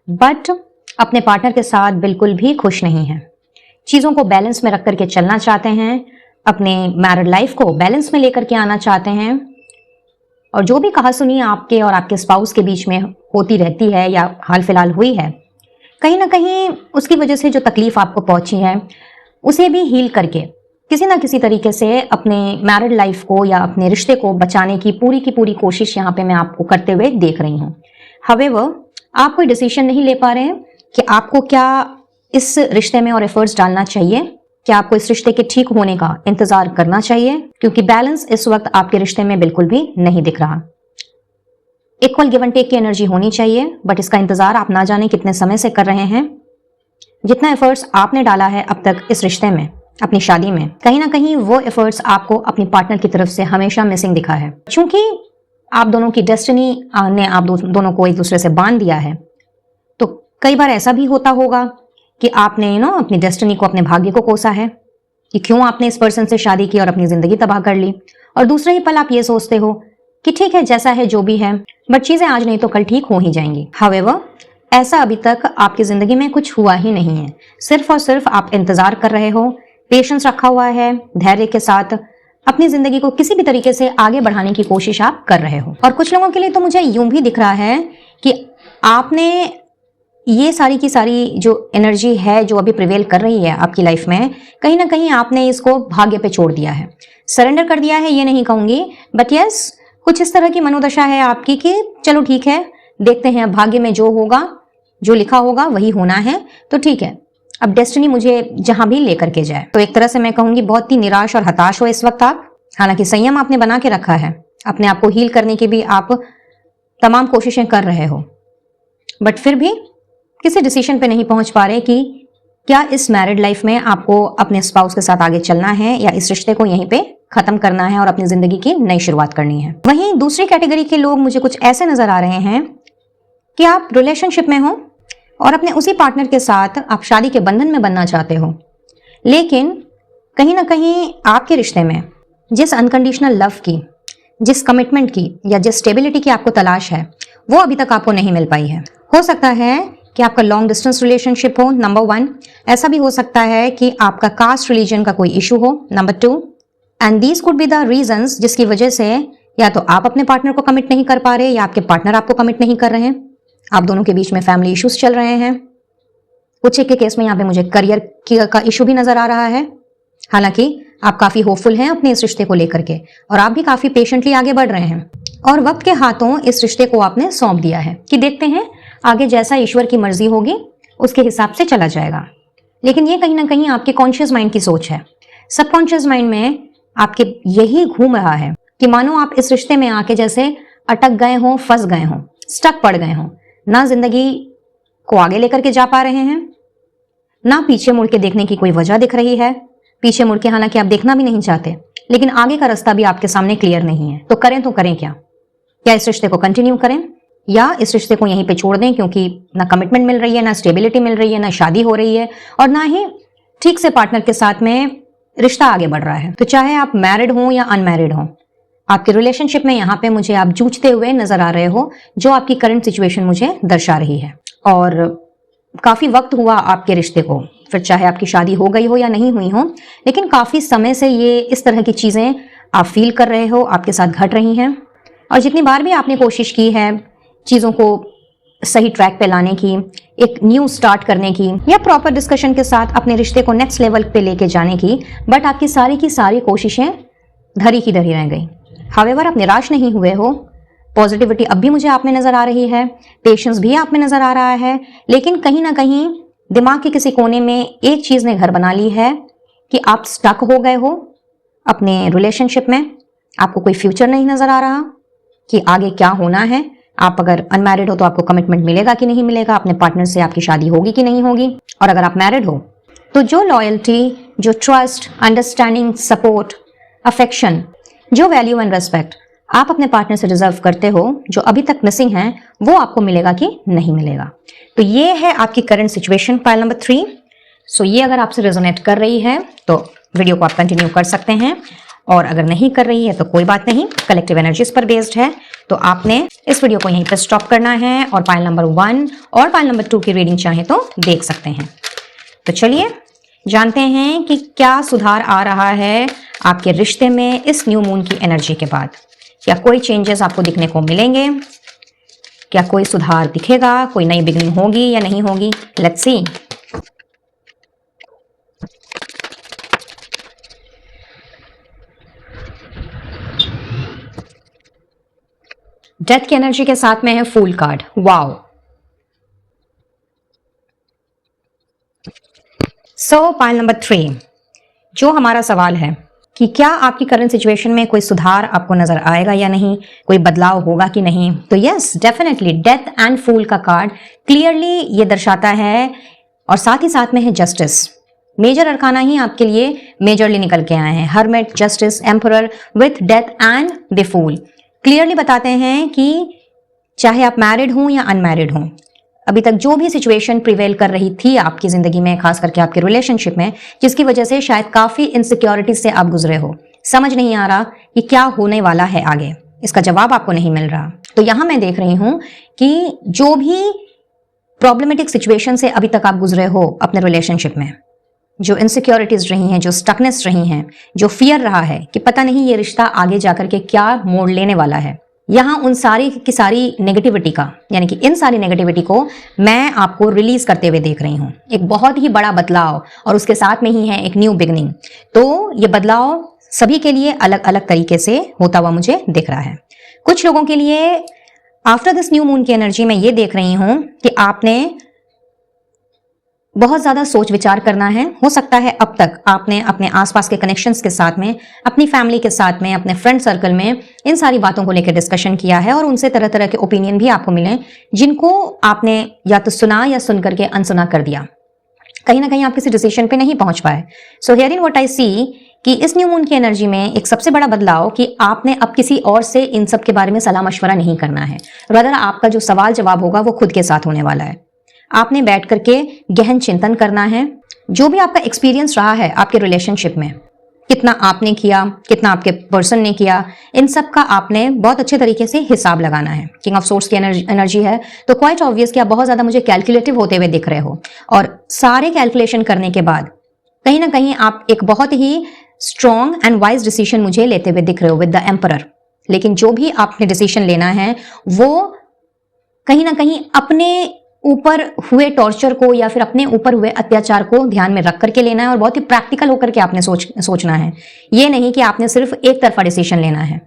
बट अपने पार्टनर के साथ बिल्कुल भी खुश नहीं हैं, चीज़ों को बैलेंस में रख करके चलना चाहते हैं, अपने मैरिड लाइफ को बैलेंस में लेकर के आना चाहते हैं, और जो भी कहा सुनी आपके और आपके स्पाउस के बीच में होती रहती है या हाल फिलहाल हुई है, कहीं ना कहीं उसकी वजह से जो तकलीफ आपको पहुंची है उसे भी हील करके किसी ना किसी तरीके से अपने मैरिड लाइफ को या अपने रिश्ते को बचाने की पूरी कोशिश यहाँ पे मैं आपको करते हुए देख रही हूँ। हावेवर आप कोई डिसीजन नहीं ले पा रहे हैं कि आपको क्या इस रिश्ते में और एफर्ट्स डालना चाहिए, क्या आपको इस रिश्ते के ठीक होने का इंतजार करना चाहिए, क्योंकि बैलेंस इस वक्त आपके रिश्ते में बिल्कुल भी नहीं दिख रहा। इक्वल गिव एंड टेक की एनर्जी होनी चाहिए, बट इसका इंतजार आप ना जाने कितने समय से कर रहे हैं। जितना एफर्ट्स आपने डाला है अब तक इस रिश्ते में, अपनी शादी में, कहीं ना कहीं वो एफर्ट्स आपको अपनी पार्टनर की तरफ से हमेशा मिसिंग दिखा है। क्योंकि आप दोनों की डेस्टिनी ने आप दोनों को एक दूसरे से बांध दिया है। तो कई बार ऐसा भी होता होगा कि आपने अपनी डेस्टिनी को, अपने भाग्य को कोसा है कि क्यों आपने इस पर्सन से शादी की और अपनी जिंदगी तबाह कर ली, और दूसरे ही पल आप ये सोचते हो कि ठीक है, जैसा है जो भी है, बट चीजें आज नहीं तो कल ठीक हो ही जाएंगी। हावेवर, ऐसा अभी तक आपकी जिंदगी में कुछ हुआ ही नहीं है। सिर्फ और सिर्फ आप इंतजार कर रहे हो, पेशेंस रखा हुआ है, धैर्य के साथ अपनी जिंदगी को किसी भी तरीके से आगे बढ़ाने की कोशिश आप कर रहे हो। और कुछ लोगों के लिए तो मुझे यूं भी दिख रहा है कि आपने ये सारी की सारी जो एनर्जी है जो अभी प्रिवेल कर रही है आपकी लाइफ में, कहीं ना कहीं आपने इसको भाग्य पे छोड़ दिया है, सरेंडर कर दिया है, ये नहीं कहूंगी, बट यस, कुछ इस तरह की मनोदशा है आपकी कि चलो ठीक है, देखते हैं भाग्य में जो होगा, जो लिखा होगा वही होना है, तो ठीक है, अब डेस्टिनी मुझे जहां भी लेकर के जाए। तो एक तरह से मैं कहूंगी बहुत ही निराश और हताश हो इस वक्त आप। हालांकि संयम आपने बना के रखा है, अपने आप को हील करने की भी आप तमाम कोशिशें कर रहे हो, बट फिर भी किसी डिसीजन पे नहीं पहुंच पा रहे कि क्या इस मैरिड लाइफ में आपको अपने स्पाउस के साथ आगे चलना है या इस रिश्ते को यहीं पे खत्म करना है और अपनी जिंदगी की नई शुरुआत करनी है। वहीं दूसरी कैटेगरी के लोग मुझे कुछ ऐसे नजर आ रहे हैं कि आप रिलेशनशिप में हो और अपने उसी पार्टनर के साथ आप शादी के बंधन में बनना चाहते हो, लेकिन कहीं ना कहीं आपके रिश्ते में जिस अनकंडीशनल लव की, जिस कमिटमेंट की या जिस स्टेबिलिटी की आपको तलाश है, वो अभी तक आपको नहीं मिल पाई है। हो सकता है कि आपका लॉन्ग डिस्टेंस रिलेशनशिप हो, नंबर 1। ऐसा भी हो सकता है कि आपका कास्ट रिलीजन का कोई इशू हो, number 2। And these could be the reasons जिसकी वजह से या तो आप अपने पार्टनर को कमिट नहीं कर पा रहे या आपके पार्टनर आपको कमिट नहीं कर रहे हैं। आप दोनों के बीच में फैमिली इश्यूज चल रहे हैं। कुछ एक के केस में यहाँ पे मुझे करियर का इशू भी नजर आ रहा है। हालांकि आप काफी होपफुल हैं अपने इस रिश्ते को लेकर के और आप भी काफी पेशेंटली आगे बढ़ रहे हैं और वक्त के हाथों इस रिश्ते को आपने सौंप दिया है कि देखते हैं आगे जैसा ईश्वर की मर्जी होगी उसके हिसाब से चला जाएगा। लेकिन ये कहीं ना कहीं आपके कॉन्शियस माइंड की सोच है। सबकॉन्शियस माइंड में आपके यही घूम रहा है कि मानो आप इस रिश्ते में आके जैसे अटक गए हों, फंस गए हों, स्टक पड़ गए हों, ना जिंदगी को आगे लेकर के जा पा रहे हैं, ना पीछे मुड़ के देखने की कोई वजह दिख रही है। पीछे मुड़ के हालांकि आप देखना भी नहीं चाहते, लेकिन आगे का रास्ता भी आपके सामने क्लियर नहीं है। तो करें क्या? क्या इस रिश्ते को कंटिन्यू करें या इस रिश्ते को यहीं पे छोड़ दें, क्योंकि ना कमिटमेंट मिल रही है, ना स्टेबिलिटी मिल रही है, ना शादी हो रही है और ना ही ठीक से पार्टनर के साथ में रिश्ता आगे बढ़ रहा है। तो चाहे आप मैरिड हो या अनमैरिड हो, आपके रिलेशनशिप में यहाँ पे मुझे आप जूझते हुए नजर आ रहे हो, जो आपकी करंट सिचुएशन मुझे दर्शा रही है। और काफी वक्त हुआ आपके रिश्ते को, फिर चाहे आपकी शादी हो गई हो या नहीं हुई हो, लेकिन काफी समय से ये इस तरह की चीजें आप फील कर रहे हो, आपके साथ घट रही हैं। और जितनी बार भी आपने कोशिश की है चीजों को सही ट्रैक पे लाने की, एक न्यू स्टार्ट करने की या प्रॉपर डिस्कशन के साथ अपने रिश्ते को नेक्स्ट लेवल पे लेके जाने की, बट आपकी सारी की सारी कोशिशें धरी की धरी रह गई। हावेवर आप निराश नहीं हुए हो, पॉजिटिविटी अब भी मुझे आप में नजर आ रही है, पेशेंस भी आप में नजर आ रहा है, लेकिन कहीं ना कहीं दिमाग के किसी कोने में एक चीज ने घर बना ली है कि आप स्टक हो गए हो अपने रिलेशनशिप में। आपको कोई फ्यूचर नहीं नजर आ रहा कि आगे क्या होना है। आप अगर अनमैरिड हो तो आपको कमिटमेंट मिलेगा कि नहीं मिलेगा, अपने पार्टनर से आपकी शादी होगी कि नहीं होगी, और अगर आप मैरिड हो तो जो लॉयल्टी, जो ट्रस्ट, अंडरस्टैंडिंग, सपोर्ट, अफेक्शन, जो वैल्यू एंड रेस्पेक्ट आप अपने पार्टनर से डिजर्व करते हो, जो अभी तक मिसिंग है, वो आपको मिलेगा कि नहीं मिलेगा। तो ये है आपकी करंट सिचुएशन, पाइल नंबर 3। सो ये अगर आपसे रेजोनेट कर रही है तो वीडियो को आप कंटिन्यू कर सकते हैं, और अगर नहीं कर रही है तो कोई बात नहीं, कलेक्टिव एनर्जीज पर बेस्ड है, तो आपने इस वीडियो को यहीं पर स्टॉप करना है और पाइल नंबर 1 और पाइल नंबर 2 की रीडिंग चाहे तो देख सकते हैं। तो चलिए जानते हैं कि क्या सुधार आ रहा है आपके रिश्ते में इस न्यू मून की एनर्जी के बाद। क्या कोई चेंजेस आपको दिखने को मिलेंगे? क्या कोई सुधार दिखेगा? कोई नई बिगनिंग होगी या नहीं होगी? Let's see. डेथ की एनर्जी के साथ में है fool card. Wow. So pile number 3, जो हमारा सवाल है कि क्या आपकी करंट सिचुएशन में कोई सुधार आपको नजर आएगा या नहीं, कोई बदलाव होगा कि नहीं, तो यस डेफिनेटली डेथ एंड फूल का कार्ड क्लियरली ये दर्शाता है, और साथ ही साथ में है जस्टिस। मेजर अरकाना ही आपके लिए मेजरली निकल के आए हैं, hermit, justice, emperor with death and the fool. Clearly बताते हैं कि चाहे आप मैरिड हों या अनमैरिड हों, अभी तक जो भी सिचुएशन प्रिवेल कर रही थी आपकी जिंदगी में, खास करके आपके रिलेशनशिप में, जिसकी वजह से शायद काफी इनसिक्योरिटी से आप गुजरे हो, समझ नहीं आ रहा कि क्या होने वाला है आगे, इसका जवाब आपको नहीं मिल रहा, तो यहां मैं देख रही हूं कि जो भी प्रॉब्लमेटिक सिचुएशन से अभी तक आप गुजरे हो अपने रिलेशनशिप में, जो इनसिक्योरिटीज रही हैं, जो स्टकनेस रही हैं, जो फियर रहा है कि पता नहीं ये रिश्ता आगे जाकर के क्या मोड़ लेने वाला है, यहां उन सारी की सारी नेगेटिविटी का, यानी कि इन सारी नेगेटिविटी को मैं आपको रिलीज करते हुए देख रही हूं। एक बहुत ही बड़ा बदलाव, और उसके साथ में ही है एक न्यू बिगनिंग। तो ये बदलाव सभी के लिए अलग अलग तरीके से होता हुआ मुझे दिख रहा है। कुछ लोगों के लिए आफ्टर दिस न्यू मून की एनर्जी में ये देख रही हूं कि आपने बहुत ज्यादा सोच विचार करना है। हो सकता है अब तक आपने अपने आसपास के कनेक्शंस के साथ में, अपनी फैमिली के साथ में, अपने फ्रेंड सर्कल में इन सारी बातों को लेकर डिस्कशन किया है, और उनसे तरह तरह के ओपिनियन भी आपको मिले, जिनको आपने या तो सुना या सुन करके अनसुना कर दिया। कहीं ना कहीं आप किसी डिसीजन पे नहीं पहुंच पाए। So here in what I सी कि इस न्यू मून की एनर्जी में एक सबसे बड़ा बदलाव कि आपने अब किसी और से इन सब के बारे में सलाह मशवरा नहीं करना है। रादर आपका जो सवाल जवाब होगा वो खुद के साथ होने वाला है। आपने बैठ करके गहन चिंतन करना है। जो भी आपका एक्सपीरियंस रहा है आपके रिलेशनशिप में, कितना आपने किया, कितना आपके पर्सन ने किया, इन सब का आपने बहुत अच्छे तरीके से हिसाब लगाना है। किंग ऑफ सोर्स की एनर्जी है, तो क्वाइट ऑब्वियस कि आप बहुत ज्यादा मुझे कैलकुलेटिव होते हुए दिख रहे हो, और सारे कैलकुलेशन करने के बाद कहीं ना कहीं आप एक बहुत ही स्ट्रॉन्ग एंड वाइज डिसीजन मुझे लेते हुए दिख रहे हो विद द एम्परर। लेकिन जो भी आपने डिसीजन लेना है वो कहीं ना कहीं अपने ऊपर हुए टॉर्चर को या फिर अपने ऊपर हुए अत्याचार को ध्यान में रख करके लेना है, और बहुत ही प्रैक्टिकल होकर के आपने सोचना है। ये नहीं कि आपने सिर्फ एक तरफा डिसीजन लेना है,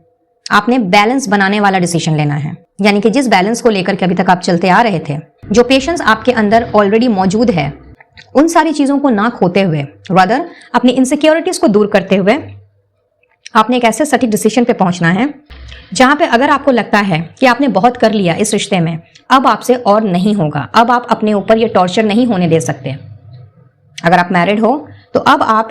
आपने बैलेंस बनाने वाला डिसीजन लेना है। यानी कि जिस बैलेंस को लेकर के अभी तक आप चलते आ रहे थे, जो पेशेंस आपके अंदर ऑलरेडी मौजूद है, उन सारी चीजों को ना खोते हुए, रादर अपनी इनसिक्योरिटीज को दूर करते हुए, आपने एक ऐसे सटीक डिसीजन पे पहुंचना है जहां पे अगर आपको लगता है कि आपने बहुत कर लिया इस रिश्ते में, अब आपसे और नहीं होगा, अब आप अपने ऊपर ये टॉर्चर नहीं होने दे सकते। अगर आप मैरिड हो तो अब आप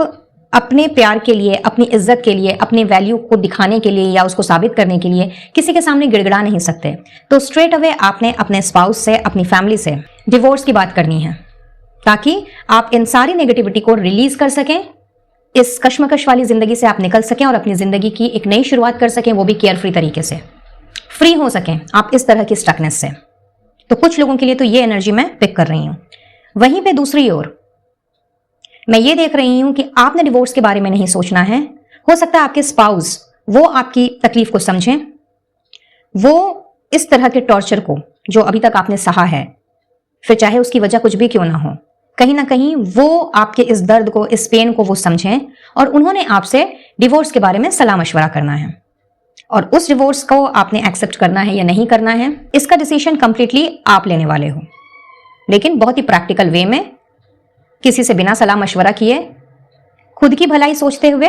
अपने प्यार के लिए, अपनी इज्जत के लिए, अपने वैल्यू को दिखाने के लिए या उसको साबित करने के लिए किसी के सामने गिड़गिड़ा नहीं सकते। तो स्ट्रेट अवे आपने अपने स्पाउस से, अपनी फैमिली से डिवोर्स की बात करनी है, ताकि आप इन सारी नेगेटिविटी को रिलीज कर सकें, इस कश्मकश वाली जिंदगी से आप निकल सकें और अपनी जिंदगी की एक नई शुरुआत कर सकें, वो भी केयर फ्री तरीके से, फ्री हो सकें आप इस तरह की स्टकनेस से। तो कुछ लोगों के लिए तो ये एनर्जी मैं पिक कर रही हूं। वहीं पे दूसरी ओर मैं ये देख रही हूं कि आपने डिवोर्स के बारे में नहीं सोचना है। हो सकता है आपके स्पाउस वो आपकी तकलीफ को समझें, वो इस तरह के टॉर्चर को जो अभी तक आपने सहा है, फिर चाहे उसकी वजह कुछ भी क्यों ना हो, कहीं ना कहीं वो आपके इस दर्द को, इस पेन को वो समझें, और उन्होंने आपसे डिवोर्स के बारे में सलाह मशवरा करना है। और उस डिवोर्स को आपने एक्सेप्ट करना है या नहीं करना है, इसका डिसीजन कंप्लीटली आप लेने वाले हो, लेकिन बहुत ही प्रैक्टिकल वे में, किसी से बिना सलाह मशवरा किए, खुद की भलाई सोचते हुए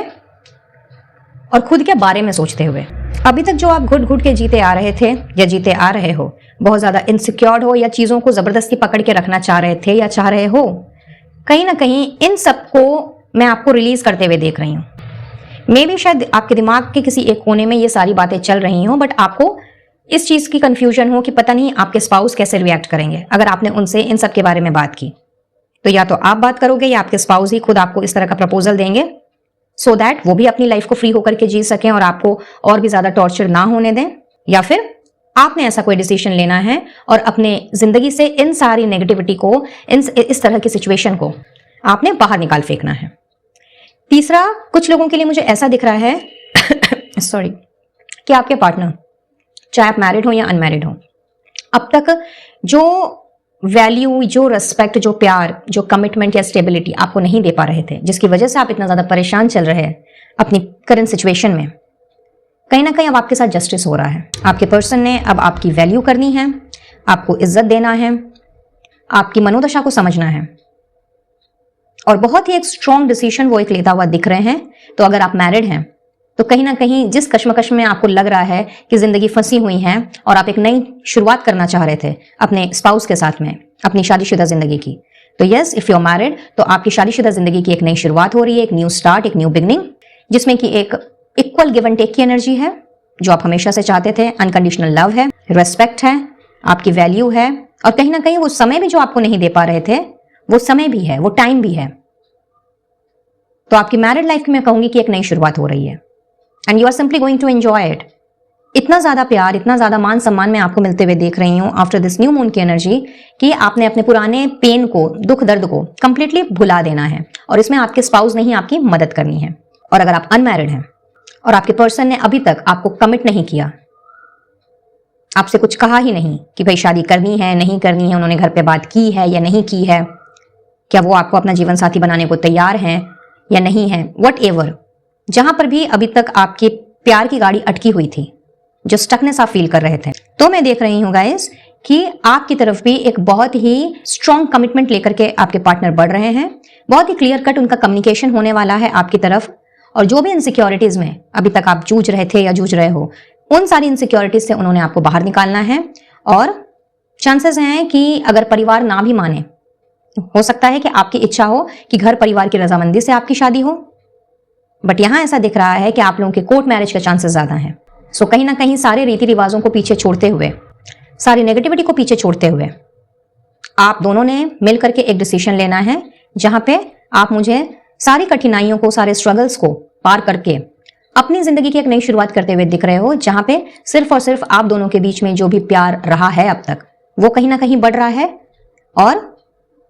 और खुद के बारे में सोचते हुए। अभी तक जो आप घुट घुट के जीते आ रहे थे या जीते आ रहे हो, बहुत ज्यादा इनसिक्योर हो या चीजों को जबरदस्ती पकड़ के रखना चाह रहे थे या चाह रहे हो, कहीं ना कहीं इन सबको मैं आपको रिलीज करते हुए देख रही हूं। मे बी शायद आपके दिमाग के किसी एक कोने में ये सारी बातें चल रही हो, बट आपको इस चीज की कंफ्यूजन हो कि पता नहीं आपके स्पाउस कैसे रिएक्ट करेंगे अगर आपने उनसे इन सब के बारे में बात की। तो या तो आप बात करोगे या आपके स्पाउस ही खुद आपको इस तरह का प्रपोजल देंगे, सो दैट वो भी अपनी लाइफ को फ्री होकर के जी सकें और आपको और भी ज्यादा टॉर्चर ना होने दें। या फिर आपने ऐसा कोई डिसीजन लेना है और अपने जिंदगी से इन सारी नेगेटिविटी को, इस तरह की सिचुएशन को आपने बाहर निकाल फेंकना है। तीसरा, कुछ लोगों के लिए मुझे ऐसा दिख रहा है सॉरी, कि आपके पार्टनर, चाहे आप मैरिड हो या अनमैरिड हो, अब तक जो वैल्यू, जो रेस्पेक्ट, जो प्यार, जो कमिटमेंट या स्टेबिलिटी आपको नहीं दे पा रहे थे, जिसकी वजह से आप इतना ज्यादा परेशान चल रहे हैं अपनी करंट सिचुएशन में, कहीं ना कहीं अब आपके साथ जस्टिस हो रहा है। आपके पर्सन ने अब आपकी वैल्यू करनी है, आपको इज्जत देना है, आपकी मनोदशा को समझना है, और बहुत ही एक स्ट्रॉन्ग डिसीजन वो एक लेता हुआ दिख रहे हैं। तो अगर आप मैरिड हैं तो कहीं ना कहीं जिस कश्मकश में आपको लग रहा है कि जिंदगी फंसी हुई है और आप एक नई शुरुआत करना चाह रहे थे अपने स्पाउस के साथ में, अपनी शादीशुदा जिंदगी की, तो yes, if you are married तो आपकी शादीशुदा जिंदगी की एक नई शुरुआत हो रही है, एक न्यू स्टार्ट, एक न्यू बिगनिंग, जिसमें कि एक इक्वल गिव एंड टेक की एनर्जी है। जो आप हमेशा से चाहते थे। अनकंडीशनल लव है, रिस्पेक्ट है, आपकी वैल्यू है, और कहीं ना कहीं वो समय भी जो आपको नहीं दे पा रहे थे, वो समय भी है, वो टाइम भी है। तो आपकी मैरिड लाइफ में मैं कहूंगी कि एक नई शुरुआत हो रही है and you are simply going to enjoy it. इतना ज्यादा प्यार, इतना ज्यादा मान सम्मान मैं आपको मिलते हुए देख रही हूं आफ्टर दिस न्यू मून की एनर्जी कि आपने अपने पुराने पेन को, दुख दर्द को कंप्लीटली भुला देना है और इसमें आपके स्पाउस ने ही आपकी मदद करनी है। और अगर आप अनमैरिड हैं और आपके पर्सन ने अभी तक आपको कमिट नहीं किया, आपसे कुछ कहा ही नहीं कि भाई शादी करनी है नहीं करनी है, उन्होंने घर पे बात की है या नहीं की है, क्या वो आपको अपना जीवन साथी बनाने को तैयार हैं या नहीं है, वट एवर, जहां पर भी अभी तक आपके प्यार की गाड़ी अटकी हुई थी, जो स्टकनेस आप फील कर रहे थे, तो मैं देख रही हूं गाइस कि आपकी तरफ भी एक बहुत ही स्ट्रॉन्ग कमिटमेंट लेकर के आपके पार्टनर बढ़ रहे हैं। बहुत ही क्लियर कट उनका कम्युनिकेशन होने वाला है आपकी तरफ, और जो भी इनसिक्योरिटीज में अभी तक आप जूझ रहे थे या जूझ रहे हो, उन सारी इनसिक्योरिटीज से उन्होंने आपको बाहर निकालना है। और चांसेस हैं कि अगर परिवार ना भी माने, हो सकता है कि आपकी इच्छा हो कि घर परिवार की रजामंदी से आपकी शादी हो, बट यहां ऐसा दिख रहा है कि आप लोगों के कोर्ट मैरिज के चांसेस ज्यादा हैं। सो कहीं ना कहीं सारे रीति रिवाजों को पीछे छोड़ते हुए, सारी नेगेटिविटी को पीछे छोड़ते हुए, आप दोनों ने मिलकर के एक डिसीजन लेना है जहां पे आप मुझे सारी कठिनाइयों को, सारे स्ट्रगल्स को पार करके अपनी जिंदगी की एक नई शुरुआत करते हुए दिख रहे हो, जहां पे सिर्फ और सिर्फ आप दोनों के बीच में जो भी प्यार रहा है अब तक, वो कहीं ना कहीं बढ़ रहा है। और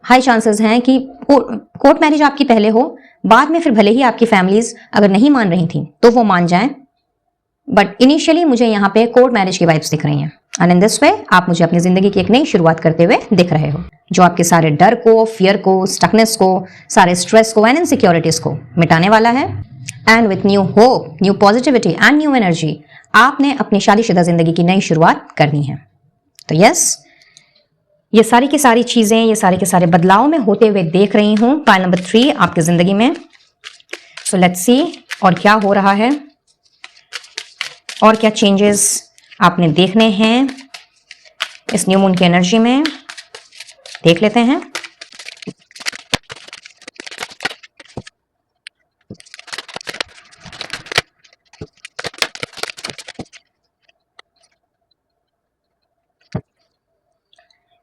हाई चांसेस हैं कि कोर्ट मैरिज आपकी पहले हो, बाद में फिर भले ही आपकी फैमिलीज अगर नहीं मान रही थी तो वो मान जाएं, बट इनिशियली मुझे यहाँ पे कोर्ट मैरिज की वाइब्स दिख रही हैं। एंड इन दिस वे आप मुझे अपनी जिंदगी की एक नई शुरुआत करते हुए दिख रहे हो, जो आपके सारे डर को, फियर को, स्टकनेस को, सारे स्ट्रेस को एंड इनसिक्योरिटीज को मिटाने वाला है। And with new hope, new positivity and new energy आपने अपनी शादीशुदा जिंदगी की नई शुरुआत करनी है। तो यस, ये सारी की सारी चीजें, ये सारे के सारे बदलाव में होते हुए देख रही हूं पाइल नंबर 3 आपकी जिंदगी में। सो लेट्स सी और क्या हो रहा है और क्या चेंजेस आपने देखने हैं इस न्यू मून की एनर्जी में, देख लेते हैं।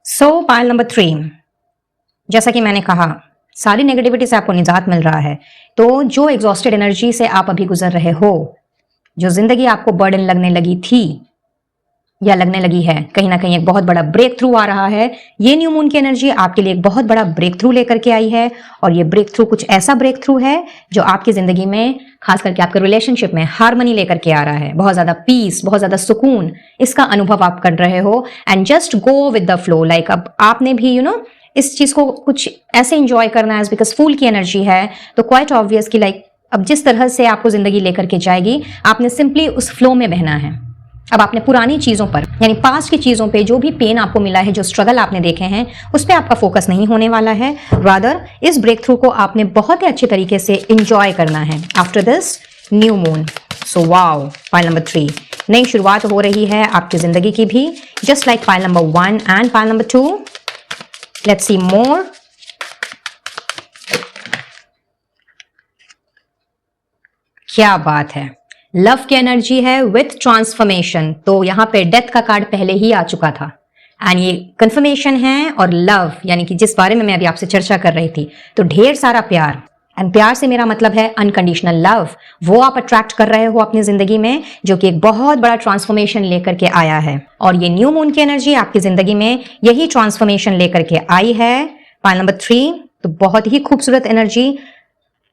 सो पाइल नंबर 3, जैसा कि मैंने कहा, सारी नेगेटिविटी से आपको निजात मिल रहा है। तो जो एग्जॉस्टेड एनर्जी से आप अभी गुजर रहे हो, जो जिंदगी आपको बर्डन लगने लगी थी या लगने लगी है, कहीं ना कहीं एक बहुत बड़ा ब्रेक थ्रू आ रहा है। ये न्यू मून की एनर्जी आपके लिए एक बहुत बड़ा ब्रेक थ्रू लेकर के आई है, और ये ब्रेक थ्रू कुछ ऐसा ब्रेक थ्रू है जो आपकी जिंदगी में, खास करके आपके रिलेशनशिप में, हार्मनी लेकर के आ रहा है। बहुत ज्यादा पीस, बहुत ज्यादा सुकून, इसका अनुभव आप कर रहे हो। And just go with the flow, like अब आपने भी इस चीज को कुछ ऐसे एंजॉय करना है, बिकॉज फूल की एनर्जी है, तो क्वाइट ऑब्वियस कि लाइक अब जिस तरह से आपको जिंदगी लेकर के जाएगी, आपने सिंपली उस फ्लो में बहना है। अब आपने पुरानी चीजों पर, यानी पास्ट की चीजों पे, जो भी पेन आपको मिला है, जो स्ट्रगल आपने देखे हैं, उस पर आपका फोकस नहीं होने वाला है। रादर इस ब्रेक थ्रू को आपने बहुत ही अच्छे तरीके से एंजॉय करना है after this new moon. So wow, pile number 3, नई शुरुआत हो रही है आपकी जिंदगी की भी, just like pile number 1 and pile number 2। Let's see more. क्या बात है, लव की एनर्जी है विथ ट्रांसफॉर्मेशन। तो यहां पे डेथ का कार्ड पहले ही आ चुका था, एंड ये कंफर्मेशन है। और लव, यानी कि जिस बारे में मैं अभी आपसे चर्चा कर रही थी, तो ढेर सारा प्यार, एंड प्यार से मेरा मतलब है अनकंडीशनल लव, वो आप अट्रैक्ट कर रहे हो अपनी जिंदगी में, जो कि एक बहुत बड़ा ट्रांसफॉर्मेशन लेकर के आया है। और ये न्यू मून की एनर्जी आपकी जिंदगी में यही ट्रांसफॉर्मेशन लेकर के आई है। पाइल नंबर 3, तो बहुत ही खूबसूरत एनर्जी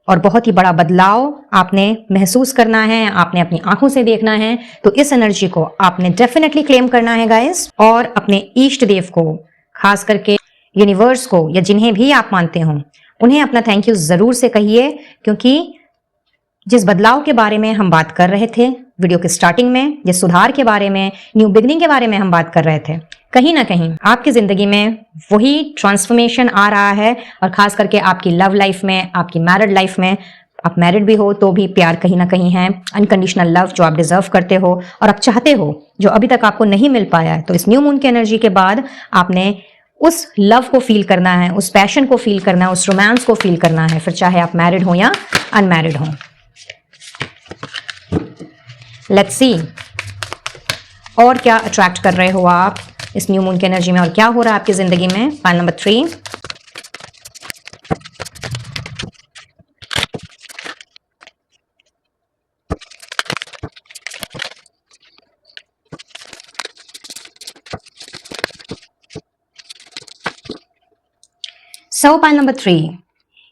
और बहुत ही बड़ा बदलाव आपने महसूस करना है, आपने अपनी आंखों से देखना है। तो इस एनर्जी को आपने डेफिनेटली क्लेम करना है गाइस, और अपने इष्ट देव को, खास करके यूनिवर्स को, या जिन्हें भी आप मानते हो, उन्हें अपना थैंक यू जरूर से कहिए, क्योंकि जिस बदलाव के बारे में हम बात कर रहे थे वीडियो के स्टार्टिंग में, जिस सुधार के बारे में, न्यू बिगनिंग के बारे में हम बात कर रहे थे, कहीं ना कहीं आपकी जिंदगी में वही ट्रांसफॉर्मेशन आ रहा है। और खास करके आपकी लव लाइफ में, आपकी मैरिड लाइफ में, आप मैरिड भी हो तो भी प्यार कहीं ना कहीं है, अनकंडीशनल लव जो आप डिजर्व करते हो और आप चाहते हो, जो अभी तक आपको नहीं मिल पाया है। तो इस न्यू मून की एनर्जी के बाद आपने उस लव को फील करना है, उस पैशन को फील करना है, उस रोमांस को फील करना है, फिर चाहे आप मैरिड हो या अनमैरिड हो। लेट्स सी और क्या अट्रैक्ट कर रहे हो आप इस न्यू मून की एनर्जी में, और क्या हो रहा है आपकी जिंदगी में। Pile number 3। सो पाइल नंबर 3,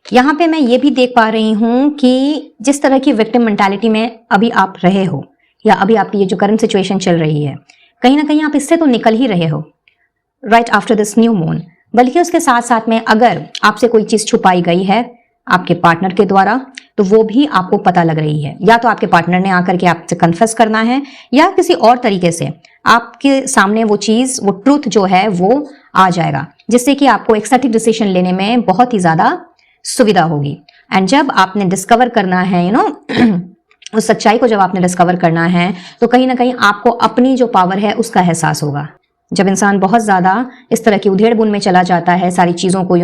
यहाँ पे मैं ये भी देख पा रही हूँ कि जिस तरह की विक्टिम मेंटालिटी में अभी आप रहे हो, या अभी आपकी ये जो करंट सिचुएशन चल रही है, कहीं ना कहीं आप इससे तो निकल ही रहे हो right after this new moon. बल्कि उसके साथ साथ में अगर आपसे कोई चीज छुपाई गई है आपके पार्टनर के द्वारा, तो वो भी आपको पता लग रही है। या तो आपके पार्टनर ने आकर के आपसे कन्फेस करना है, या किसी और तरीके से आपके सामने वो चीज, वो ट्रूथ जो है वो आ जाएगा, जिससे कि आपको एक सटीक डिसीजन लेने में बहुत ही ज्यादा सुविधा होगी। एंड जब आपने डिस्कवर करना है उस सच्चाई को जब आपने डिस्कवर करना है, तो कहीं ना कहीं आपको अपनी जो पावर है उसका एहसास होगा। जब इंसान बहुत ज्यादा इस तरह की उधेड़ बुन में चला जाता है, सारी चीजों को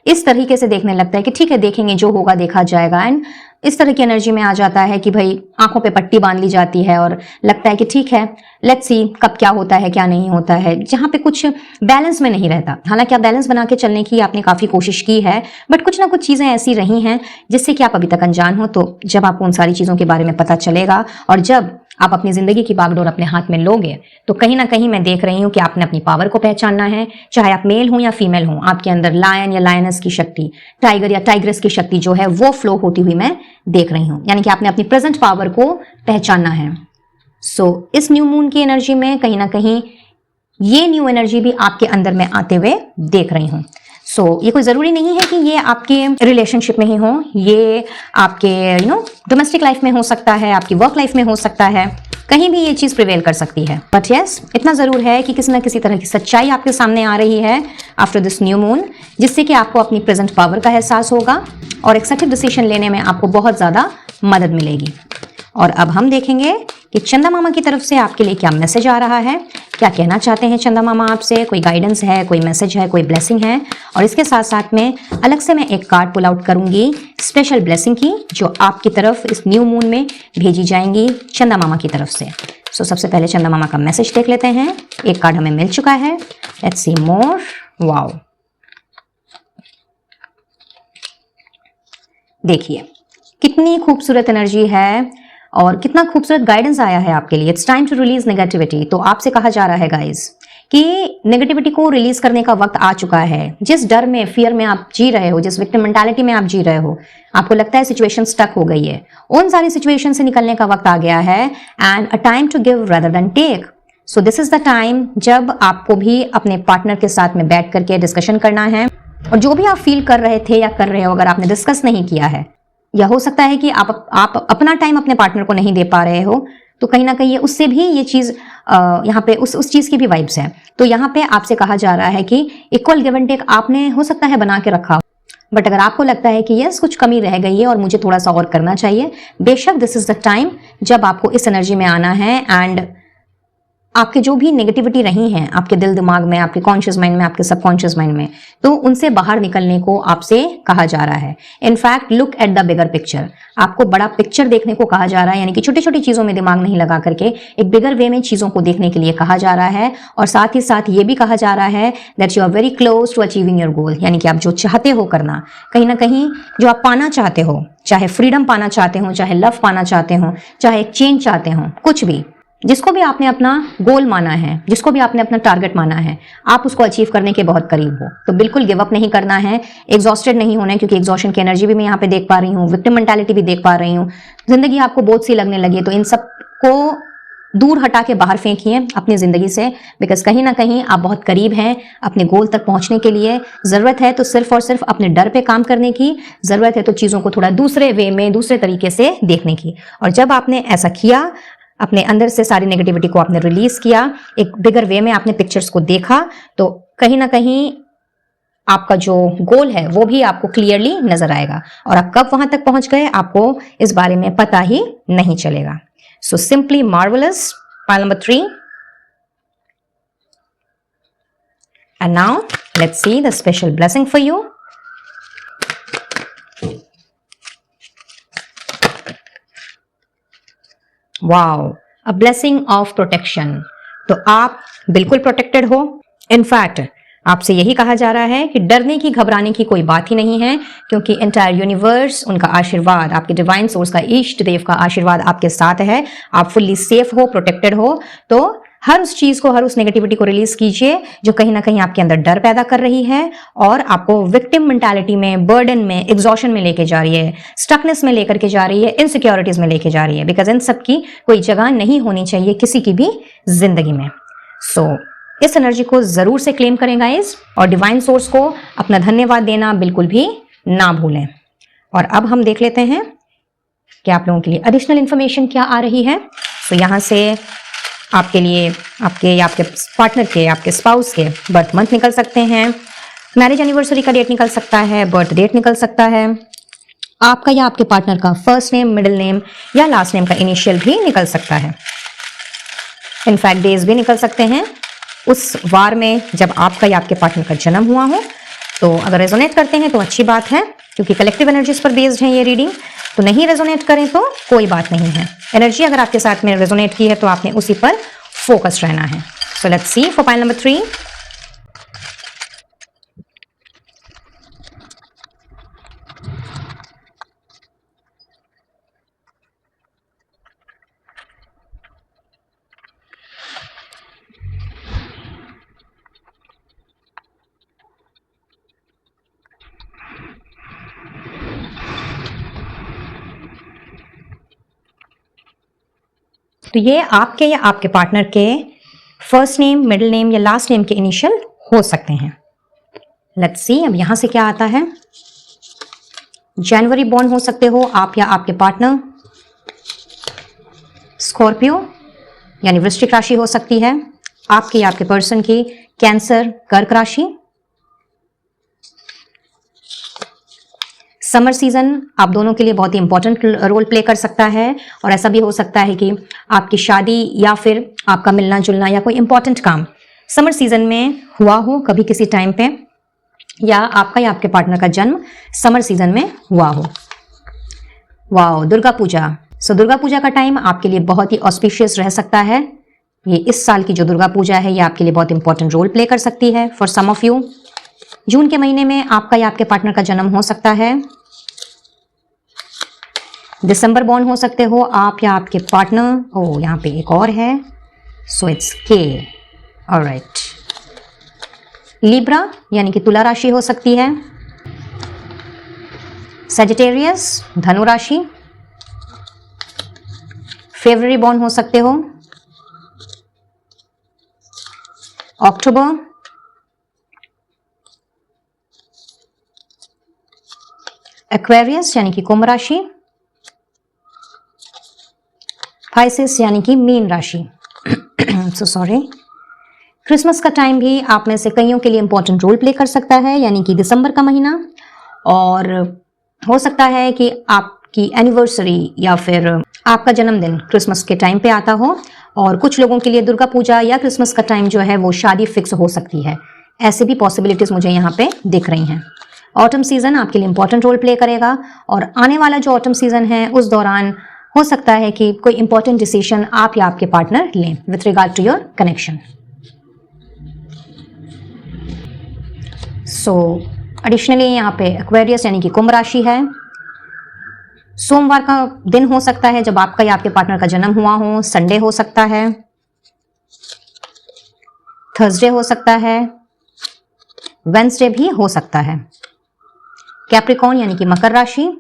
इस तरीके से देखने लगता है कि ठीक है देखेंगे, जो होगा देखा जाएगा, एंड इस तरह की एनर्जी में आ जाता है कि भाई आंखों पे पट्टी बांध ली जाती है और लगता है कि ठीक है लेट्स सी कब क्या होता है क्या नहीं होता है, जहां पे कुछ बैलेंस में नहीं रहता। हालांकि आप बैलेंस बना के चलने की आपने काफी कोशिश की है, बट कुछ ना कुछ चीजें ऐसी रही हैं जिससे कि आप अभी तक अनजान हो। तो जब आपको उन सारी चीजों के बारे में पता चलेगा और जब आप अपनी जिंदगी की बागडोर अपने हाथ में लोगे, तो कहीं ना कहीं मैं देख रही हूं कि आपने अपनी पावर को पहचानना है। चाहे आप मेल हो या फीमेल हो, आपके अंदर लायन या लायनस की शक्ति, टाइगर या टाइग्रेस की शक्ति जो है वो फ्लो होती हुई मैं देख रही हूं। यानी कि आपने अपनी प्रेजेंट पावर को पहचानना है। सो इस न्यू मून की एनर्जी में कहीं ना कहीं ये न्यू एनर्जी भी आपके अंदर में आते हुए देख रही हूं। ये कोई जरूरी नहीं है कि ये आपके रिलेशनशिप में ही हो, ये आपके डोमेस्टिक लाइफ में हो सकता है, आपकी वर्क लाइफ में हो सकता है, कहीं भी ये चीज प्रिवेल कर सकती है। बट यस, इतना जरूर है कि किसी ना किसी तरह की सच्चाई आपके सामने आ रही है आफ्टर दिस न्यू मून, जिससे कि आपको अपनी प्रेजेंट पावर का एहसास होगा और एक सटीक डिसीजन लेने में आपको बहुत ज्यादा मदद मिलेगी। और अब हम देखेंगे कि चंदा मामा की तरफ से आपके लिए क्या मैसेज आ रहा है, क्या कहना चाहते हैं चंदा मामा आपसे, कोई गाइडेंस है, कोई मैसेज है, कोई ब्लेसिंग है। और इसके साथ साथ में अलग से मैं एक कार्ड पुल आउट करूंगी स्पेशल ब्लेसिंग की, जो आपकी तरफ इस न्यू मून में भेजी जाएंगी चंदा मामा की तरफ से। सबसे पहले चंदा मामा का मैसेज देख लेते हैं। एक कार्ड हमें मिल चुका है, लेट्स सी मोर। वाओ, देखिए कितनी खूबसूरत एनर्जी है और कितना खूबसूरत गाइडेंस आया है आपके लिए। It's time to release negativity. तो आपसे कहा जा रहा है गाइस कि नेगेटिविटी को रिलीज करने का वक्त आ चुका है। जिस डर में, फियर में आप जी रहे हो, जिस विक्टिम मेंटालिटी में आप जी रहे हो, आपको लगता है सिचुएशन स्टक हो गई है, उन सारी सिचुएशन से निकलने का वक्त आ गया है। And a time to give rather than take. So this is the time जब आपको भी अपने पार्टनर के साथ में बैठ करके डिस्कशन करना है, और जो भी आप फील कर रहे थे या कर रहे हो, अगर आपने डिस्कस नहीं किया है, या हो सकता है कि आप अपना टाइम अपने पार्टनर को नहीं दे पा रहे हो, तो कहीं ना कहीं उससे भी ये चीज यहाँ पे उस चीज की भी वाइब्स है। तो यहाँ पे आपसे कहा जा रहा है कि इक्वल गिव एंड टेक आपने हो सकता है बना के रखा, बट अगर आपको लगता है कि यस कुछ कमी रह गई है और मुझे थोड़ा सा और करना चाहिए, बेशक दिस इज द टाइम जब आपको इस एनर्जी में आना है। एंड आपके जो भी नेगेटिविटी रही हैं आपके दिल दिमाग में, आपके कॉन्शियस माइंड में, आपके सबकॉन्शियस माइंड में, तो उनसे बाहर निकलने को आपसे कहा जा रहा है। In fact look at the bigger picture. आपको बड़ा पिक्चर देखने को कहा जा रहा है, यानी कि छोटी छोटी चीजों में दिमाग नहीं लगा करके एक बिगर वे में चीजों को देखने के लिए कहा जा रहा है। और साथ ही साथ ये भी कहा जा रहा है that you are very close to achieving your goal. यानी कि आप जो चाहते हो करना, कहीं ना कहीं जो आप पाना चाहते हो, चाहे फ्रीडम पाना चाहते हो, चाहे लव पाना चाहते हो, चाहे एक चेंज चाहते हो, कुछ भी, जिसको भी आपने अपना गोल माना है, जिसको भी आपने अपना टारगेट माना है, आप उसको अचीव करने के बहुत करीब हो। तो बिल्कुल गिव अप नहीं करना है, एग्जॉस्टेड नहीं होना है, क्योंकि एग्जॉशन की एनर्जी भी मैं यहाँ पे देख पा रही हूँ, विक्टिम मेंटालिटी भी देख पा रही हूँ, जिंदगी आपको बोझ सी लगने लगी है, तो इन सब को दूर हटा के बाहर फेंकिए अपनी जिंदगी से, बिकॉज कहीं ना कहीं आप बहुत करीब हैं अपने गोल तक पहुंचने के लिए। जरूरत है तो सिर्फ और सिर्फ अपने डर पे काम करने की, जरूरत है तो चीजों को थोड़ा दूसरे वे में, दूसरे तरीके से देखने की। और जब आपने ऐसा किया, अपने अंदर से सारी नेगेटिविटी को आपने रिलीज किया, एक बिगर वे में आपने पिक्चर्स को देखा, तो कहीं ना कहीं आपका जो गोल है वो भी आपको क्लियरली नजर आएगा। और आप कब वहां तक पहुंच गए आपको इस बारे में पता ही नहीं चलेगा। So simply marvellous, pile number 3। And now let's see the special blessing for you. Wow, a blessing of protection. तो आप बिल्कुल प्रोटेक्टेड हो। इनफैक्ट आपसे यही कहा जा रहा है कि डरने की, घबराने की कोई बात ही नहीं है, क्योंकि एंटायर यूनिवर्स, उनका आशीर्वाद, आपके डिवाइन सोर्स का, इष्ट देव का आशीर्वाद आपके साथ है। आप फुल्ली सेफ हो, प्रोटेक्टेड हो। तो हर उस चीज को, हर उस नेगेटिविटी को रिलीज कीजिए जो कहीं ना कहीं आपके अंदर डर पैदा कर रही है और आपको विक्टिम मेंटालिटी में, बर्डन में, एग्जॉशन में लेके जा रही है, स्टकनेस में लेकर के जा रही है, इनसिक्योरिटीज में लेके जा रही है। बिकॉज इन सब की कोई जगह नहीं होनी चाहिए किसी की भी जिंदगी में। सो इस एनर्जी को जरूर से क्लेम करें गाइस, और डिवाइन सोर्स को अपना धन्यवाद देना बिल्कुल भी ना भूलें। और अब हम देख लेते हैं कि आप लोगों के लिए एडिशनल इंफॉर्मेशन क्या आ रही है। तो यहां से आपके लिए, आपके या आपके पार्टनर के, आपके स्पाउस के बर्थ मंथ निकल सकते हैं, मैरिज एनिवर्सरी का डेट निकल सकता है, बर्थ डेट निकल सकता है, आपका या आपके पार्टनर का फर्स्ट नेम, मिडिल नेम या लास्ट नेम का इनिशियल भी निकल सकता है। इनफैक्ट डेज भी निकल सकते हैं उस वार में जब आपका या आपके पार्टनर का जन्म हुआ हो। तो अगर रेजोनेट करते हैं तो अच्छी बात है, क्योंकि कलेक्टिव एनर्जीज पर बेस्ड है ये रीडिंग। तो नहीं रेजोनेट करें तो कोई बात नहीं है। एनर्जी अगर आपके साथ में रेजोनेट की है तो आपने उसी पर फोकस रहना है। So let's see for pile number 3। तो ये आपके या आपके पार्टनर के फर्स्ट नेम, मिडिल नेम या लास्ट नेम के इनिशियल हो सकते हैं। लेट्स सी अब यहां से क्या आता है। जनवरी बॉर्न हो सकते हो आप या आपके पार्टनर। स्कॉर्पियो यानी वृश्चिक राशि हो सकती है आपके या आपके पर्सन की। कैंसर, कर्क राशि। समर सीजन आप दोनों के लिए बहुत ही इंपॉर्टेंट रोल प्ले कर सकता है, और ऐसा भी हो सकता है कि आपकी शादी या फिर आपका मिलना जुलना या कोई इंपॉर्टेंट काम समर सीजन में हुआ हो कभी किसी टाइम पे, या आपका या आपके पार्टनर का जन्म समर सीजन में हुआ हो। वाओ, दुर्गा पूजा। सो दुर्गा पूजा का टाइम आपके लिए बहुत ही ऑस्पिशियस रह सकता है। ये इस साल की जो दुर्गा पूजा है ये आपके लिए बहुत इंपॉर्टेंट रोल प्ले कर सकती है फॉर सम ऑफ यू। जून के महीने में आपका या आपके पार्टनर का जन्म हो सकता है। दिसंबर बॉर्न हो सकते हो आप या आपके पार्टनर। ओ, यहाँ पे एक और है, सो इट्स के। ऑलराइट। लिब्रा यानी कि तुला राशि हो सकती है। सेजिटेरियस धनु राशि। फेब्रुअरी बॉर्न हो सकते हो। अक्टूबर। एक्वेरियस यानी कि कुंभ राशि। पाइसेस यानी कि मीन राशि। So sorry. क्रिसमस का टाइम भी आप में से कईयों के लिए इंपॉर्टेंट रोल प्ले कर सकता है, यानी कि दिसंबर का महीना। और हो सकता है कि आपकी एनिवर्सरी या फिर आपका जन्मदिन क्रिसमस के टाइम पे आता हो, और कुछ लोगों के लिए दुर्गा पूजा या क्रिसमस का टाइम जो है वो शादी फिक्स हो सकती है। ऐसे भी पॉसिबिलिटीज मुझे यहाँ पे दिख रही हैं। ऑटम सीजन आपके लिए इंपॉर्टेंट रोल प्ले करेगा, और आने वाला जो ऑटम सीजन है उस दौरान हो सकता है कि कोई इंपॉर्टेंट डिसीजन आप या आपके पार्टनर लें with regard to your connection. So additionally यहाँ पे एक्वेरियस यानी कि कुंभ राशि है। सोमवार का दिन हो सकता है जब आपका या आपके पार्टनर का जन्म हुआ हो। संडे हो सकता है, थर्सडे हो सकता है, वेंसडे भी हो सकता है। कैप्रिकॉर्न यानी कि मकर राशि।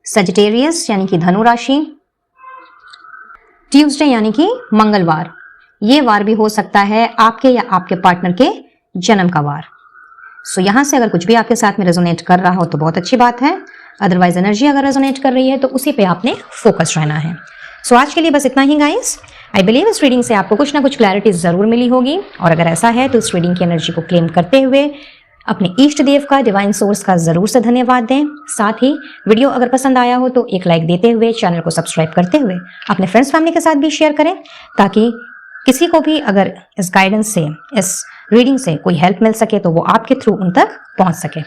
सेजिटेरियस यानी कि धनु राशि। ट्यूसडे यानी कि मंगलवार, ये वार भी हो सकता है आपके या आपके पार्टनर के जन्म का वार। सो यहां से अगर कुछ भी आपके साथ में रेजोनेट कर रहा हो तो बहुत अच्छी बात है, अदरवाइज एनर्जी अगर रेजोनेट कर रही है तो उसी पे आपने फोकस रहना है। सो आज के लिए बस इतना ही गाइस। आई बिलीव इस रीडिंग से आपको कुछ ना कुछ क्लैरिटी जरूर मिली होगी, और अगर ऐसा है तो इस रीडिंग की एनर्जी को क्लेम करते हुए अपने इष्ट देव का, डिवाइन सोर्स का जरूर से धन्यवाद दें। साथ ही वीडियो अगर पसंद आया हो तो एक लाइक देते हुए, चैनल को सब्सक्राइब करते हुए अपने फ्रेंड्स फैमिली के साथ भी शेयर करें, ताकि किसी को भी अगर इस गाइडेंस से, इस रीडिंग से कोई हेल्प मिल सके तो वो आपके थ्रू उन तक पहुंच सके।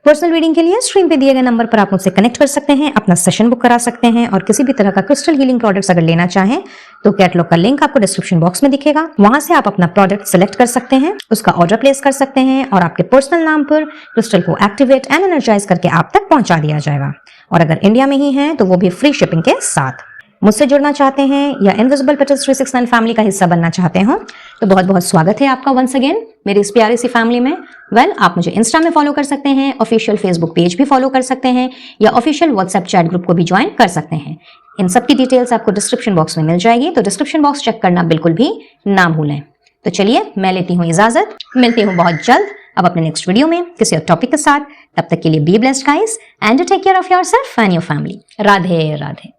पर्सनल रीडिंग के लिए स्क्रीन पे दिए गए नंबर पर आप मुझसे कनेक्ट कर सकते हैं, अपना सेशन बुक करा सकते हैं और किसी भी तरह का क्रिस्टल हीलिंग प्रोडक्ट्स अगर लेना चाहें तो कैटलॉग का लिंक आपको डिस्क्रिप्शन बॉक्स में दिखेगा। वहां से आप अपना प्रोडक्ट सिलेक्ट कर सकते हैं, उसका ऑर्डर प्लेस कर सकते हैं और आपके पर्सनल नाम पर क्रिस्टल को एक्टिवेट एंड एनर्जाइज करके आप तक पहुंचा दिया जाएगा। और अगर इंडिया में ही है तो वो भी फ्री शिपिंग के साथ। मुझसे जुड़ना चाहते हैं या इनविजिबल पेटल्स 369 फैमिली का हिस्सा बनना चाहते हो तो बहुत बहुत स्वागत है आपका वंस अगेन मेरी इस प्यारी सी फैमिली में। आप मुझे इंस्टा में फॉलो कर सकते हैं, ऑफिशियल फेसबुक पेज भी फॉलो कर सकते हैं या ऑफिशियल व्हाट्सएप चैट ग्रुप को भी ज्वाइन कर सकते हैं। इन सब की डिटेल्स आपको डिस्क्रिप्शन बॉक्स में मिल जाएगी, तो डिस्क्रिप्शन बॉक्स चेक करना बिल्कुल भी ना भूलें। तो चलिए मैं लेती हूँ इजाजत, मिलती हूँ बहुत जल्द अब अपने नेक्स्ट वीडियो में किसी और टॉपिक के साथ। तब तक के लिए be blessed guys and take care of yourself and your family. Radhe Radhe.